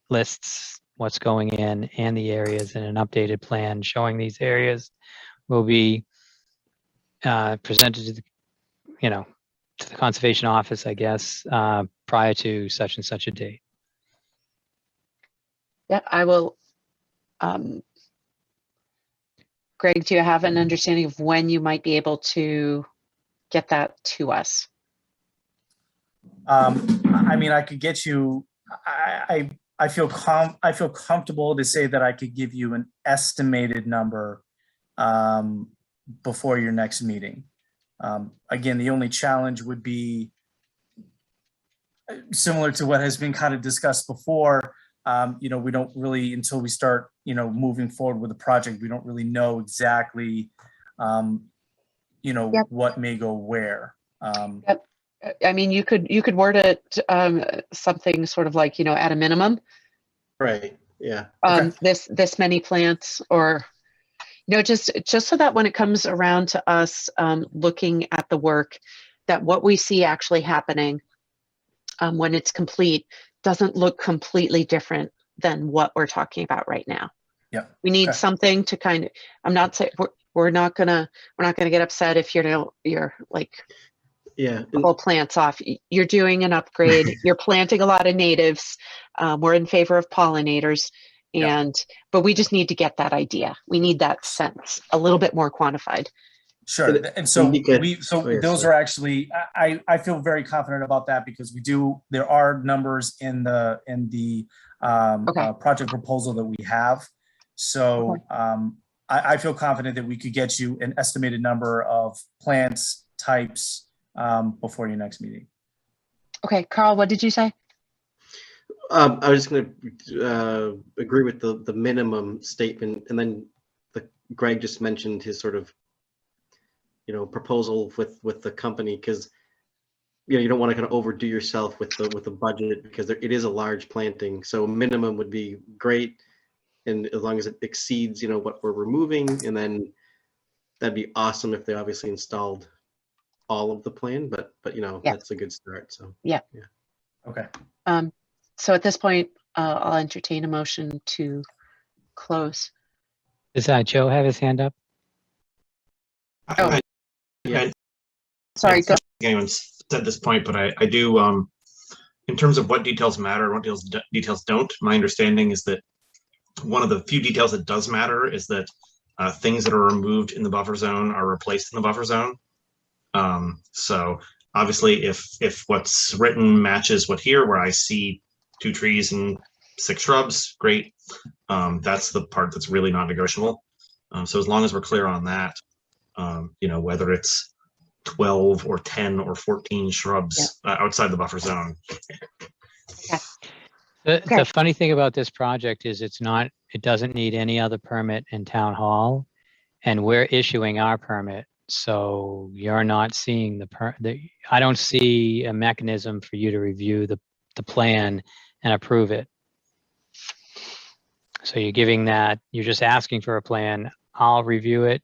lists what's going in and the areas, and an updated plan showing these areas will be presented to the, you know, to the conservation office, I guess, prior to such and such a date. Yeah, I will. Greg, do you have an understanding of when you might be able to get that to us? I mean, I could get you, I feel comfortable to say that I could give you an estimated number before your next meeting. Again, the only challenge would be similar to what has been kind of discussed before. You know, we don't really, until we start, you know, moving forward with the project, we don't really know exactly, you know, Yep. what may go where. Yep. I mean, you could word it something sort of like, you know, at a minimum, Right. Yeah. Okay. this many plants, or, you know, just so that when it comes around to us looking at the work, that what we see actually happening when it's complete doesn't look completely different than what we're talking about right now. Yeah. We need Okay. something to kind of, I'm not saying we're not gonna get upset if you're like, Yeah. pull plants off. You're doing an upgrade. You're planting a lot of natives. We're in favor of pollinators, but we just need to get that idea. We need that sense a little bit more quantified. Sure. And so yes, those sir. are actually, I feel very confident about that because there are numbers in the Okay. project proposal that we have. So I feel confident that we could get you an estimated number of plants, types, before your next meeting. Okay, Carl, what did you say? I was just going to agree with the minimum statement, and then Greg just mentioned his sort of, you know, proposal with the company, because you know, you don't want to kind of overdo yourself with the budget, because it is a large planting. So minimum would be great, and as long as it exceeds, you know, what we're removing, and then that'd be awesome if they obviously installed all of the plan, but you know, that's a good start. So yeah. Okay. So at this point, I'll entertain a motion to close. Does Joe have his hand up? Oh. Yeah. Sorry, go. Anyone said this point, but I do, in terms of what details matter and what details don't, my understanding is that one of the few details that does matter is that things that are removed in the buffer zone are replaced in the buffer zone. So obviously if what's written matches what here, where I see 2 trees and 6 shrubs, great. That's the part that's really not negotiable. So as long as we're clear on that, you know, whether it's 12 or 10 or 14 shrubs outside the buffer zone. The funny thing about this project is it doesn't need any other permit in town hall, and we're issuing our permit. So you're not seeing I don't see a mechanism for you to review the plan and approve it. So you're just asking for a plan. I'll review it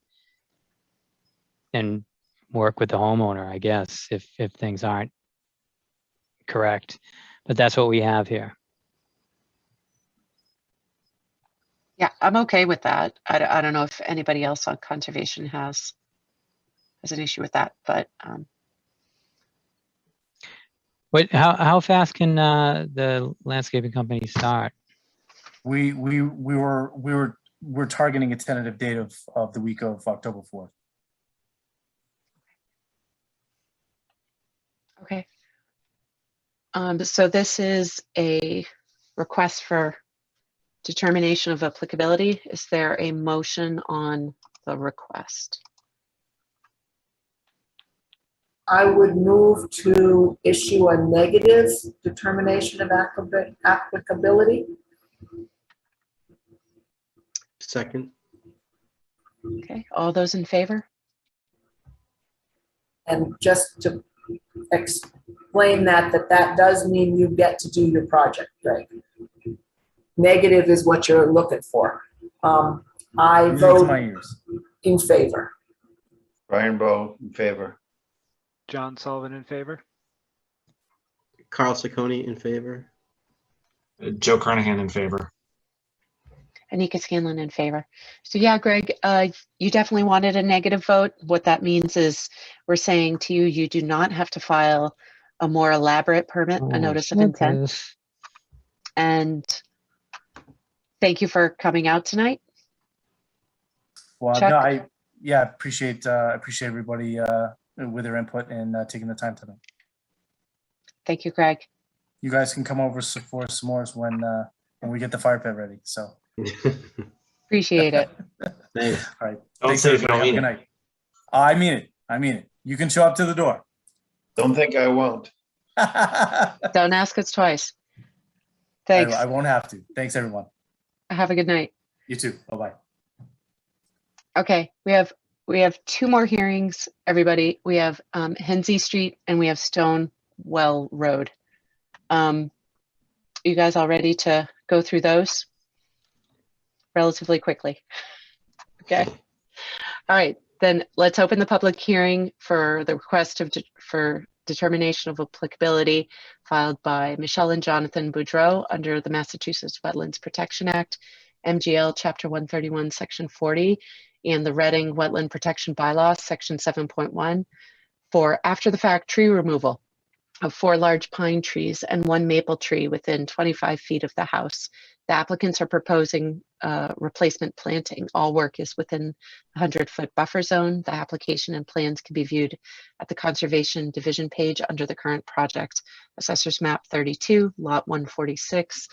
and work with the homeowner, I guess, if things aren't correct. But that's what we have here. Yeah, I'm okay with that. I don't know if anybody else on conservation has an issue with that, but how fast can the landscaping company start? We're targeting a tentative date of the week of October 4th. okay. So this is a request for determination of applicability. Is there a motion on the request? I would move to issue a negative determination of applicability Second. Okay, all those in favor? And just to explain that does mean you get to do your project, right? Negative is what you're looking for. I Music to vote my ears. in favor. Brian Bowe in favor. John Sullivan in favor. Carl Sacconi in favor. Joe Carnahan in favor. Anika Scanlon in favor. So yeah, Greg, you definitely wanted a negative vote. What that means is we're saying to you, you do not have to file a more elaborate permit, a notice of intent. And thank you for coming out tonight. Well, Chuck? no, I appreciate everybody with their input and taking the time tonight. Thank you, Greg. You guys can come over for s'mores when we get the fire pit ready. So Appreciate it. Thanks. all right. Don't Thanks, say if you everybody. don't Have a mean good night. I mean it. I mean it. You can show up to the door. Don't think I won't. Don't ask us twice. Thanks. I won't have to. Thanks, everyone. Have a good night. You too. Bye-bye. Okay, we have two more hearings, everybody. We have Hensey Street and we have Stonewell Road. You guys all ready to go through those relatively quickly? Okay. All right, then let's open the public hearing for the request for determination of applicability filed by Michelle and Jonathan Boudreau under the Massachusetts Wetlands Protection Act, MGL Chapter 131, Section 40, and the Reading Wetland Protection Bylaw, Section 7.1, for after-the-fact tree removal of 4 large pine trees and 1 maple tree within 25 feet of the house. The applicants are proposing replacement planting. All work is within the 100-foot buffer zone. The application and plans can be viewed at the Conservation Division page under the current project. Assessors Map 32, Lot 146,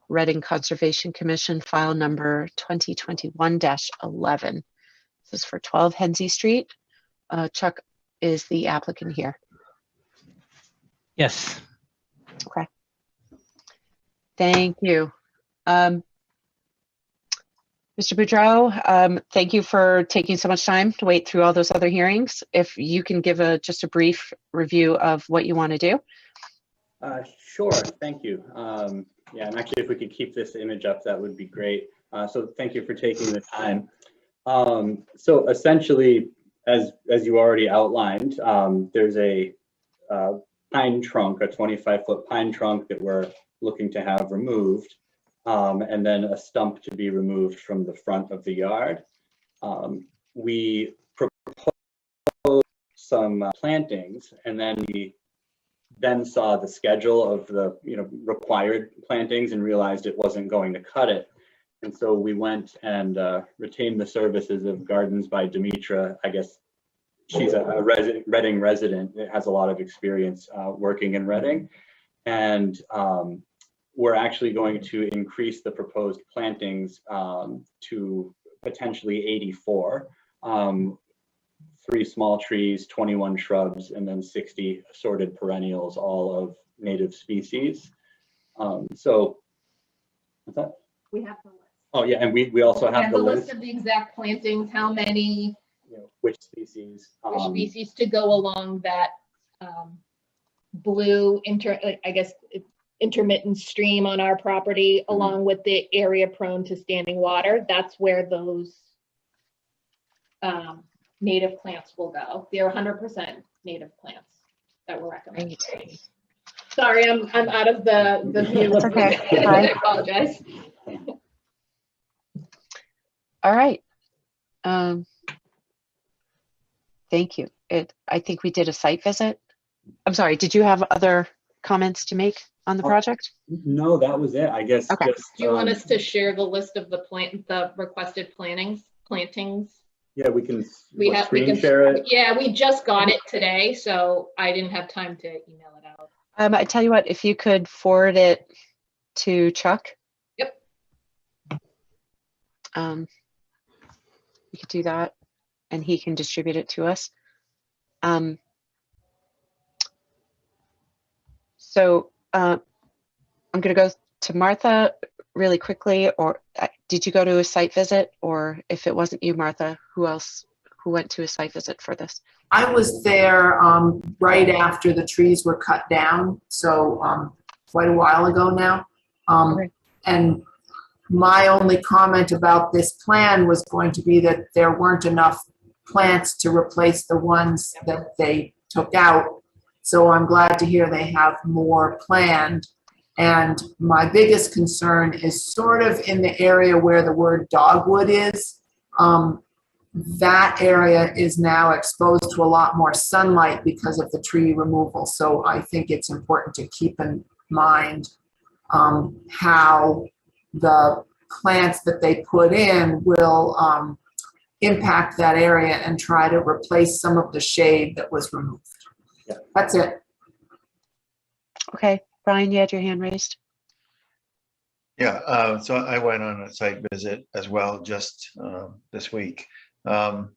Reading Conservation Commission, file number 2021-11. This is for 12 Hensey Street. Chuck is the applicant here. Yes. Okay. Thank you. Mr. Boudreau, thank you for taking so much time to wait through all those other hearings. If you can give just a brief review of what you want to do. Sure, thank you. Yeah, and actually if we could keep this image up, that would be great. So thank you for taking the time. So essentially, as you already outlined, there's a pine trunk, a 25-foot pine trunk that we're looking to have removed, and then a stump to be removed from the front of the yard. We proposed some plantings, and then we saw the schedule of the required plantings and realized it wasn't going to cut it. And so we went and retained the services of Gardens by Demetra. I guess she's a Reading resident that has a lot of experience working in Reading. And we're actually going to increase the proposed plantings to potentially 84. 3 small trees, 21 shrubs, and then 60 assorted perennials, all of native species. So, what's that? We have the list. Oh yeah, and we also have the list of the exact plantings, how many, which species. which species to go along that blue intermittent stream on our property, along with the area prone to standing water. That's where those native plants will go. They're 100% native plants that we're recommending. Sorry, I'm out of the view. That's okay. I apologize. All right. Thank you. I think we did a site visit. I'm sorry, did you have other comments to make on the project? No, that was it, I guess. Okay. Do you want us to share the list of the requested plantings? Yeah, we can screen share it. Yeah, we just got it today, so I didn't have time to email it out. I tell you what, if you could forward it to Chuck. Yep. We could do that and he can distribute it to us. So I'm going to go to Martha really quickly, or did you go to a site visit? Or if it wasn't you, Martha, who went to a site visit for this? I was there right after the trees were cut down, so quite a while ago now. Okay. And my only comment about this plan was going to be that there weren't enough plants to replace the ones that they took out. So I'm glad to hear they have more planned. And my biggest concern is sort of in the area where the word dogwood is. That area is now exposed to a lot more sunlight because of the tree removal. So I think it's important to keep in mind how the plants that they put in will impact that area and try to replace some of the shade that was removed. Yeah. That's it. Okay, Brian, you had your hand raised. Yeah, so I went on a site visit as well just this week. So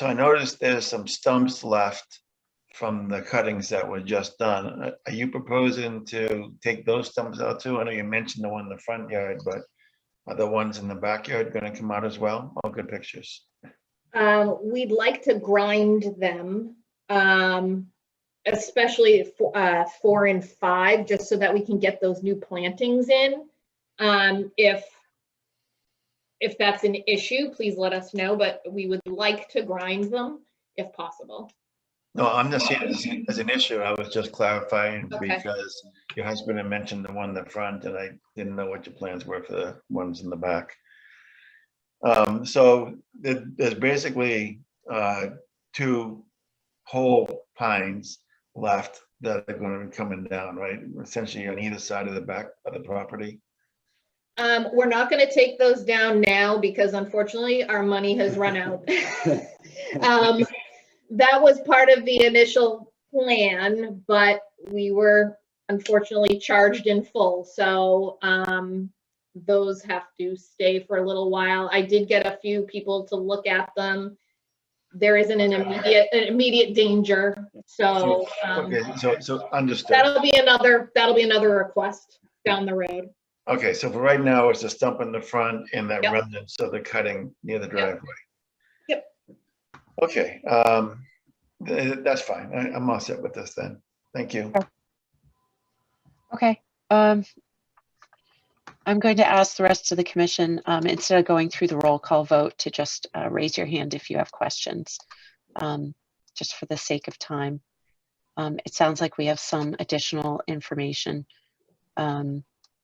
I noticed there's some stumps left from the cuttings that were just done. Are you proposing to take those stumps out too? I know you mentioned the one in the front yard, but are the ones in the backyard going to come out as well? All good pictures. We'd like to grind them, especially 4 and 5, just so that we can get those new plantings in. If that's an issue, please let us know, but we would like to grind them if possible. No, I'm just seeing it as an issue. I was just clarifying Okay. because your husband had mentioned the one in the front and I didn't know what your plans were for the ones in the back. So there's basically 2 whole pines left that are going to be coming down, right? Essentially on either side of the back of the property. We're not going to take those down now because unfortunately our money has run out. That was part of the initial plan, but we were unfortunately charged in full. So those have to stay for a little while. I did get a few people to look at them. There isn't an immediate danger. So Okay, so understood. that'll be another request down the road. Okay, so for right now, it's a stump in the front and that Yep. remnants of the cutting near the driveway. Yep. Okay, that's fine. I'm all set with this then. Thank you. Okay. I'm going to ask the rest of the commission, instead of going through the roll call vote, to just raise your hand if you have questions, just for the sake of time. It sounds like we have some additional information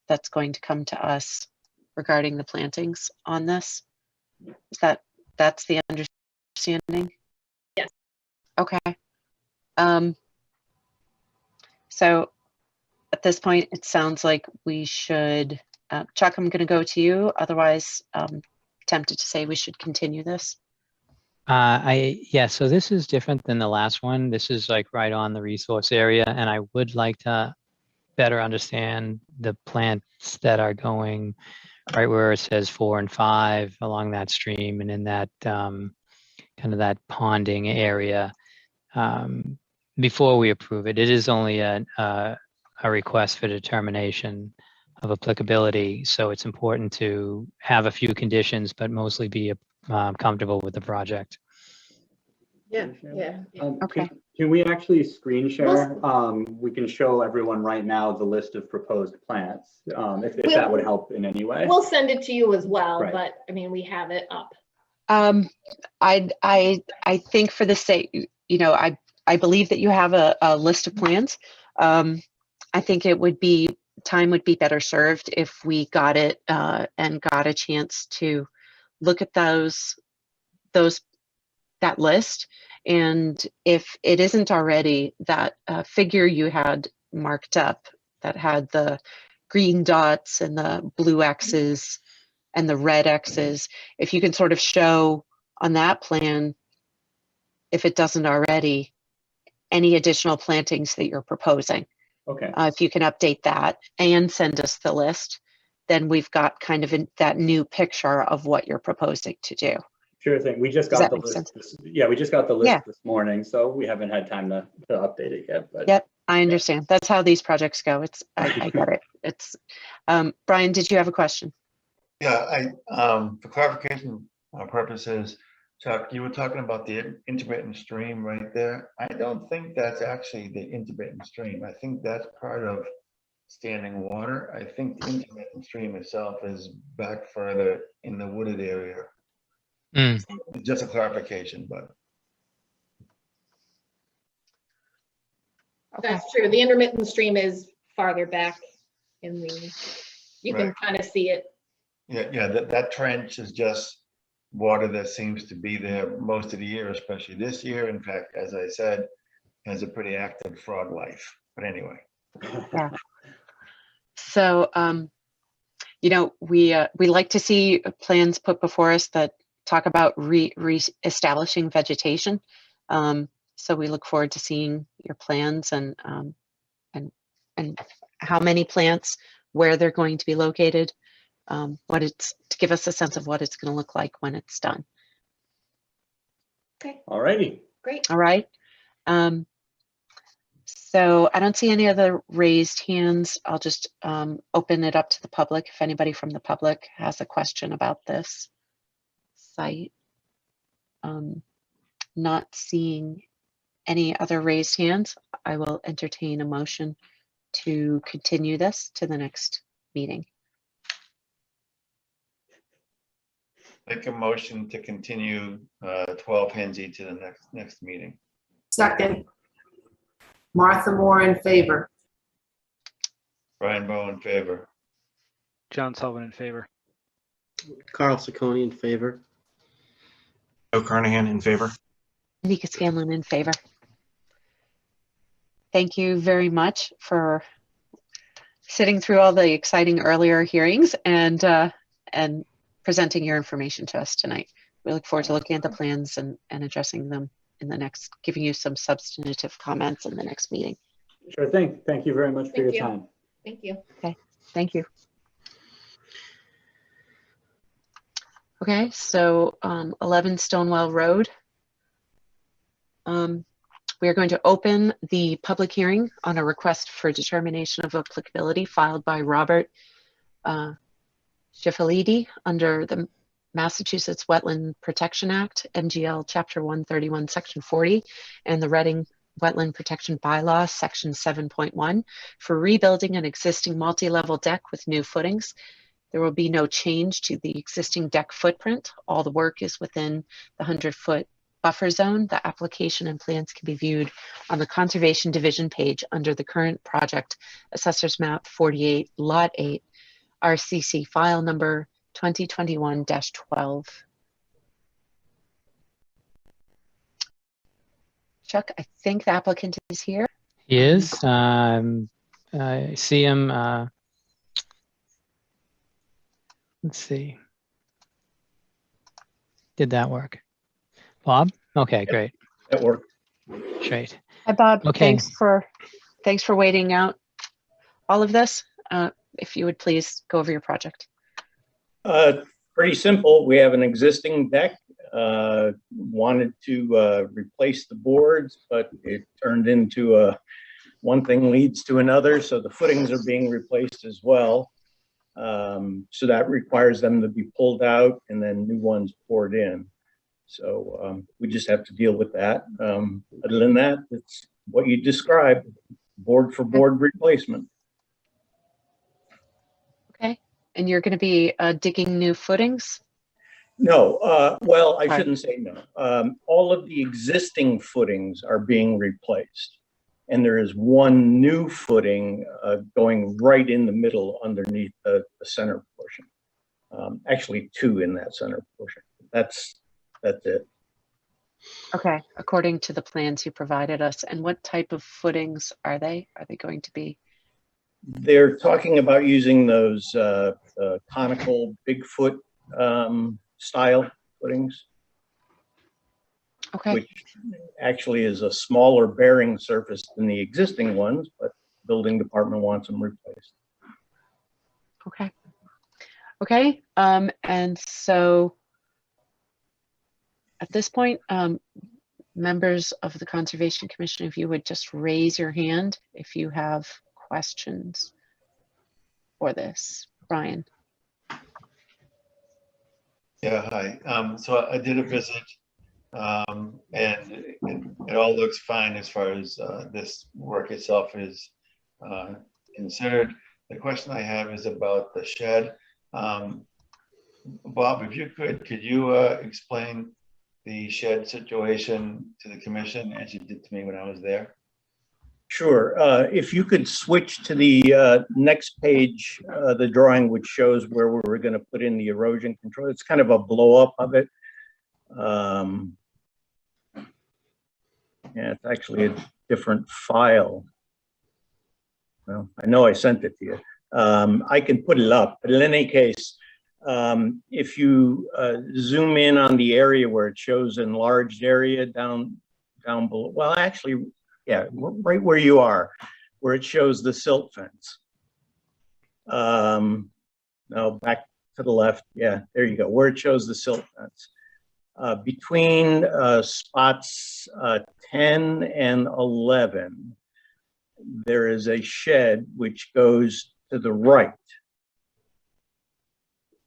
that's going to come to us regarding the plantings on this. That's the understanding? Yes. Okay. So at this point, it sounds like we should, Chuck, I'm going to go to you. Otherwise, tempted to say we should continue this. Yeah, so this is different than the last one. This is like right on the resource area, and I would like to better understand the plants that are going right where it says 4 and 5 along that stream and in that kind of that ponding area before we approve it. It is only a request for determination of applicability, so it's important to have a few conditions, but mostly be comfortable with the project. Yeah. Okay. Can we actually screen share? We can show everyone right now the list of proposed plants, if that would help in any way. We'll send it to you as well, Right. but I mean, we have it up. I think for the sake, I believe that you have a list of plans. I think time would be better served if we got it and got a chance to look at that list. And if it isn't already, that figure you had marked up that had the green dots and the blue X's and the red X's, if you can sort of show on that plan, if it doesn't already, any additional plantings that you're proposing. Okay. If you can update that and send us the list, then we've got kind of that new picture of what you're proposing to do. Sure thing. We just got the list. We just got the list this morning, so we haven't had time to update it yet. But Yep. I understand. That's how these projects go. I get it. It's, Brian, did you have a question? Yeah, for clarification purposes, Chuck, you were talking about the intermittent stream right there. I don't think that's actually the intermittent stream. I think that's part of standing water. I think the intermittent stream itself is back further in the wooded area. Just a clarification, but. That's true. The intermittent stream is farther back in the, you can kind of see it. Yeah, that trench is just water that seems to be there most of the year, especially this year. In fact, as I said, has a pretty active frog life. But anyway. Yeah. So, you know, we like to see plans put before us that talk about re-establishing vegetation. So we look forward to seeing your plans and how many plants, where they're going to be located, to give us a sense of what it's going to look like when it's done. Okay. All righty. Great. All right. So I don't see any other raised hands. I'll just open it up to the public. If anybody from the public has a question about this site. Not seeing any other raised hands, I will entertain a motion to continue this to the next meeting. Make a motion to continue 12 Henzy to the next meeting. Second. Martha Moore in favor. Brian Bowe in favor. John Sullivan in favor. Carl Sacconi in favor. Joe Carnahan in favor. Nika Scanlon in favor. Thank you very much for sitting through all the exciting earlier hearings and presenting your information to us tonight. We look forward to looking at the plans and addressing them in the next, giving you some substantive comments in the next meeting. Sure thing. Thank you very much for your time. Thank you. Okay, thank you. Okay, so 11 Stonewall Road. We are going to open the public hearing on a request for determination of applicability filed by Robert Schiffelidi under the Massachusetts Wetland Protection Act, MGL Chapter 131, Section 40, and the Reading Wetland Protection Bylaw, Section 7.1, for rebuilding an existing multi-level deck with new footings. There will be no change to the existing deck footprint. All the work is within the 100-foot buffer zone. The application and plans can be viewed on the Conservation Division page under the current project, Assessor's Map 48, Lot 8, RCC file number 2021-12. Chuck, I think the applicant is here. He is. I see him. Let's see. Did that work? Bob? Okay, great. That worked. Great. Hi, Bob. Okay. Thanks for waiting out all of this. If you would please go over your project. Pretty simple. We have an existing deck. Wanted to replace the boards, but it turned into one thing leads to another. So the footings are being replaced as well. So that requires them to be pulled out and then new ones poured in. So we just have to deal with that. Other than that, it's what you described, board for board replacement. Okay. And you're going to be digging new footings? No, well, I shouldn't say no. All of the existing footings are being replaced. And there is one new footing going right in the middle underneath the center portion. Actually, two in that center portion. That's it. Okay, according to the plans you provided us. And what type of footings are they? Are they going to be? They're talking about using those conical Bigfoot style footings. Okay. Which actually is a smaller bearing surface than the existing ones, but the building department wants them replaced. Okay. Okay. And so at this point, Members of the Conservation Commission, if you would just raise your hand if you have questions for this. Brian. Yeah, hi. So I did a visit, and it all looks fine as far as this work itself is considered. The question I have is about the shed. Bob, if you could you explain the shed situation to the commission as you did to me when I was there? Sure. If you could switch to the next page, the drawing which shows where we were going to put in the erosion control. It's kind of a blow up of it. Yeah, it's actually a different file. Well, I know I sent it to you. I can put it up, but in any case, if you zoom in on the area where it shows enlarged area down below, well, actually, yeah, right where you are, where it shows the silt fence. Now back to the left. Yeah, there you go, where it shows the silt fence. Between spots 10 and 11, there is a shed which goes to the right.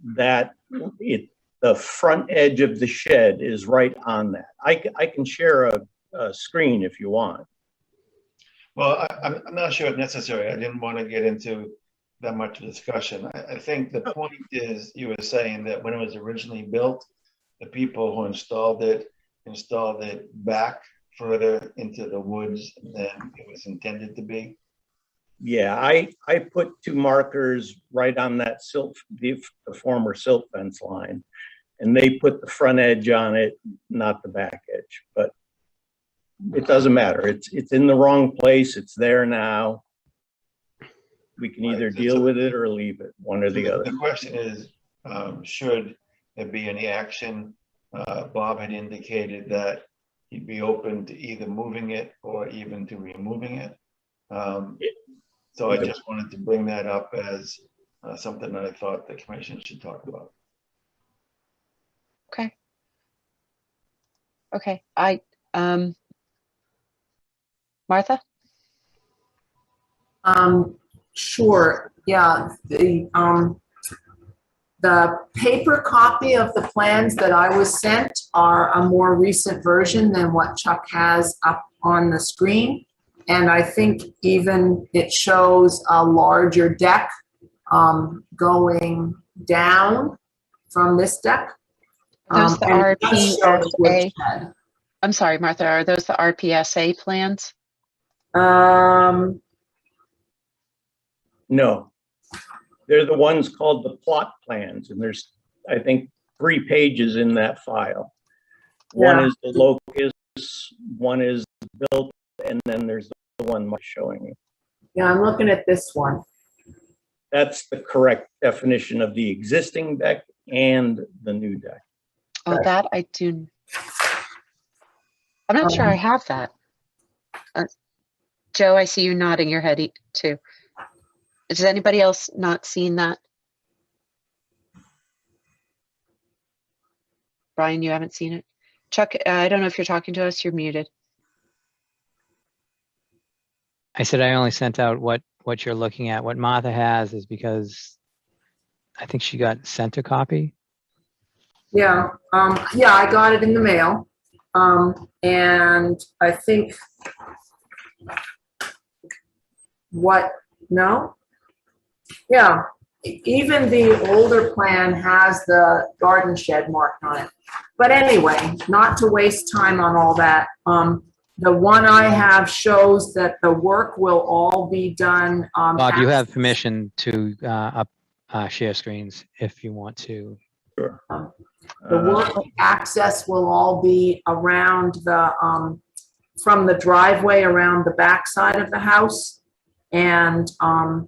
The front edge of the shed is right on that. I can share a screen if you want. Well, I'm not sure if necessary. I didn't want to get into that much discussion. I think the point is, you were saying that when it was originally built, the people who installed it back further into the woods than it was intended to be. Yeah, I put two markers right on that the former silt fence line, and they put the front edge on it, not the back edge. But it doesn't matter. It's in the wrong place. It's there now. We can either deal with it or leave it, one or the other. The question is, should there be any action? Bob had indicated that he'd be open to either moving it or even to removing it. So I just wanted to bring that up as something that I thought the commission should talk about. Okay. Okay. Martha? Sure. Yeah. The paper copy of the plans that I was sent are a more recent version than what Chuck has up on the screen. And I think even it shows a larger deck going down from this deck. Those the RPSA. I'm sorry, Martha, are those the RPSA plans? No, they're the ones called the plot plans, and there's, I think, 3 pages in that file. One is the locus, one is built, and then there's the one showing you. Yeah, I'm looking at this one. That's the correct definition of the existing deck and the new deck. Oh, that I do. I'm not sure I have that. Joe, I see you nodding your head too. Has anybody else not seen that? Brian, you haven't seen it? Chuck, I don't know if you're talking to us. You're muted. I said I only sent out what you're looking at. What Martha has is because I think she got sent a copy. Yeah, yeah, I got it in the mail. And I think no? Yeah, even the older plan has the garden shed marked on it. But anyway, not to waste time on all that. The one I have shows that the work will all be done. Bob, you have permission to share screens if you want to. Sure. The work access will all be around the, from the driveway around the back side of the house. And I'm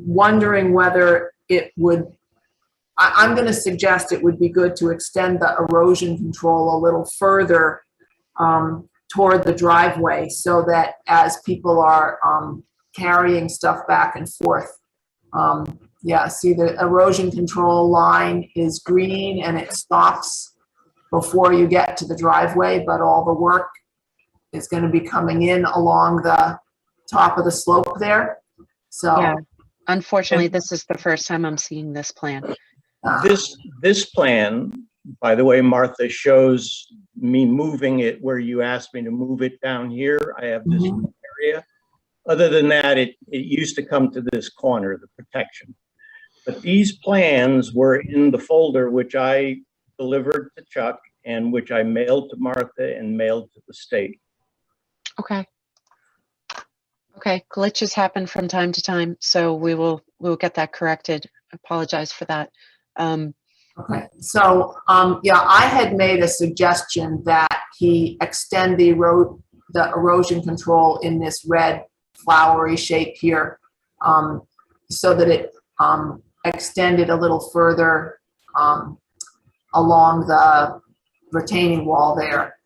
wondering whether it would, I'm going to suggest it would be good to extend the erosion control a little further toward the driveway so that as people are carrying stuff back and forth. Yeah, see the erosion control line is green and it stops before you get to the driveway, but all the work is going to be coming in along the top of the slope there. So Yeah, unfortunately, this is the first time I'm seeing this plan. This plan, by the way, Martha, shows me moving it where you asked me to move it down here. I have this area. Other than that, it used to come to this corner, the protection. But these plans were in the folder which I delivered to Chuck and which I mailed to Martha and mailed to the state. Okay. Okay, glitches happen from time to time, so we'll get that corrected. Apologize for that. Okay, so yeah, I had made a suggestion that he extend the erosion control in this red flowery shape here, so that it extended a little further along the retaining wall there,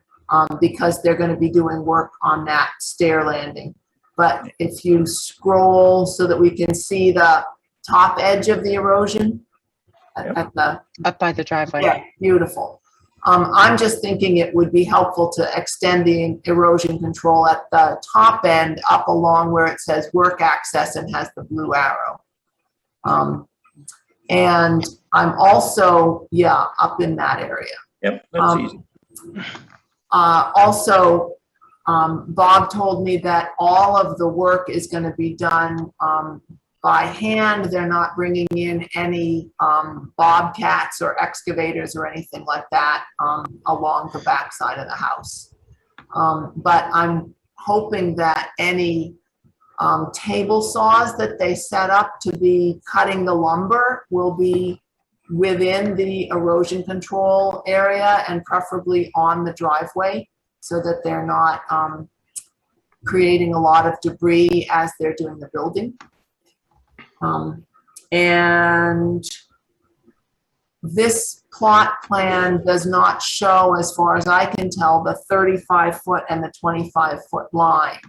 because they're going to be doing work on that stair landing. But if you scroll so that we can see the top edge of the erosion at the up by the driveway. Yeah, beautiful. I'm just thinking it would be helpful to extend the erosion control at the top end up along where it says work access and has the blue arrow. And I'm also, yeah, up in that area. Yep, that's easy. Also, Bob told me that all of the work is going to be done by hand. They're not bringing in any bobcats or excavators or anything like that along the back side of the house. But I'm hoping that any table saws that they set up to be cutting the lumber will be within the erosion control area and preferably on the driveway, so that they're not creating a lot of debris as they're doing the building. And this plot plan does not show, as far as I can tell, the 35-foot and the 25-foot line.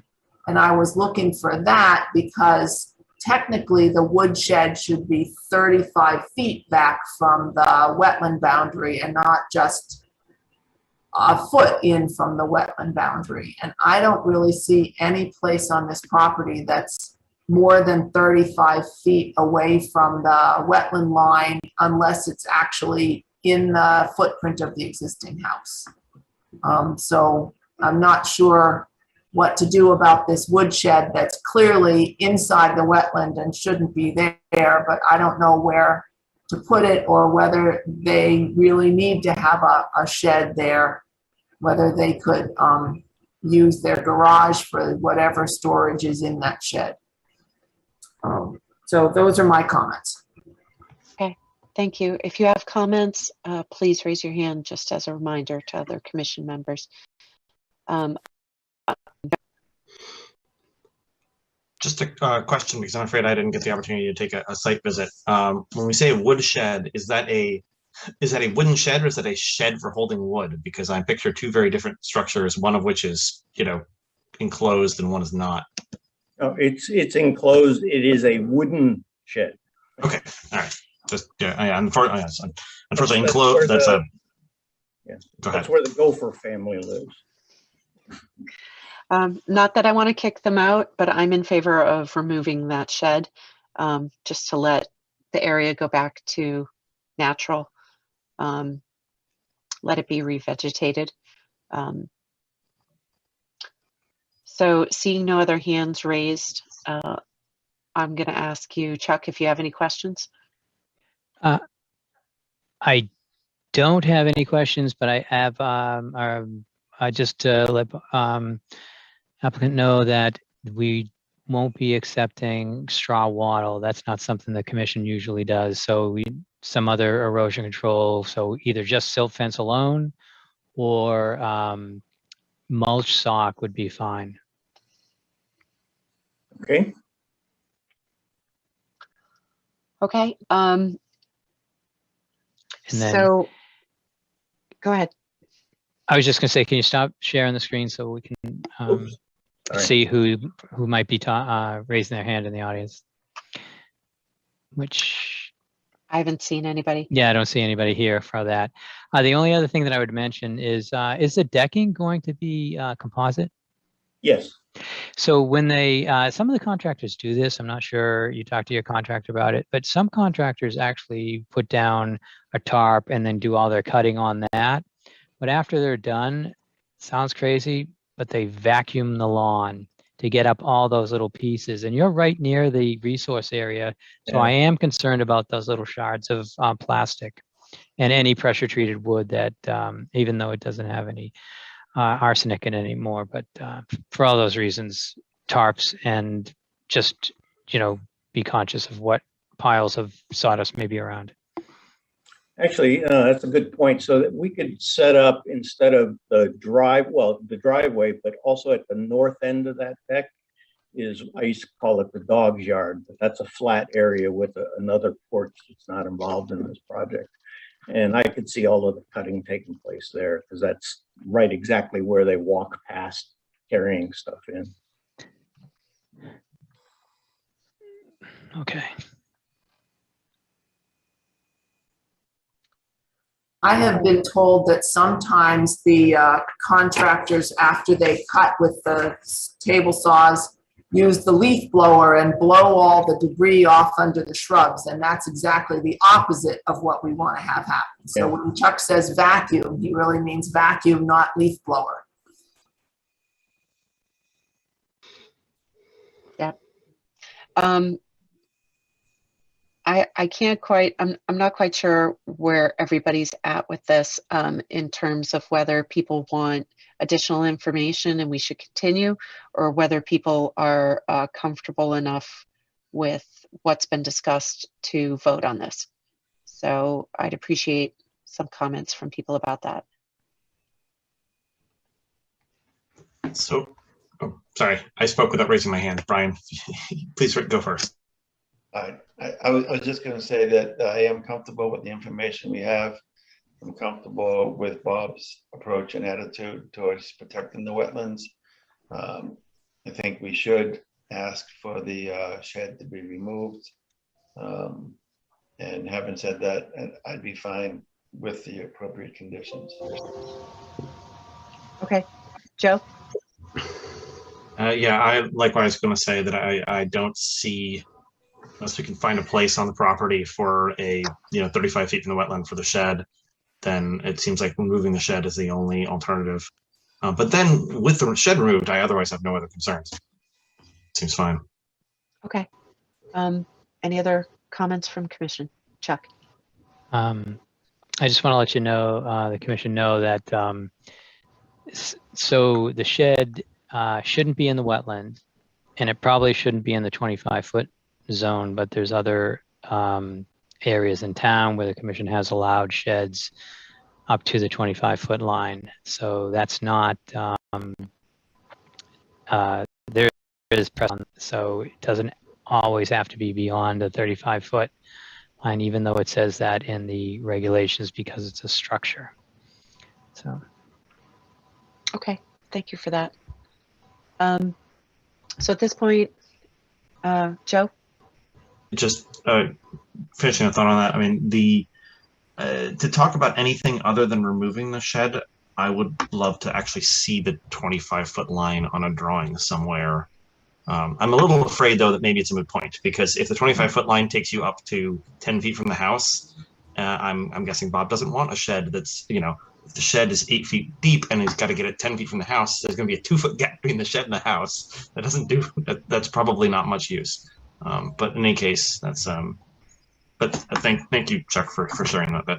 And I was looking for that because technically the woodshed should be 35 feet back from the wetland boundary and not just a foot in from the wetland boundary. And I don't really see any place on this property that's more than 35 feet away from the wetland line unless it's actually in the footprint of the existing house. So I'm not sure what to do about this woodshed that's clearly inside the wetland and shouldn't be there, but I don't know where to put it or whether they really need to have a shed there, whether they could use their garage for whatever storage is in that shed. So those are my comments. Okay, thank you. If you have comments, please raise your hand, just as a reminder to other commission members. Just a question, because I'm afraid I didn't get the opportunity to take a site visit. When we say woodshed, is that a wooden shed or is that a shed for holding wood? Because I picture two very different structures, one of which is, enclosed and one is not. Oh, it's enclosed. It is a wooden shed. Okay, all right. Just unfortunately enclosed. Go ahead. That's where the Gopher family lives. Not that I want to kick them out, but I'm in favor of removing that shed, just to let the area go back to natural. Let it be revegetated. So seeing no other hands raised, I'm going to ask you, Chuck, if you have any questions. I don't have any questions, but I have, I just let applicant know that we won't be accepting straw wattle. That's not something the commission usually does. So some other erosion control. So either just silt fence alone or mulch sock would be fine. Okay. Okay. And then, so go ahead. I was just going to say, can you stop sharing the screen so we can see who might be raising their hand in the audience? Which I haven't seen anybody. Yeah, I don't see anybody here for that. The only other thing that I would mention is the decking going to be composite? Yes. So when they, some of the contractors do this, I'm not sure you talk to your contractor about it, but some contractors actually put down a tarp and then do all their cutting on that. But after they're done, sounds crazy, but they vacuum the lawn to get up all those little pieces. And you're right near the resource area. So Yeah. I am concerned about those little shards of plastic and any pressure treated wood that, even though it doesn't have any arsenic in it anymore, but for all those reasons, tarps and just, be conscious of what piles of sawdust may be around. Actually, that's a good point. So that we could set up instead of the driveway, but also at the north end of that deck is, I used to call it the dog's yard, but that's a flat area with another porch that's not involved in this project. And I could see all of the cutting taking place there because that's right exactly where they walk past carrying stuff in. Okay. I have been told that sometimes the contractors, after they cut with the table saws, use the leaf blower and blow all the debris off under the shrubs. And that's exactly the opposite of what we want to have happen. So when Chuck says vacuum, he really means vacuum, not leaf blower. Yep. I can't quite, I'm not quite sure where everybody's at with this in terms of whether people want additional information and we should continue, or whether people are comfortable enough with what's been discussed to vote on this. So I'd appreciate some comments from people about that. So, sorry, I spoke without raising my hand. Brian, please go first. I was just going to say that I am comfortable with the information we have. I'm comfortable with Bob's approach and attitude towards protecting the wetlands. I think we should ask for the shed to be removed. And having said that, I'd be fine with the appropriate conditions. Okay, Joe? Yeah, I likewise going to say that I don't see, unless we can find a place on the property for a 35 feet from the wetland for the shed, then it seems like removing the shed is the only alternative. But then with the shed removed, I otherwise have no other concerns. Seems fine. Okay. Any other comments from Commission? Chuck? I just want to let you know, the commission know that so the shed shouldn't be in the wetland, and it probably shouldn't be in the 25-foot zone, but there's other areas in town where the commission has allowed sheds up to the 25-foot line. So that's not, there is precedent, so it doesn't always have to be beyond the 35-foot line, even though it says that in the regulations because it's a structure. So. Okay, thank you for that. So at this point, Joe? Just finishing a thought on that. I mean, to talk about anything other than removing the shed, I would love to actually see the 25-foot line on a drawing somewhere. I'm a little afraid, though, that maybe it's a moot point, because if the 25-foot line takes you up to 10 feet from the house, I'm guessing Bob doesn't want a shed that's, if the shed is 8 feet deep and he's got to get it 10 feet from the house, there's going to be a 2-foot gap between the shed and the house. That doesn't do, that's probably not much use. But in any case, that's, but thank you, Chuck, for sharing that bit.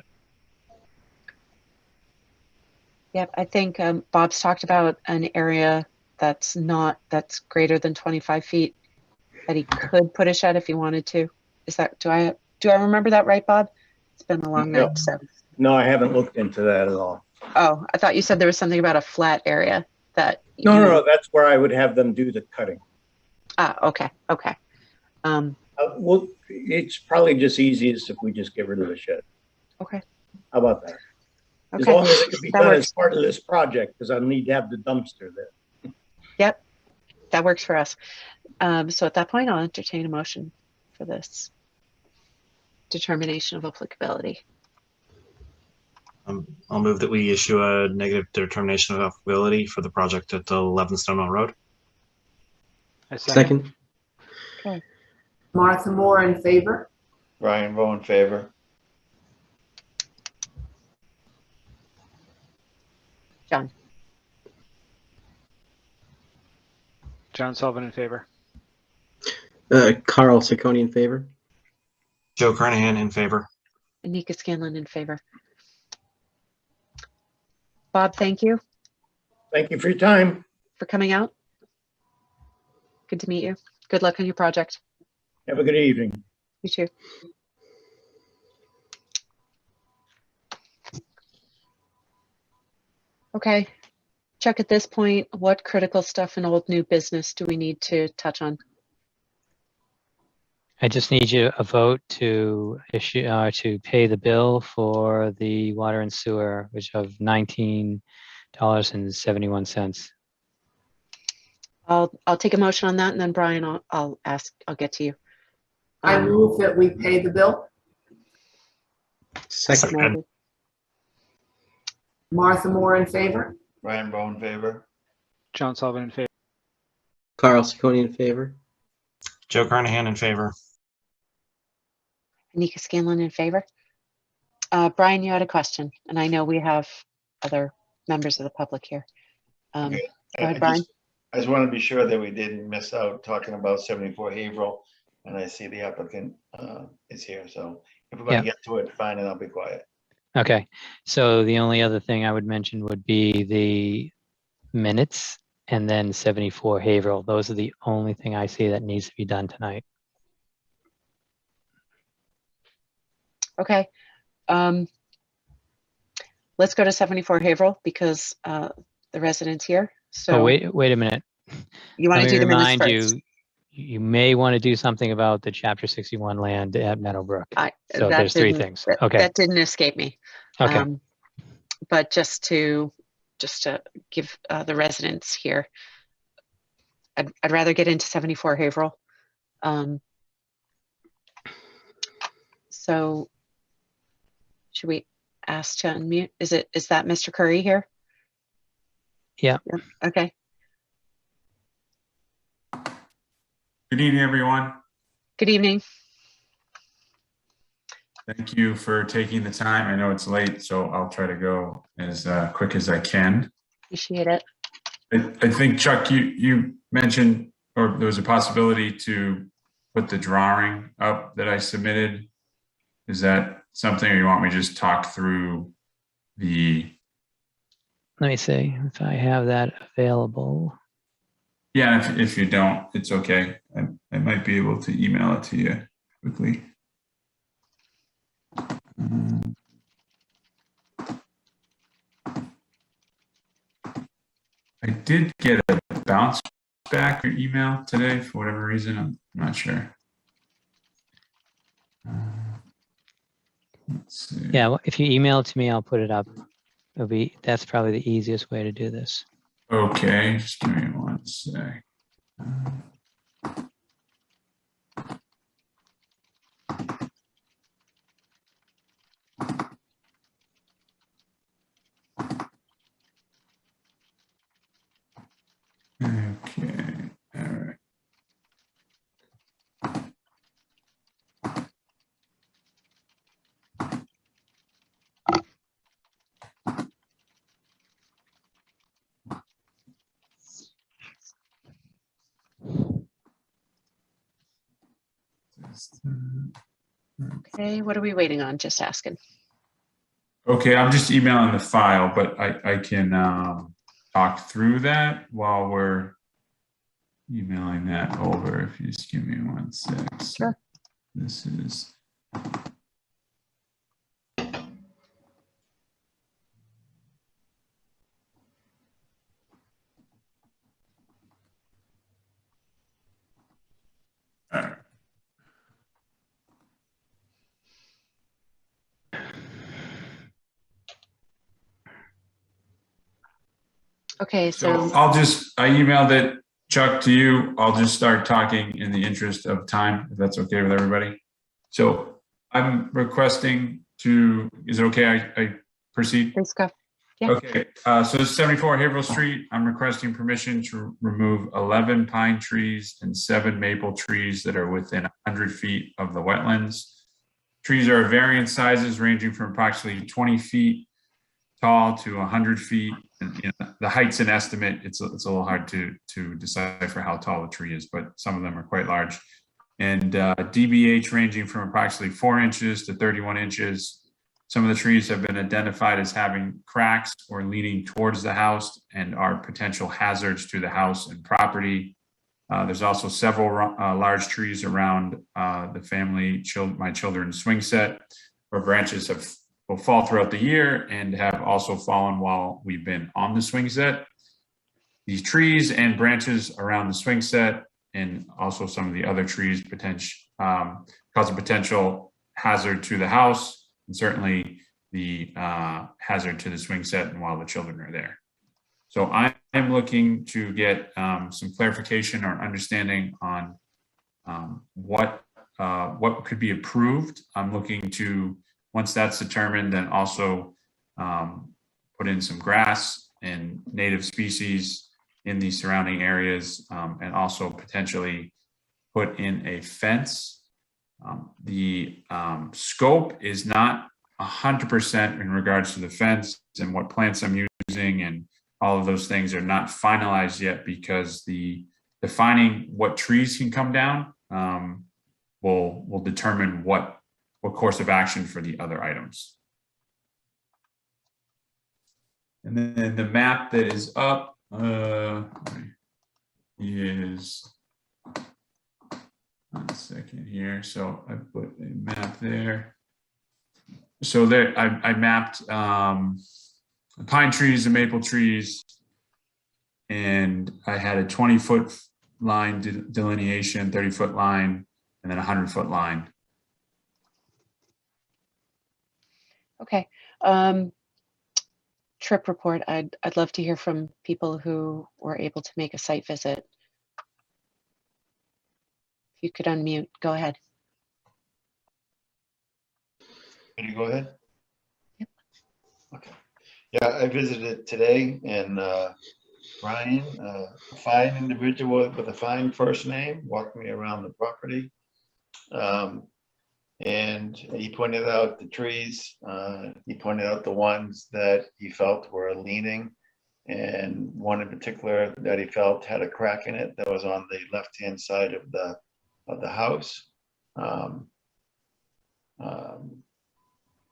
Yep, I think Bob's talked about an area that's greater than 25 feet that he could put a shed if he wanted to. Is that, do I remember that right, Bob? It's been a long night, so. No, I haven't looked into that at all. Oh, I thought you said there was something about a flat area that. No, that's where I would have them do the cutting. Ah, okay. Well, it's probably just easiest if we just get rid of the shed. Okay. How about that? Okay. As long as it can be done as part of this project, because I need to have the dumpster there. Yep, that works for us. So at that point, I'll entertain a motion for this. determination of applicability. I'll move that we issue a negative determination of applicability for the project at 11 Stonewall Road. I second. Okay. Martha Moore in favor. Brian Bowe in favor. John. John Sullivan in favor. Carl Ciccone in favor. Joe Carnahan in favor. Anika Scanlon in favor. Bob, thank you Thank you for your time. for coming out. Good to meet you. Good luck on your project. Have a good evening. You too. Okay. Chuck, at this point, what critical stuff in old new business do we need to touch on? I just need you a vote to issue to pay the bill for the water and sewer, which of $19.71. I'll take a motion on that, and then Brian, I'll get to you. I move that we pay the bill. Second. Martha Moore in favor. Brian Bowe in favor. John Sullivan in favor. Carl Ciccone in favor. Joe Carnahan in favor. Anika Scanlon in favor. Brian, you had a question, and I know we have other members of the public here. Okay. Go ahead, Brian. I just want to be sure that we didn't miss out talking about 74 Haverhill, and I see the applicant is here. So if we're going to get to it, fine, and I'll be quiet. Okay, so the only other thing I would mention would be the minutes and then 74 Haverhill. Those are the only thing I see that needs to be done tonight. Okay. Let's go to 74 Haverhill because the resident's here. So Oh, wait a minute. you want to do the minutes first? You may want to do something about the Chapter 61 land at Meadowbrook. So there's three things. Okay. That didn't escape me. Okay. But just to give the residents here, I'd rather get into 74 Haverhill. So should we ask to unmute? Is that Mr. Curry here? Yeah. Okay. Good evening, everyone. Good evening. Thank you for taking the time. I know it's late, so I'll try to go as quick as I can. Appreciate it. I think, Chuck, you mentioned, or there was a possibility to put the drawing up that I submitted. Is that something, or you want me to just talk through the... Let me see if I have that available. Yeah, if you don't, it's okay. I might be able to email it to you quickly. I did get a bounce back or email today for whatever reason. I'm not sure. Let's see. Yeah, well, if you email it to me, I'll put it up. That's probably the easiest way to do this. Okay, just give me one sec. Okay, all right. Okay, what are we waiting on? Just asking. Okay, I'm just emailing the file, but I can talk through that while we're emailing that over. If you just give me one sec. Sure. This is. All right. Okay, so I emailed it, Chuck, to you. I'll just start talking in the interest of time, if that's okay with everybody. So I'm requesting to, is it okay I proceed? Please go. Yeah. Okay, so this is 74 Haverhill Street. I'm requesting permission to remove 11 pine trees and 7 maple trees that are within 100 feet of the wetlands. Trees are of varying sizes ranging from approximately 20 feet tall to 100 feet. And, you know, the height's an estimate. It's a little hard to decipher how tall a tree is, but some of them are quite large. And DBH ranging from approximately 4 inches to 31 inches. Some of the trees have been identified as having cracks or leaning towards the house and are potential hazards to the house and property. There's also several large trees around the family, my children's swing set, where branches will fall throughout the year and have also fallen while we've been on the swing set. These trees and branches around the swing set and also some of the other trees cause a potential hazard to the house, and certainly the hazard to the swing set and while the children are there. So I am looking to get some clarification or understanding on what could be approved. I'm looking to, once that's determined, then also put in some grass and native species in the surrounding areas, and also potentially put in a fence. The scope is not 100% in regards to the fence and what plants I'm using, and all of those things are not finalized yet because the defining what trees can come down will determine what course of action for the other items. And then the map that is up is, one second here. So I put a map there. So there, I mapped pine trees and maple trees, and I had a 20-foot line delineation, 30-foot line, and then a 100-foot line. Okay. Trip report. I'd love to hear from people who were able to make a site visit. If you could unmute, go ahead. Can you go ahead? Yep. Okay. Yeah, I visited today, and Ryan, a fine individual with a fine first name, walked me around the property. And he pointed out the trees. He pointed out the ones that he felt were leaning, and one in particular that he felt had a crack in it that was on the left-hand side of the house.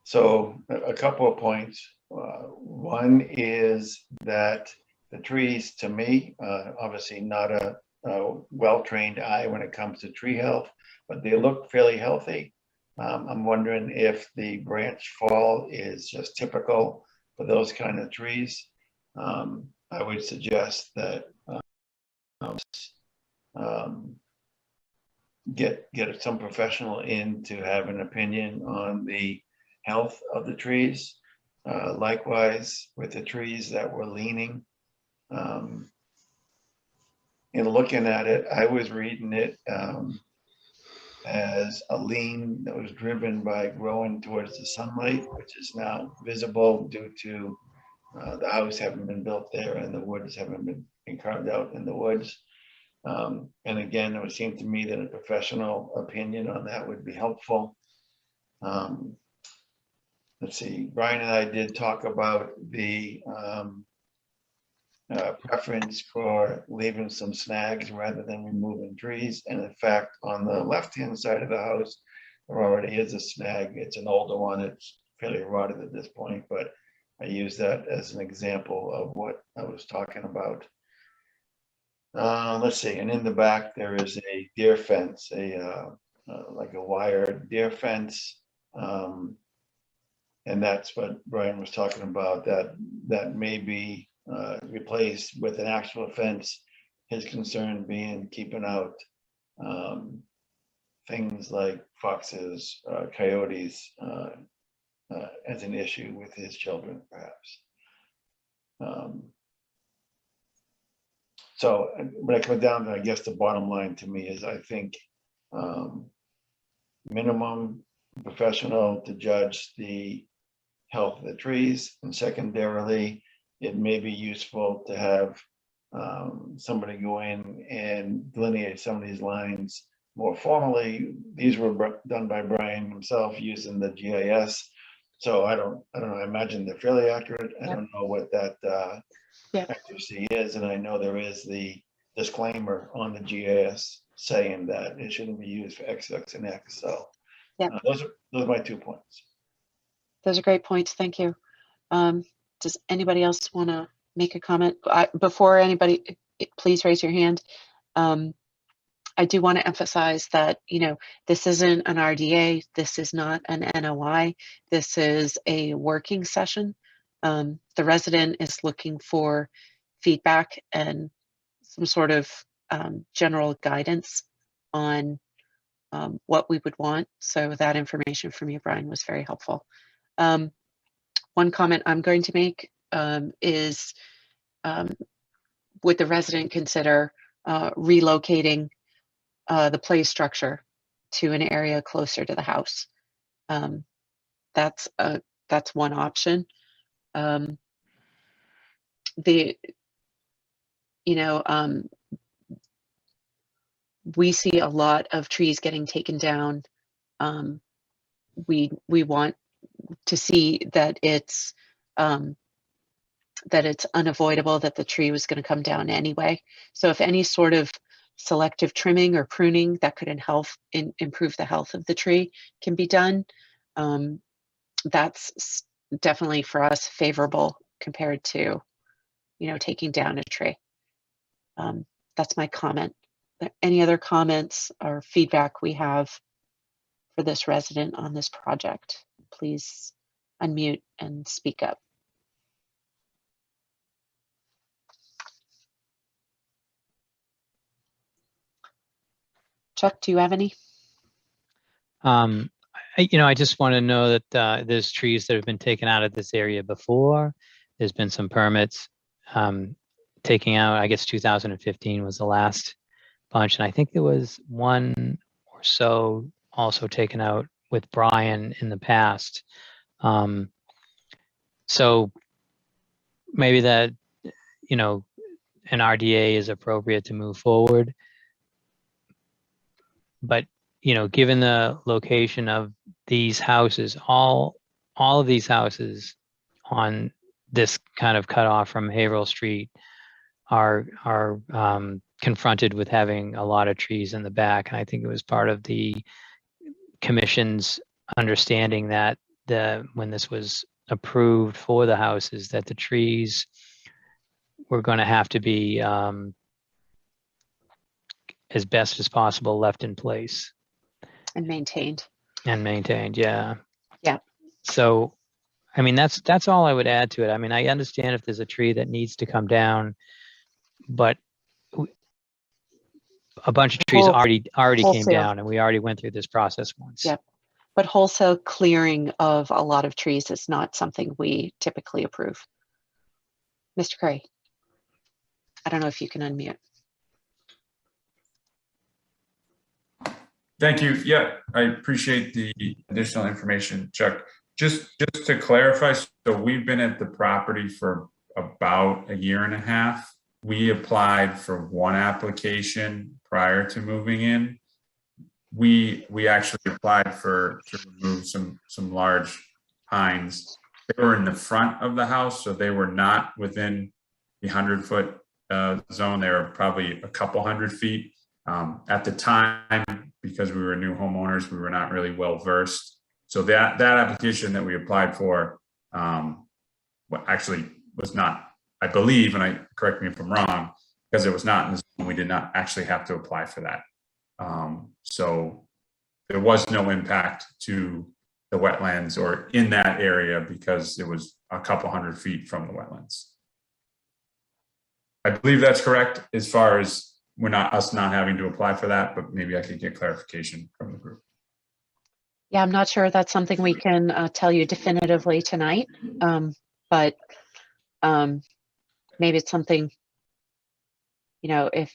So a couple of points. One is that the trees, to me, obviously not a well-trained eye when it comes to tree health, but they look fairly healthy. I'm wondering if the branch fall is just typical for those kind of trees. I would suggest that get some professional in to have an opinion on the health of the trees. Likewise, with the trees that were leaning. In looking at it, I was reading it as a lean that was driven by growing towards the sunlight, which is now visible due to the house having been built there and the woods having been carved out in the woods. And again, it would seem to me that a professional opinion on that would be helpful. Let's see, Brian and I did talk about the preference for leaving some snags rather than removing trees. And in fact, on the left-hand side of the house, there already is a snag. It's an older one. It's fairly rotted at this point, but I use that as an example of what I was talking about. Let's see, and in the back, there is a deer fence, like a wire deer fence. And that's what Brian was talking about, that may be replaced with an actual fence. His concern being keeping out things like foxes, coyotes, as an issue with his children, perhaps. So when I come down to, I guess the bottom line to me is, I think minimum professional to judge the health of the trees. And secondarily, it may be useful to have somebody go in and delineate some of these lines more formally. These were done by Brian himself using the GIS. So I don't know, I imagine they're fairly accurate. I don't know what that accuracy is. And I know there is the disclaimer on the GIS saying that it shouldn't be used for X, X, and X. So those are my 2 points. Those are great points. Thank you. Does anybody else want to make a comment? Before anybody, please raise your hand. I do want to emphasize that, this isn't an RDA. This is not an NOI. This is a working session. The resident is looking for feedback and some sort of general guidance on what we would want. So that information from you, Brian, was very helpful. One comment I'm going to make is, would the resident consider relocating the play structure to an area closer to the house? That's one option. We see a lot of trees getting taken down. We want to see that it's unavoidable, that the tree was going to come down anyway. So if any sort of selective trimming or pruning that could improve the health of the tree can be done, that's definitely for us favorable compared to, taking down a tree. That's my comment. Any other comments or feedback we have for this resident on this project? Please unmute and speak up. Chuck, do you have any? I just want to know that there's trees that have been taken out of this area before. There's been some permits taking out. I guess 2015 was the last bunch, and I think there was one or so also taken out with Brian in the past. So maybe that, an RDA is appropriate to move forward. But, given the location of these houses, all of these houses on this kind of cutoff from Haverhill Street are confronted with having a lot of trees in the back. And I think it was part of the commission's understanding that when this was approved for the houses, that the trees were going to have to be as best as possible left in place and maintained. Yeah. Yeah. So, I mean, that's all I would add to it. I mean, I understand if there's a tree that needs to come down, but a bunch of trees already came down, and we already went through this process once. Yep. But wholesale clearing of a lot of trees is not something we typically approve. Mr. Cray, I don't know if you can unmute. Thank you. Yeah, I appreciate the additional information, Chuck. Just to clarify, so we've been at the property for about 1.5 years. We applied for one application prior to moving in. We actually applied to remove some large pines. They were in the front of the house, so they were not within the 100-foot zone. They were probably a couple 100 feet. At the time, because we were new homeowners, we were not really well versed. So that application that we applied for actually was not, I believe, and correct me if I'm wrong, because it was not in the zone, we did not actually have to apply for that. So there was no impact to the wetlands or in that area because it was a couple 100 feet from the wetlands. I believe that's correct as far as us not having to apply for that, but maybe I could get clarification from the group. Yeah, I'm not sure that's something we can tell you definitively tonight, but maybe it's something, if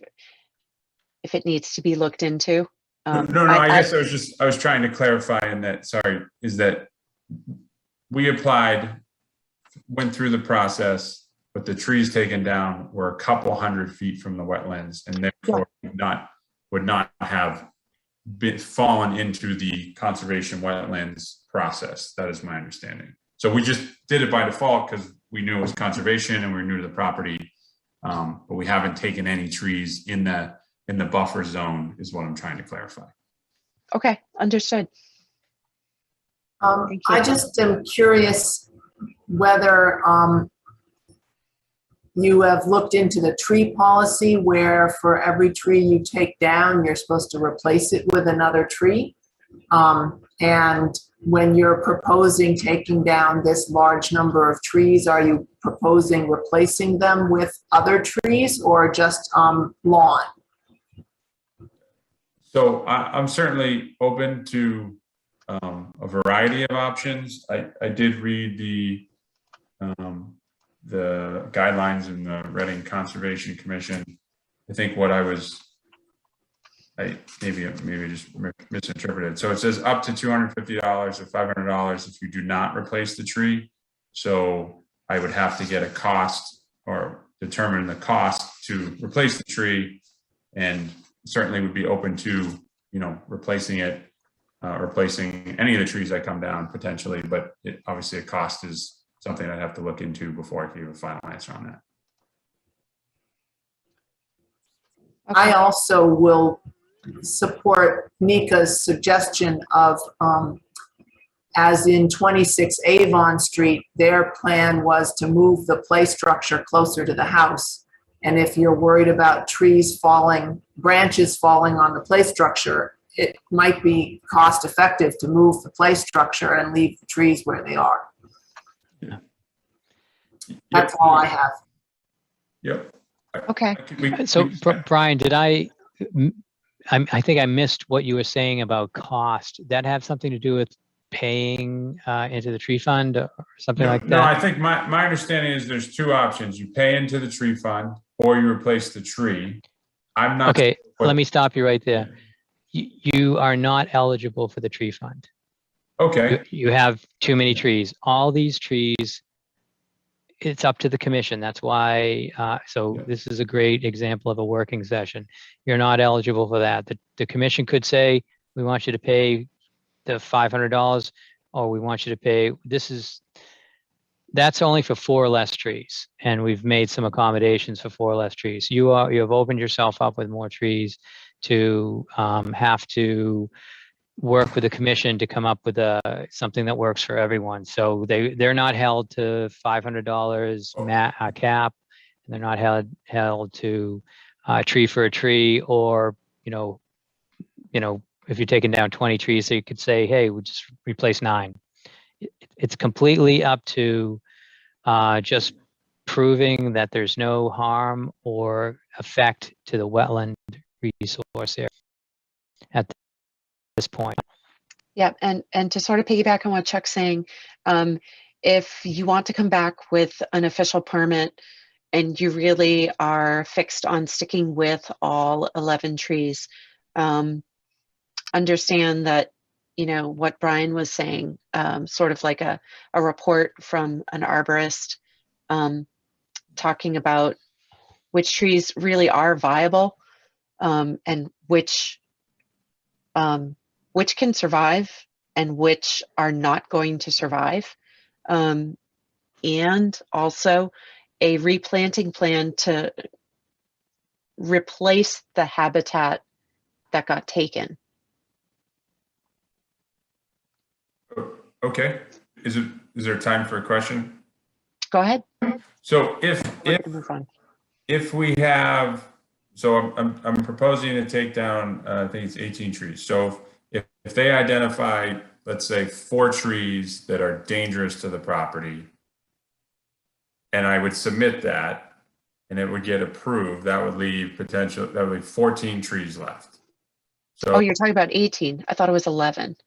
it needs to be looked into, No, I guess I was trying to clarify in that, sorry, is that we applied, went through the process, but the trees taken down were a couple 100 feet from the wetlands, and therefore would not have fallen into the conservation wetlands process. That is my understanding. So we just did it by default because we knew it was conservation and we were new to the property, but we haven't taken any trees in the buffer zone is what I'm trying to clarify. Okay, understood. I just am curious whether you have looked into the tree policy where for every tree you take down, you're supposed to replace it with another tree. And when you're proposing taking down this large number of trees, are you proposing replacing them with other trees or just lawn? So I'm certainly open to a variety of options. I did read the guidelines in the Reading Conservation Commission. I think what I maybe just misinterpreted. So it says up to $250 or $500 if you do not replace the tree. So I would have to get a cost or determine the cost to replace the tree, and certainly would be open to, replacing it, replacing any of the trees that come down potentially, but obviously a cost is something I'd have to look into before I can give a final answer on that. I also will support Nika's suggestion of, as in 26 Avon Street, their plan was to move the play structure closer to the house. And if you're worried about trees falling, branches falling on the play structure, it might be cost effective to move the play structure and leave the trees where they are. Yeah. That's all I have. Yep. Okay. So Brian, I think I missed what you were saying about cost. That have something to do with paying into the tree fund or something like that? No, I think my understanding is there's two options. You pay into the tree fund or you replace the tree. I'm not. Okay, let me stop you right there. You are not eligible for the tree fund. Okay. You have too many trees. All these trees, it's up to the commission. That's why, this is a great example of a working session. You're not eligible for that. The commission could say, we want you to pay the $500, or we want you to pay, that's only for 4 or less trees. And we've made some accommodations for 4 or less trees. You have opened yourself up with more trees to have to work with the commission to come up with something that works for everyone. So they're not held to $500 cap, and they're not held to tree for a tree, or if you're taking down 20 trees, so you could say, hey, we'll just replace 9. It's completely up to just proving that there's no harm or effect to the wetland resource area at this point. Yeah, and to sort of piggyback on what Chuck's saying, if you want to come back with an official permit and you really are fixed on sticking with all 11 trees, understand that, what Brian was saying, sort of like a report from an arborist talking about which trees really are viable, and which can survive and which are not going to survive, and also a replanting plan to replace the habitat that got taken. Okay. Is there time for a question? Go ahead. So if we have, so I'm proposing to take down, I think it's 18 trees. So if they identify, let's say 4 trees that are dangerous to the property, and I would submit that and it would get approved, that would leave 14 trees left. So, oh, you're talking about 18. I thought it was 11.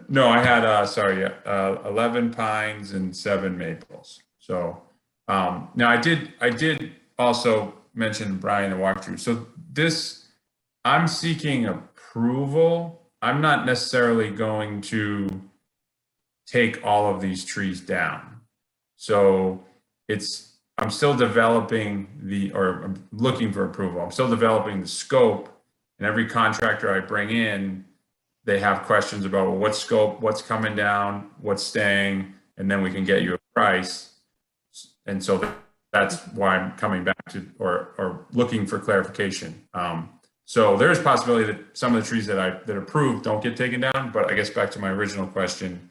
No, I had 11 pines and 7 maples. So now I did also mention Brian the walkthrough. So I'm seeking approval, I'm not necessarily going to take all of these trees down. So I'm still developing or I'm looking for approval. I'm still developing the scope, and every contractor I bring in, they have questions about, well, what scope, what's coming down, what's staying, and then we can get you a price. And so that's why I'm coming back to or looking for clarification. So there is possibility that some of the trees that approved don't get taken down, but I guess back to my original question,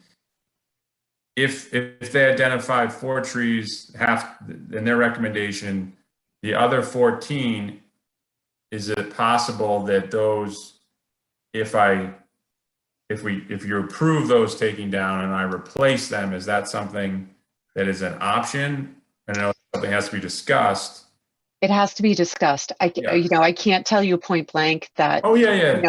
if they identified 4 trees, half in their recommendation, the other 14, is it possible that those, if you approve those taking down and I replace them, is that something that is an option? I know something has to be discussed. It has to be discussed. I can't tell you point blank that. Oh yeah.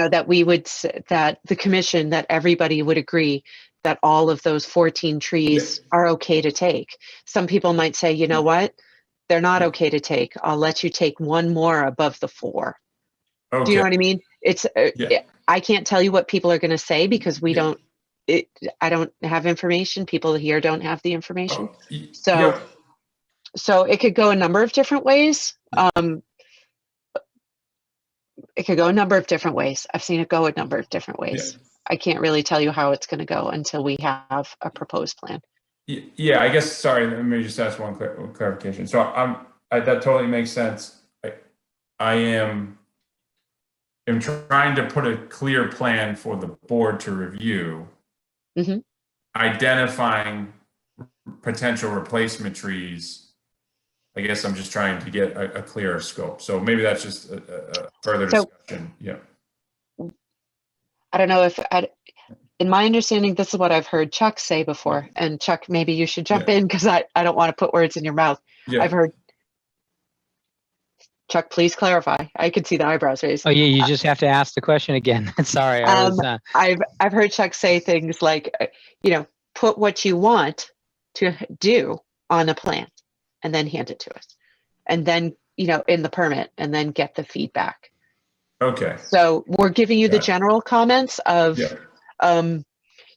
That we would, that the commission, that everybody would agree that all of those 14 trees are okay to take. Some people might say, you know what, they're not okay to take. I'll let you take one more above the 4. Okay. Do you know what I mean? I can't tell you what people are going to say because we don't. I don't have information. People here don't have the information. So it could go a number of different ways. It could go a number of different ways. I've seen it go a number of different ways. I can't really tell you how it's going to go until we have a proposed plan. Yeah, I guess, sorry, let me just ask one clarification. So that totally makes sense. I am trying to put a clear plan for the board to review, identifying potential replacement trees. I guess I'm just trying to get a clearer scope. So maybe that's just a further discussion. Yeah. I don't know in my understanding, this is what I've heard Chuck say before. And Chuck, maybe you should jump in because I don't want to put words in your mouth. I've heard, Chuck, please clarify. I could see the eyebrows raised. Oh yeah, you just have to ask the question again. Sorry. I've heard Chuck say things like, put what you want to do on a plan and then hand it to us. And then, in the permit, and then get the feedback. Okay. So we're giving you the general comments of,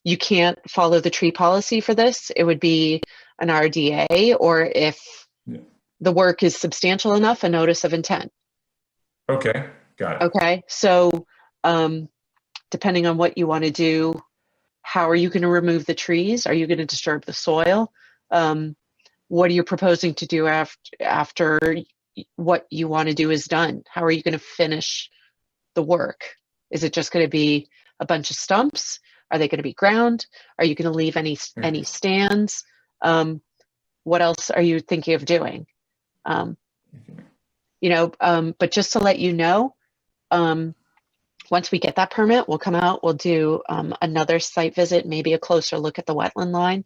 you can't follow the tree policy for this. It would be an RDA, or if the work is substantial enough, a notice of intent. Okay, got it. Okay, so depending on what you want to do, how are you going to remove the trees? Are you going to disturb the soil? What are you proposing to do after what you want to do is done? How are you going to finish the work? Is it just going to be a bunch of stumps? Are they going to be ground? Are you going to leave any stands? What else are you thinking of doing? But just to let you know, once we get that permit, we'll come out, we'll do another site visit, maybe a closer look at the wetland line.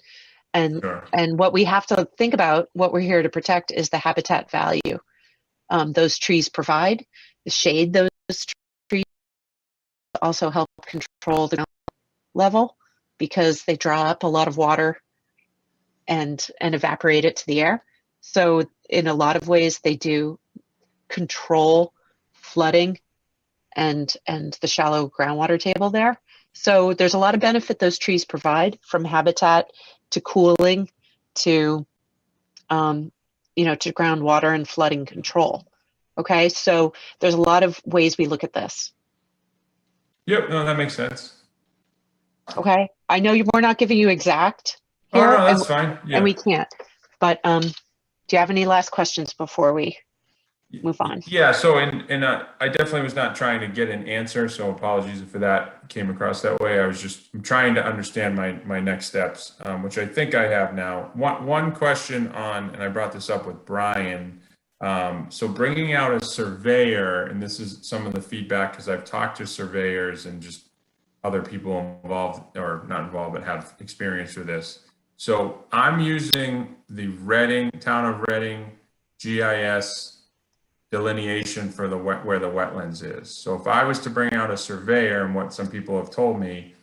And what we have to think about, what we're here to protect, is the habitat value those trees provide, the shade those trees also help control the level because they draw up a lot of water and evaporate it to the air. So in a lot of ways, they do control flooding and the shallow groundwater table there. So there's a lot of benefit those trees provide, from habitat to cooling to to groundwater and flooding control. Okay, so there's a lot of ways we look at this. Yep, no, that makes sense. Okay, I know we're not giving you exact here, no, that's fine. Yeah. And we can't. But do you have any last questions before we move on? Yeah, so I definitely was not trying to get an answer, so apologies if that came across that way. I'm trying to understand my next steps, which I think I have now. One question and I brought this up with Brian. So bringing out a surveyor, and this is some of the feedback because I've talked to surveyors and just other people involved, or not involved, but have experience with this. So I'm using the town of Reading GIS delineation for where the wetlands is. So if I was to bring out a surveyor, and what some people have told me,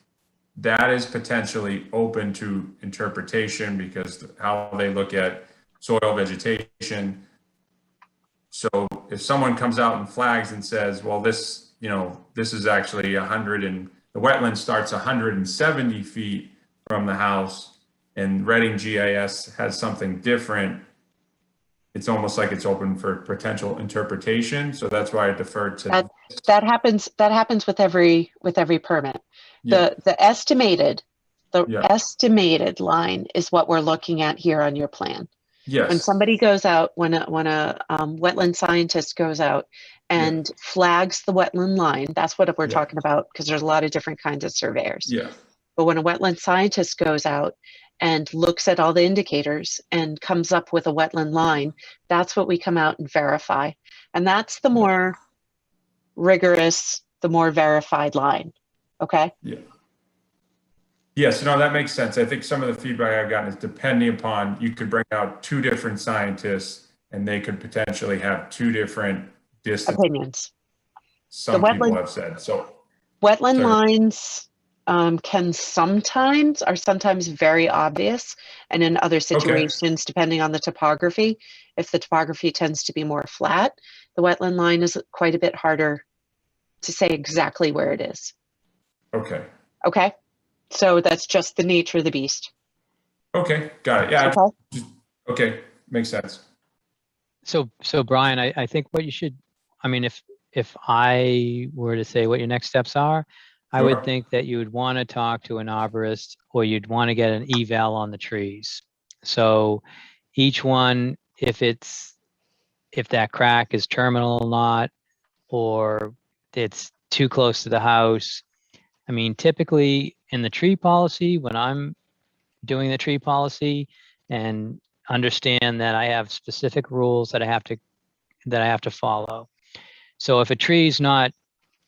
that is potentially open to interpretation because how they look at soil vegetation. So if someone comes out and flags and says, well, this, you know, this is actually 100 and the wetland starts 170 feet from the house, and Reading GIS has something different, it's almost like it's open for potential interpretation. So that's why I deferred to that. That happens with every permit. Yeah. The estimated Yeah. estimated line is what we're looking at here on your plan. Yes. When somebody goes out, when a wetland scientist goes out and flags the wetland line, that's what we're talking about, because there's a lot of different kinds of surveyors. Yeah. But when a wetland scientist goes out and looks at all the indicators and comes up with a wetland line, that's what we come out and verify. And that's the more rigorous, the more verified line. Okay? Yeah. Yes, no, that makes sense. I think some of the feedback I've gotten is depending upon, you could bring out 2 different scientists and they could potentially have 2 different distance opinions. Some people have said. So wetland lines are sometimes very obvious, and in other situations, depending on the topography, if the topography tends to be more flat, the wetland line is quite a bit harder to say exactly where it is. Okay. Okay. So that's just the nature of the beast. Okay, got it. Yeah. Okay, makes sense. So Brian, I think what you should, I mean, if I were to say what your next steps are, I would think that you would want to talk to an arborist, or you'd want to get an eval on the trees. So each one, if that crack is terminal or not, or it's too close to the house. I mean, typically in the tree policy, when I'm doing the tree policy and understand that I have specific rules that I have to follow. So if a tree is not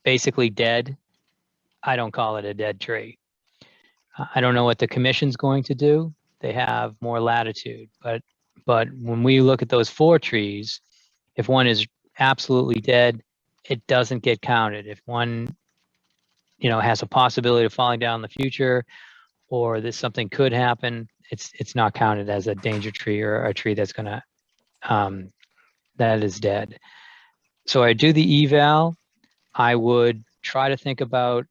basically dead, I don't call it a dead tree. I don't know what the commission's going to do. They have more latitude, but when we look at those 4 trees, if one is absolutely dead, it doesn't get counted. If one, has a possibility of falling down in the future, or that something could happen, it's not counted as a danger tree or a tree that's gonna that is dead. So I do the eval. I would try to think about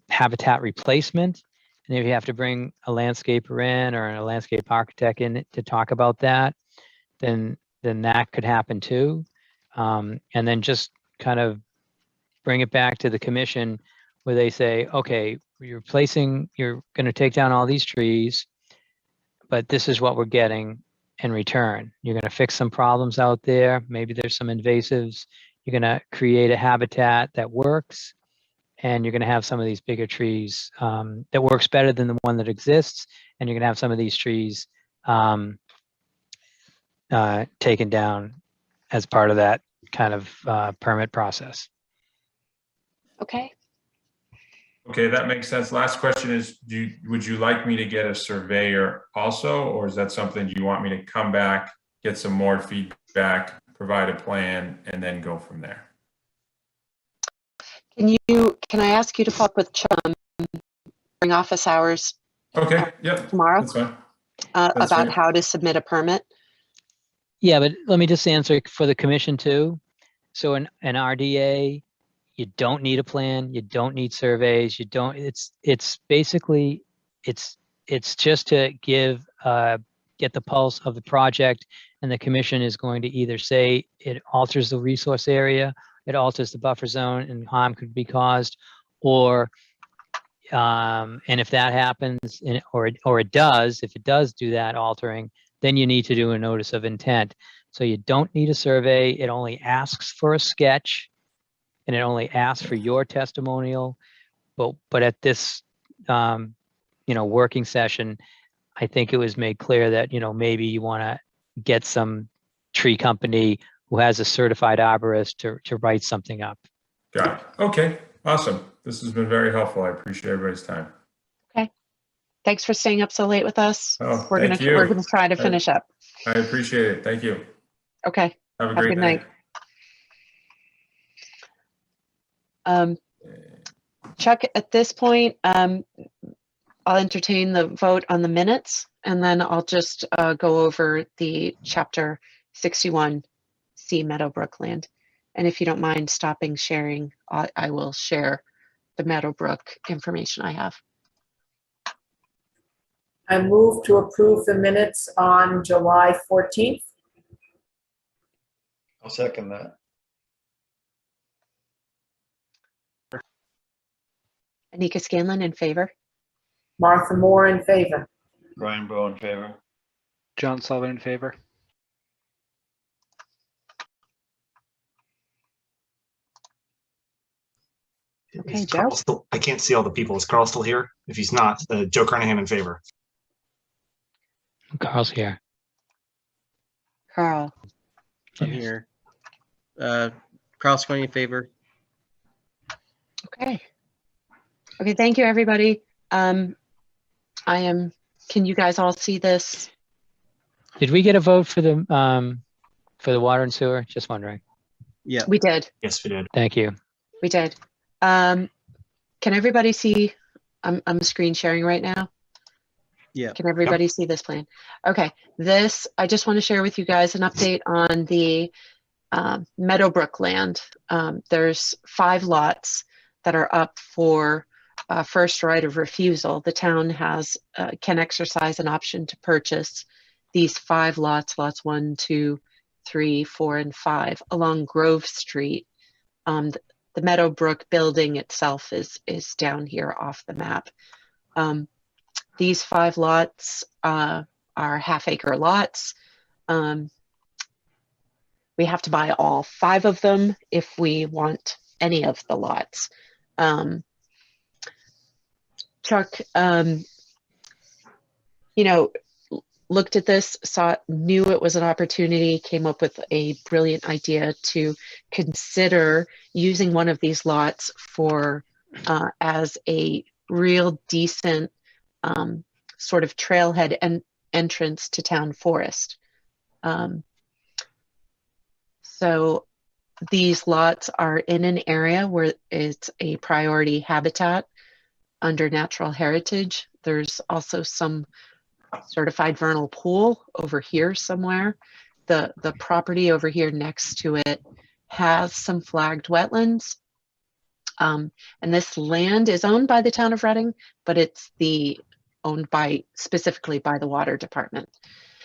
habitat replacement, and if you have to bring a landscaper in or a landscape architect in to talk about that, then that could happen too. And then just kind of bring it back to the commission where they say, okay, you're going to take down all these trees, but this is what we're getting in return. You're going to fix some problems out there. Maybe there's some invasives. You're going to create a habitat that works, and you're going to have some of these bigger trees that works better than the one that exists. And you're going to have some of these trees taken down as part of that kind of permit process. Okay. Okay, that makes sense. Last question is, would you like me to get a surveyor also, or is that something you want me to come back, get some more feedback, provide a plan, and then go from there? Can I ask you to follow up with Chum during office hours? Okay, yep. Tomorrow? That's fine. About fine. how to submit a permit? Yeah, but let me just answer for the commission too. So an RDA, you don't need a plan, you don't need surveys, it's basically, it's just to get the pulse of the project, and the commission is going to either say it alters the resource area, it alters the buffer zone and harm could be caused, or and if that happens, or it does, if it does do that altering, then you need to do a notice of intent. So you don't need a survey. It only asks for a sketch, and it only asks for your testimonial. But at this, working session, I think it was made clear that, maybe you want to get some tree company who has a certified arborist to write something up. Got it. Okay, awesome. This has been very helpful. I appreciate everybody's time. Okay. Thanks for staying up so late with us. Oh, we're gonna try to finish up. I appreciate it. Thank you. Okay. Have a great night. Chuck, at this point, I'll entertain the vote on the minutes, and then I'll just go over the chapter 61 C Meadowbrook land. And if you don't mind stopping sharing, I will share the Meadowbrook information I have. I move to approve the minutes on July 14th. I'll second that. Anika Scanlon in favor. Martha Moore in favor. Brian Bowe in favor. John Sullivan in favor. Okay, Is Joe. Carl still, I can't see all the people. Is Carl still here? If he's not, Joe Kernahan in favor. Carl's here. Carl. I'm here. Carl Sconey in favor. Okay. Okay, thank you, everybody. Can you guys all see this? Did we get a vote for the water and sewer? Just wondering. Yeah. We did. Yes, we did. Thank you. We did. Can everybody see? I'm screen sharing right now. Yeah. Can everybody see this plan? Okay, I just want to share with you guys an update on the Meadowbrook land. There's 5 lots that are up for first right of refusal. The town can exercise an option to purchase these 5 lots, lots 1, 2, 3, 4, and 5 along Grove Street. The Meadowbrook building itself is down here off the map. These 5 lots are half-acre lots. We have to buy all 5 of them if we want any of the lots. Chuck, looked at this, knew it was an opportunity, came up with a brilliant idea to consider using one of these lots for as a real decent sort of trailhead and entrance to town forest. So these lots are in an area where it's a priority habitat under natural heritage. There's also some certified vernal pool over here somewhere. The property over here next to it has some flagged wetlands. And this land is owned by the town of Reading, but it's owned specifically by the water department.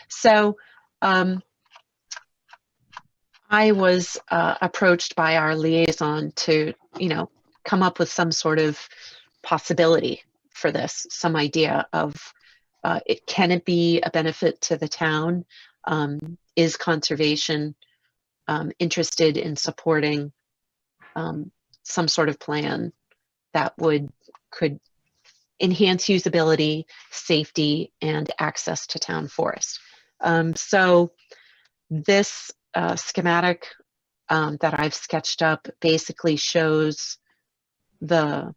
So I was approached by our liaison to, come up with some sort of possibility for this, some idea of can it be a benefit to the town? Is conservation interested in supporting some sort of plan that could enhance usability, safety, and access to town forest? So this schematic that I've sketched up basically shows the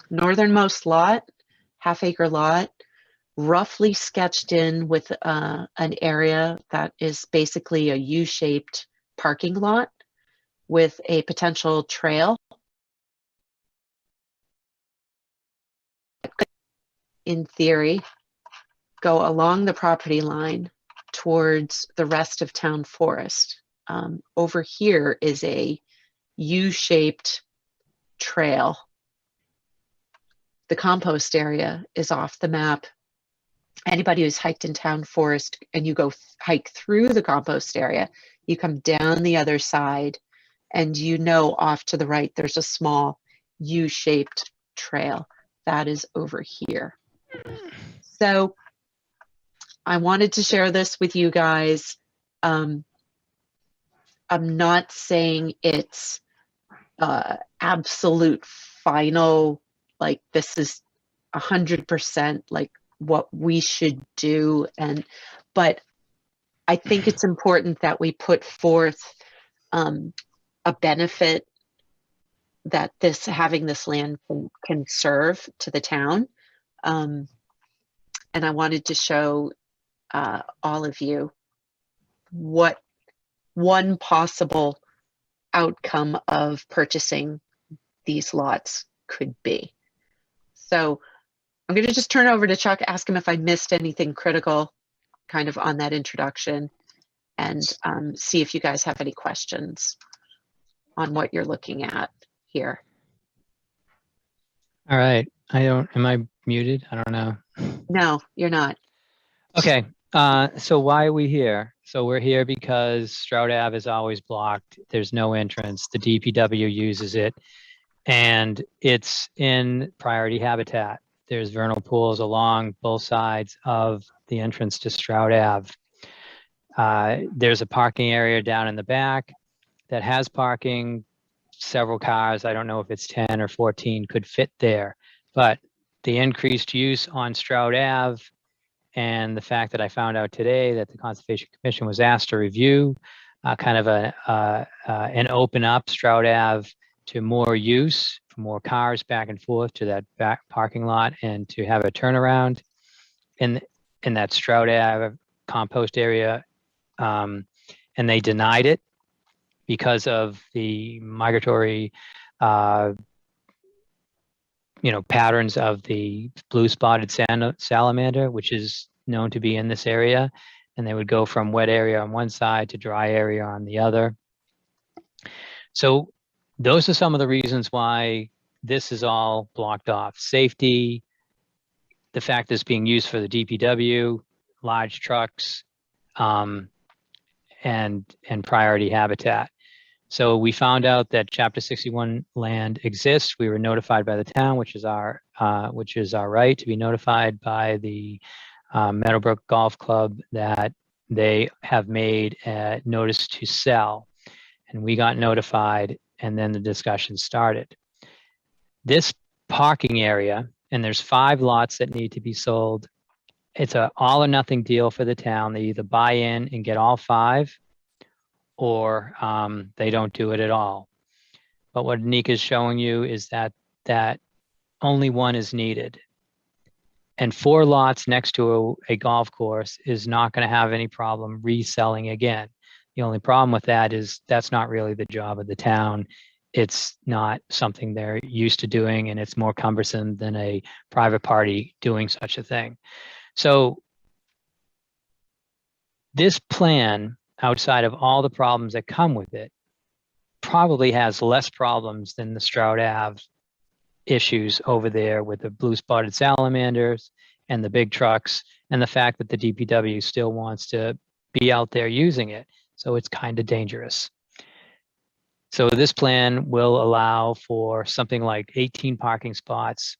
northernmost lot, half-acre lot, roughly sketched in with an area that is basically a U-shaped parking lot with a potential trail. In theory, go along the property line towards the rest of town forest. Over here is a U-shaped trail. The compost area is off the map. Anybody who's hiked in town forest and you go hike through the compost area, you come down the other side and off to the right, there's a small U-shaped trail that is over here. So I wanted to share this with you guys. I'm not saying it's absolute final, like this is 100% like what we should do, but I think it's important that we put forth a benefit that having this land can serve to the town, and I wanted to show all of you what one possible outcome of purchasing these lots could be. So I'm going to just turn over to Chuck, ask him if I missed anything critical kind of on that introduction, and see if you guys have any questions. on what you're looking at here. All right. Am I muted? I don't know. No, you're not. Okay. So why are we here? So we're here because Stroud Ave is always blocked. There's no entrance. The DPW uses it, and it's in priority habitat. There's vernal pools along both sides of the entrance to Stroud Ave. There's a parking area down in the back that has parking. Several cars, I don't know if it's 10 or 14, could fit there. But the increased use on Stroud Ave and the fact that I found out today that the Conservation Commission was asked to review kind of an open up Stroud Ave to more use, for more cars back and forth to that back parking lot, and to have a turnaround in that Stroud Ave compost area. And they denied it because of the migratory patterns of the blue spotted salamander, which is known to be in this area. And they would go from wet area on one side to dry area on the other. So those are some of the reasons why this is all blocked off. Safety, the fact that it's being used for the DPW, large trucks, and priority habitat. So we found out that Chapter 61 land exists. We were notified by the town, which is our right to be notified by the Meadowbrook Golf Club that they have made a notice to sell, and we got notified, and then the discussion started. This parking area, and there's 5 lots that need to be sold. It's an all or nothing deal for the town. They either buy in and get all 5, or they don't do it at all. But what Nick is showing you is that only 1 is needed. And 4 lots next to a golf course is not going to have any problem reselling again. The only problem with that is that's not really the job of the town. It's not something they're used to doing, and it's more cumbersome than a private party doing such a thing. So this plan, outside of all the problems that come with it, probably has less problems than the Stroud Ave issues over there with the blue spotted salamanders and the big trucks, and the fact that the DPW still wants to be out there using it. So it's kind of dangerous. So this plan will allow for something like 18 parking spots,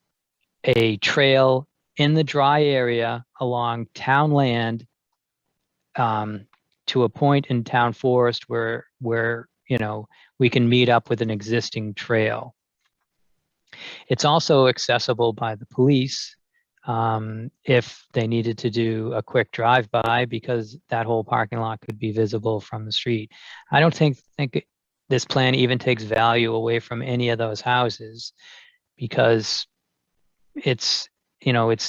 a trail in the dry area along town land, to a point in town forest where we can meet up with an existing trail. It's also accessible by the police if they needed to do a quick drive-by, because that whole parking lot could be visible from the street. I don't think this plan even takes value away from any of those houses, because it's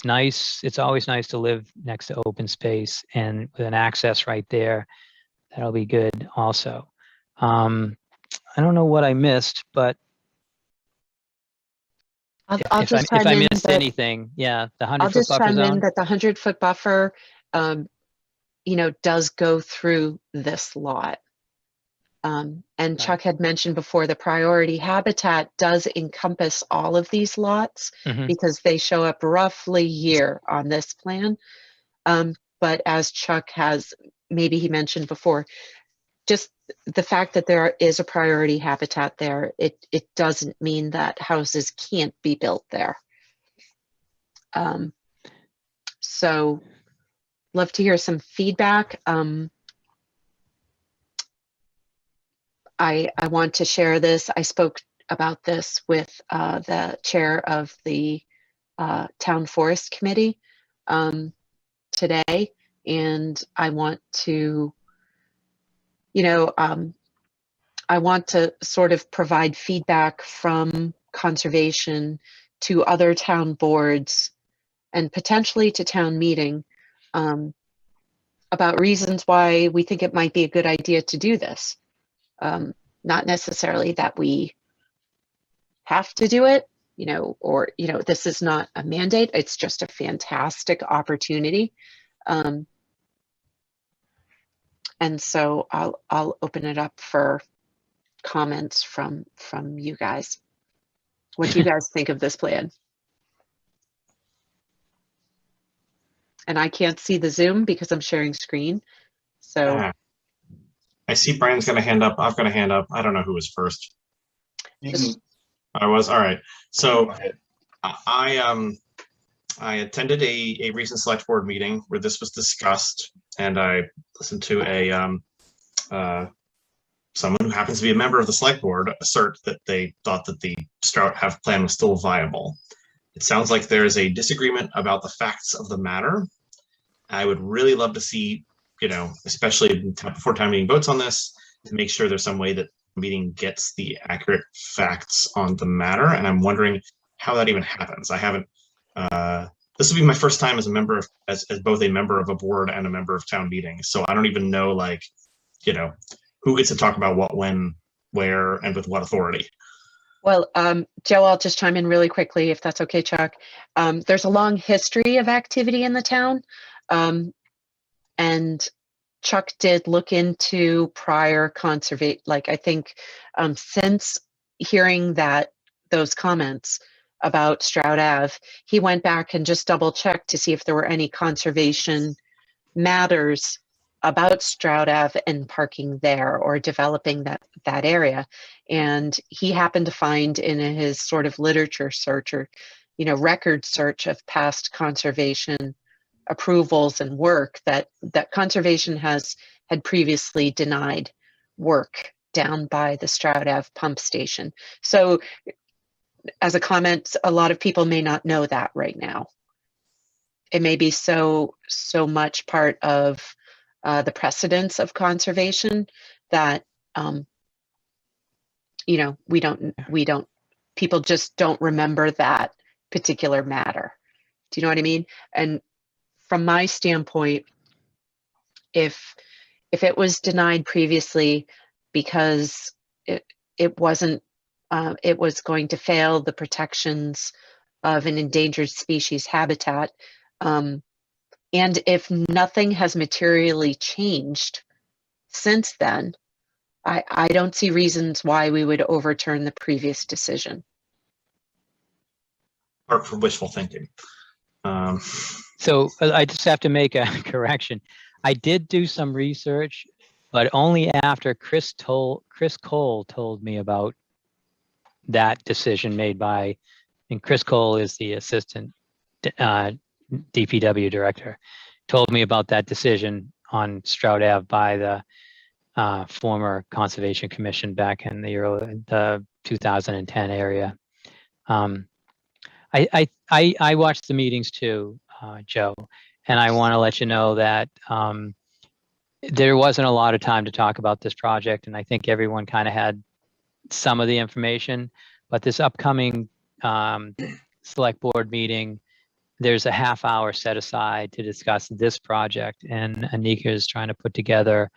nice. It's always nice to live next to open space, and with an access right there, that'll be good also. I don't know what I missed, but if I missed anything, yeah, the 100-foot buffer zone. I'll just chime in that the 100-foot buffer, does go through this lot. And Chuck had mentioned before, the priority habitat does encompass all of these lots, because they show up roughly here on this plan. But as Chuck has, maybe he mentioned before, just the fact that there is a priority habitat there, it doesn't mean that houses can't be built there. So love to hear some feedback. I want to share this. I spoke about this with the chair of the Town Forest Committee today, and I want to, I want to sort of provide feedback from conservation to other town boards and potentially to town meeting about reasons why we think it might be a good idea to do this. Not necessarily that we have to do it, or, this is not a mandate. It's just a fantastic opportunity. And so I'll open it up for comments from you guys. What do you guys think of this plan? And I can't see the Zoom because I'm sharing screen. So I see Brian's got a hand up. I've got a hand up. I don't know who was first. I was, all right. So I attended a recent select board meeting where this was discussed, and I listened to someone who happens to be a member of the select board assert that they thought that the Strout Ave plan was still viable. It sounds like there is a disagreement about the facts of the matter. I would really love to see, especially before town meeting votes on this, to make sure there's some way that the meeting gets the accurate facts on the matter. And I'm wondering how that even happens. I haven't, this will be my first time as a member of, as both a member of a board and a member of town meetings. So I don't even know, who gets to talk about what, when, where, and with what authority. Well, Joe, I'll just chime in really quickly, if that's okay, Chuck. There's a long history of activity in the town. And Chuck did look into prior conservation, I think since hearing those comments about Strout Ave, he went back and just double checked to see if there were any conservation matters about Strout Ave and parking there or developing that area. And he happened to find in his sort of literature search or, record search of past conservation approvals and work that conservation had previously denied work down by the Strout Ave pump station. So as a comment, a lot of people may not know that right now. It may be so much part of the precedence of conservation that people just don't remember that particular matter. Do you know what I mean? And from my standpoint, if it was denied previously because it wasn't, it was going to fail the protections of an endangered species habitat, and if nothing has materially changed since then, I don't see reasons why we would overturn the previous decision. Apart from wishful thinking. So I just have to make a correction. I did do some research, but only after Chris Cole told me about that decision made by, and Chris Cole is the assistant DPW director, told me about that decision on Strout Ave by the former Conservation Commission back in the 2010 area. I watched the meetings too, Joe, and I want to let you know that there wasn't a lot of time to talk about this project, and I think everyone kind of had some of the information, but this upcoming select board meeting, there's a half hour set aside to discuss this project, and Anika is trying to put together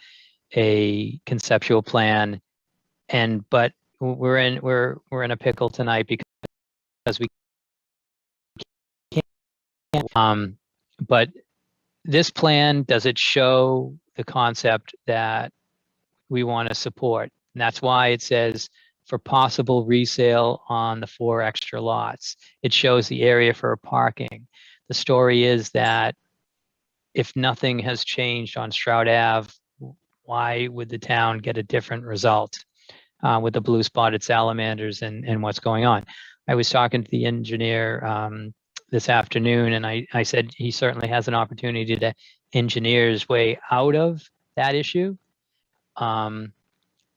a conceptual plan, but we're in a pickle tonight because we can't. But this plan, does it show the concept that we want to support? And that's why it says for possible resale on the 4 extra lots. It shows the area for parking. The story is that if nothing has changed on Strout Ave, why would the town get a different result with the blue spotted salamanders and what's going on? I was talking to the engineer this afternoon, and I said he certainly has an opportunity to engineer his way out of that issue. And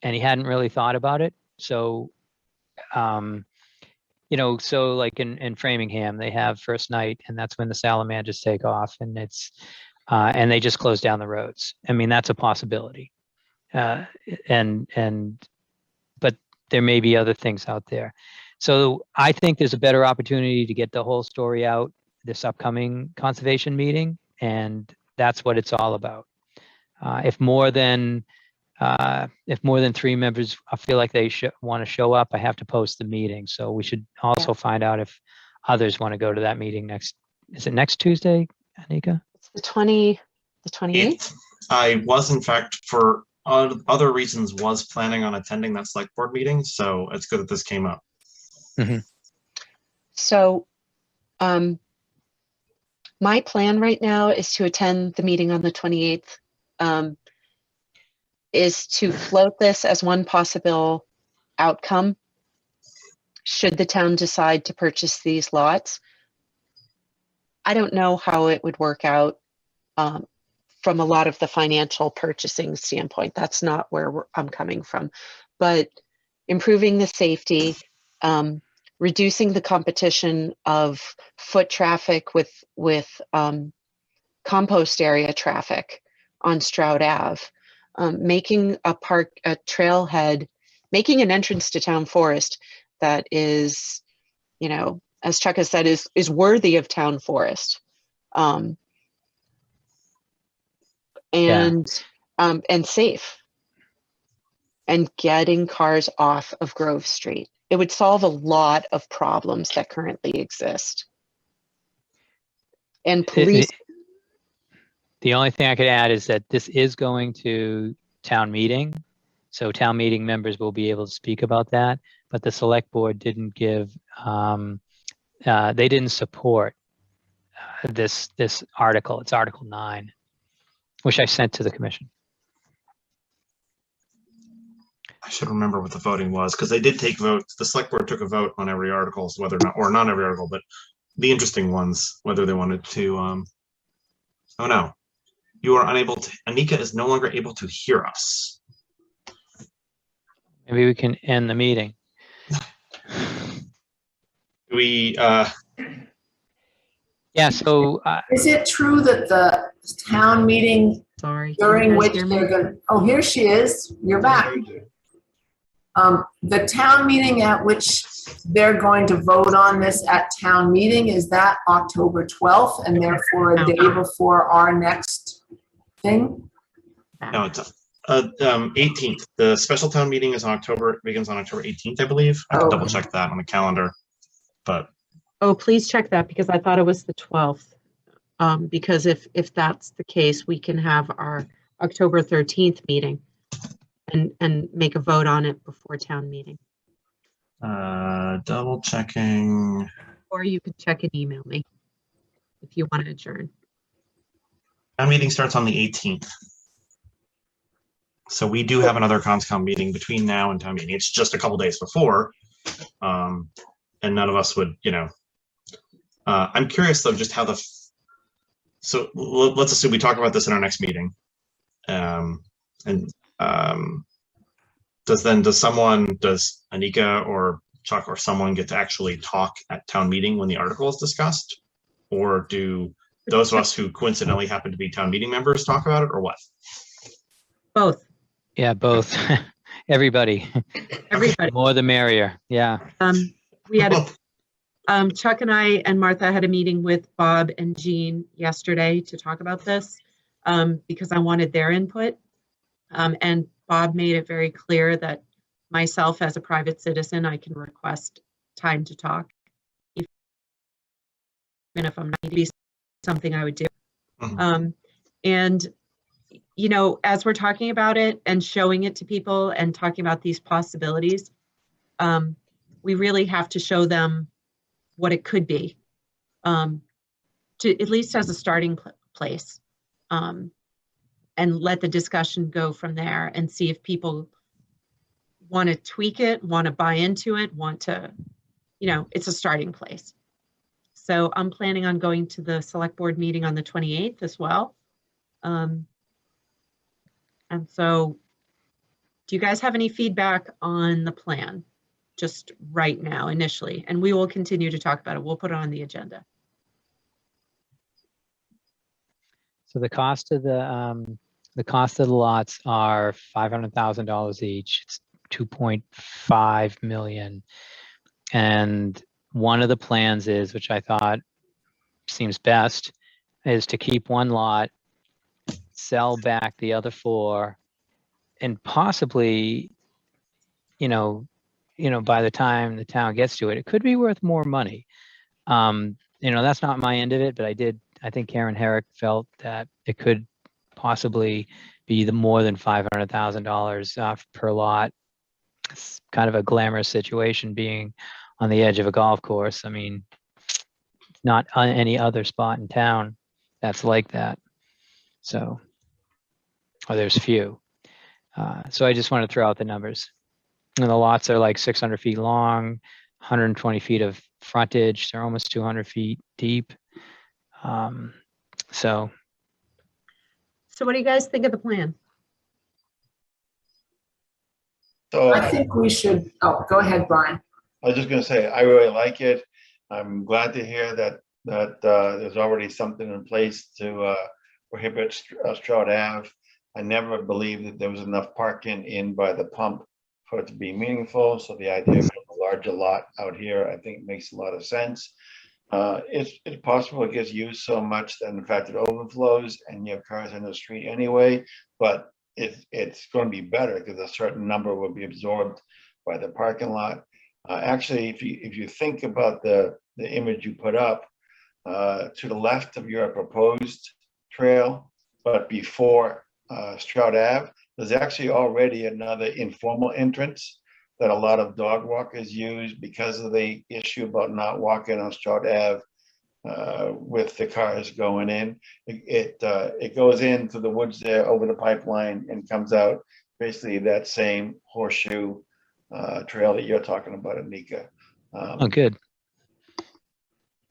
he hadn't really thought about it. So, so like in Framingham, they have first night, and that's when the salamanders take off, and it's and they just close down the roads. I mean, that's a possibility. But there may be other things out there. So I think there's a better opportunity to get the whole story out this upcoming conservation meeting, and that's what it's all about. If more than 3 members feel like they want to show up, I have to post the meeting. So we should also find out if others want to go to that meeting is it next Tuesday, Anika? It's the 28th? I was, in fact, for other reasons was planning on attending that select board meeting, so it's good that this came up. So my plan right now is to attend the meeting on the 28th, is to float this as one possible outcome should the town decide to purchase these lots. I don't know how it would work out from a lot of the financial purchasing standpoint. That's not where I'm coming from. But improving the safety, reducing the competition of foot traffic with compost area traffic on Stroud Ave, making a trailhead, making an entrance to town forest that is, you know, as Chuck has said, is worthy of town forest, and safe, and getting cars off of Grove Street. It would solve a lot of problems that currently exist. And police. The only thing I could add is that this is going to town meeting. So town meeting members will be able to speak about that, but the select board didn't give, they didn't support this article. It's Article 9, which I sent to the commission. I should remember what the voting was, because they did take votes. The select board took a vote on every article, so whether or not, or not every article, but the interesting ones, whether they wanted to, oh no, you are unable to, Anika is no longer able to hear us. Maybe we can end the meeting. We, yeah, so. Is it true that the town meeting during which they're going, oh, here she is, you're back. The town meeting at which they're going to vote on this at town meeting, is that October 12th and therefore a day before our next thing? No, it's 18th. The special town meeting is begins on October 18th, I believe. I have to double check that on the calendar, but. Oh, please check that, because I thought it was the 12th. Because if that's the case, we can have our October 13th meeting and make a vote on it before town meeting. Double checking. Or you can check and email me if you want to adjourn. Town meeting starts on the 18th. So we do have another ConsCom meeting between now and town meeting. It's just a couple days before. And none of us would, you know. I'm curious though, just how so let's assume we talk about this in our next meeting. Does Anika or Chuck or someone get to actually talk at town meeting when the article is discussed? Or do those of us who coincidentally happen to be town meeting members talk about it, or what? Both. Yeah, both. Everybody. Everybody. More the merrier. Yeah. We had Chuck and I and Martha had a meeting with Bob and Jean yesterday to talk about this, because I wanted their input. And Bob made it very clear that myself as a private citizen, I can request time to talk. Even if I'm not, it'd be something I would do. And, you know, as we're talking about it and showing it to people and talking about these possibilities, we really have to show them what it could be, to at least as a starting place, and let the discussion go from there and see if people want to tweak it, want to buy into it, want to, you know, it's a starting place. So I'm planning on going to the select board meeting on the 28th as well. And so do you guys have any feedback on the plan? Just right now, initially, and we will continue to talk about it. We'll put it on the agenda. So the cost of the lots are $500,000 each. It's 2.5 million. And one of the plans is, which I thought seems best, is to keep one lot, sell back the other 4, and possibly, you know, by the time the town gets to it, it could be worth more money. You know, that's not my end of it, but I think Karen Herrick felt that it could possibly be the more than $500,000 per lot. It's kind of a glamorous situation being on the edge of a golf course. I mean, not on any other spot in town that's like that. So, or there's few. So I just want to throw out the numbers. And the lots are like 600 feet long, 120 feet of frontage. They're almost 200 feet deep. So So what do you guys think of the plan? So I think we should, oh, go ahead, Brian. I was just gonna say, I really like it. I'm glad to hear that there's already something in place to prohibit Stroud Ave. I never believed that there was enough parking in by the pump for it to be meaningful. So the idea of a larger lot out here, I think makes a lot of sense. It's possible it gets used so much that in fact it overflows and you have cars in the street anyway, but it's going to be better because a certain number will be absorbed by the parking lot. Actually, if you think about the image you put up, to the left of your proposed trail, but before Stroud Ave, there's actually already another informal entrance that a lot of dog walkers use because of the issue about not walking on Stroud Ave with the cars going in. It goes into the woods there over the pipeline and comes out basically that same horseshoe trail that you're talking about, Anika. oh, good.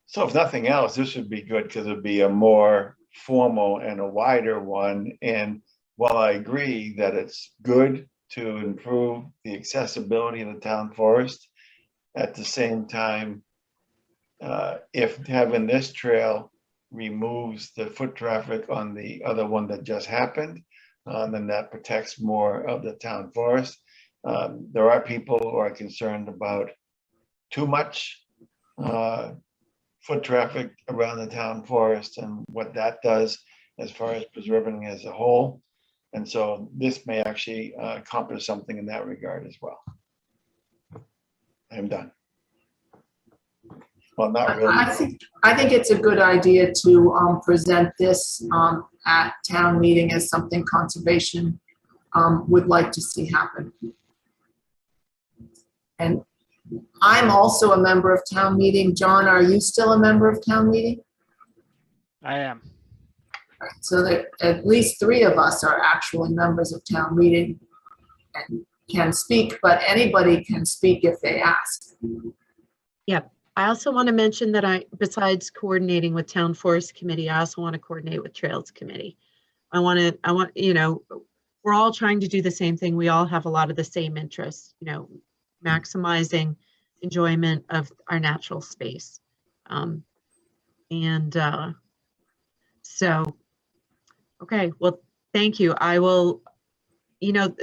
So if nothing else, this would be good because it'd be a more formal and a wider one. And while I agree that it's good to improve the accessibility of the town forest, at the same time, if having this trail removes the foot traffic on the other one that just happened, then that protects more of the town forest. There are people who are concerned about too much foot traffic around the town forest and what that does as far as preserving as a whole. And so this may actually accomplish something in that regard as well. I'm done. Well, not really. I think it's a good idea to present this at town meeting as something conservation would like to see happen. And I'm also a member of town meeting. John, are you still a member of town meeting? I am. So that at least 3 of us are actually members of town meeting and can speak, but anybody can speak if they ask. Yeah, I also want to mention that besides coordinating with Town Forest Committee, I also want to coordinate with Trails Committee. You know, we're all trying to do the same thing. We all have a lot of the same interests, you know, maximizing enjoyment of our natural space. So, okay, well, thank you. I will, you know,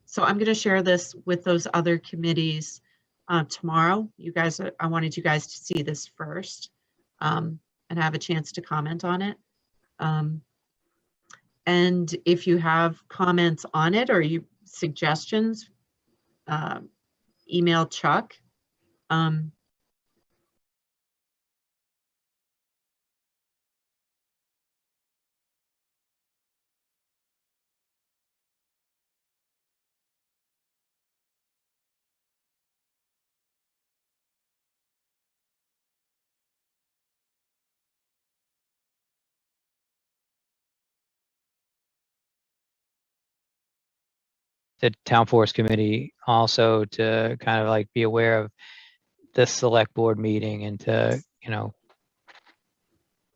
so I'm going to share this with those other committees tomorrow. You guys, I wanted you guys to see this first and have a chance to comment on it. And if you have comments on it or suggestions, email Chuck. The Town Forest Committee also to kind of like be aware of this select board meeting and to, you know,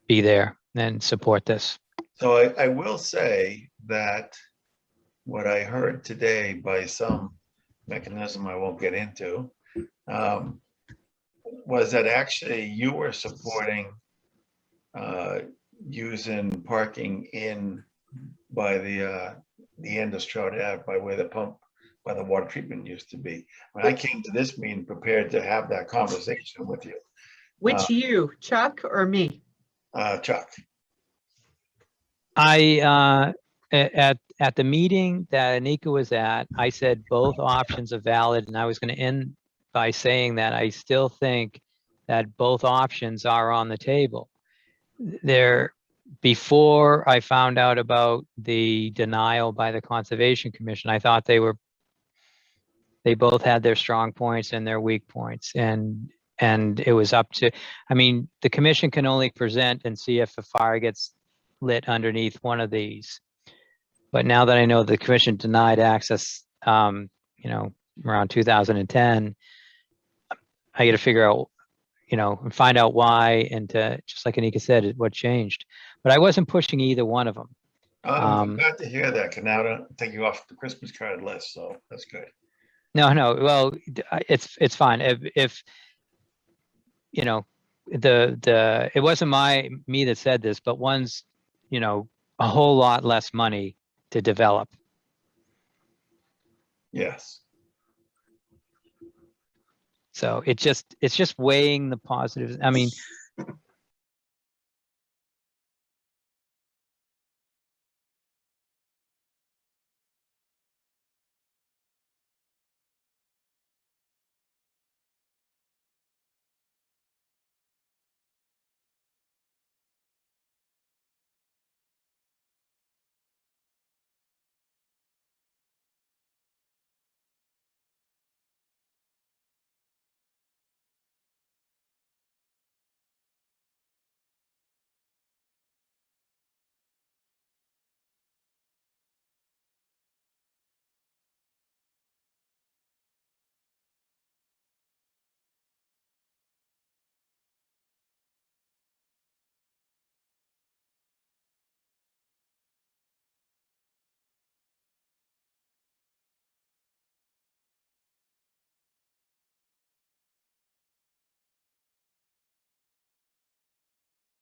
be there and support this. So I will say that what I heard today by some mechanism I won't get into was that actually you were supporting using parking in by the end of Stroud Ave by where the pump, by the water treatment used to be. When I came to this meeting prepared to have that conversation with you. Which you, Chuck or me? Chuck. At the meeting that Anika was at, I said both options are valid, and I was going to end by saying that I still think that both options are on the table. before I found out about the denial by the Conservation Commission, I thought they both had their strong points and their weak points, and it was up to, I mean, the commission can only present and see if a fire gets lit underneath one of these. But now that I know the commission denied access, you know, around 2010, I got to figure out, you know, and find out why, and to, just like Anika said, what changed. But I wasn't pushing either one of them. I'm glad to hear that, because now I don't take you off the Christmas card list, so that's good. No, well, it's fine. If you know, it wasn't me that said this, but one's, you know, a whole lot less money to develop. Yes. So it's just weighing the positives. I mean,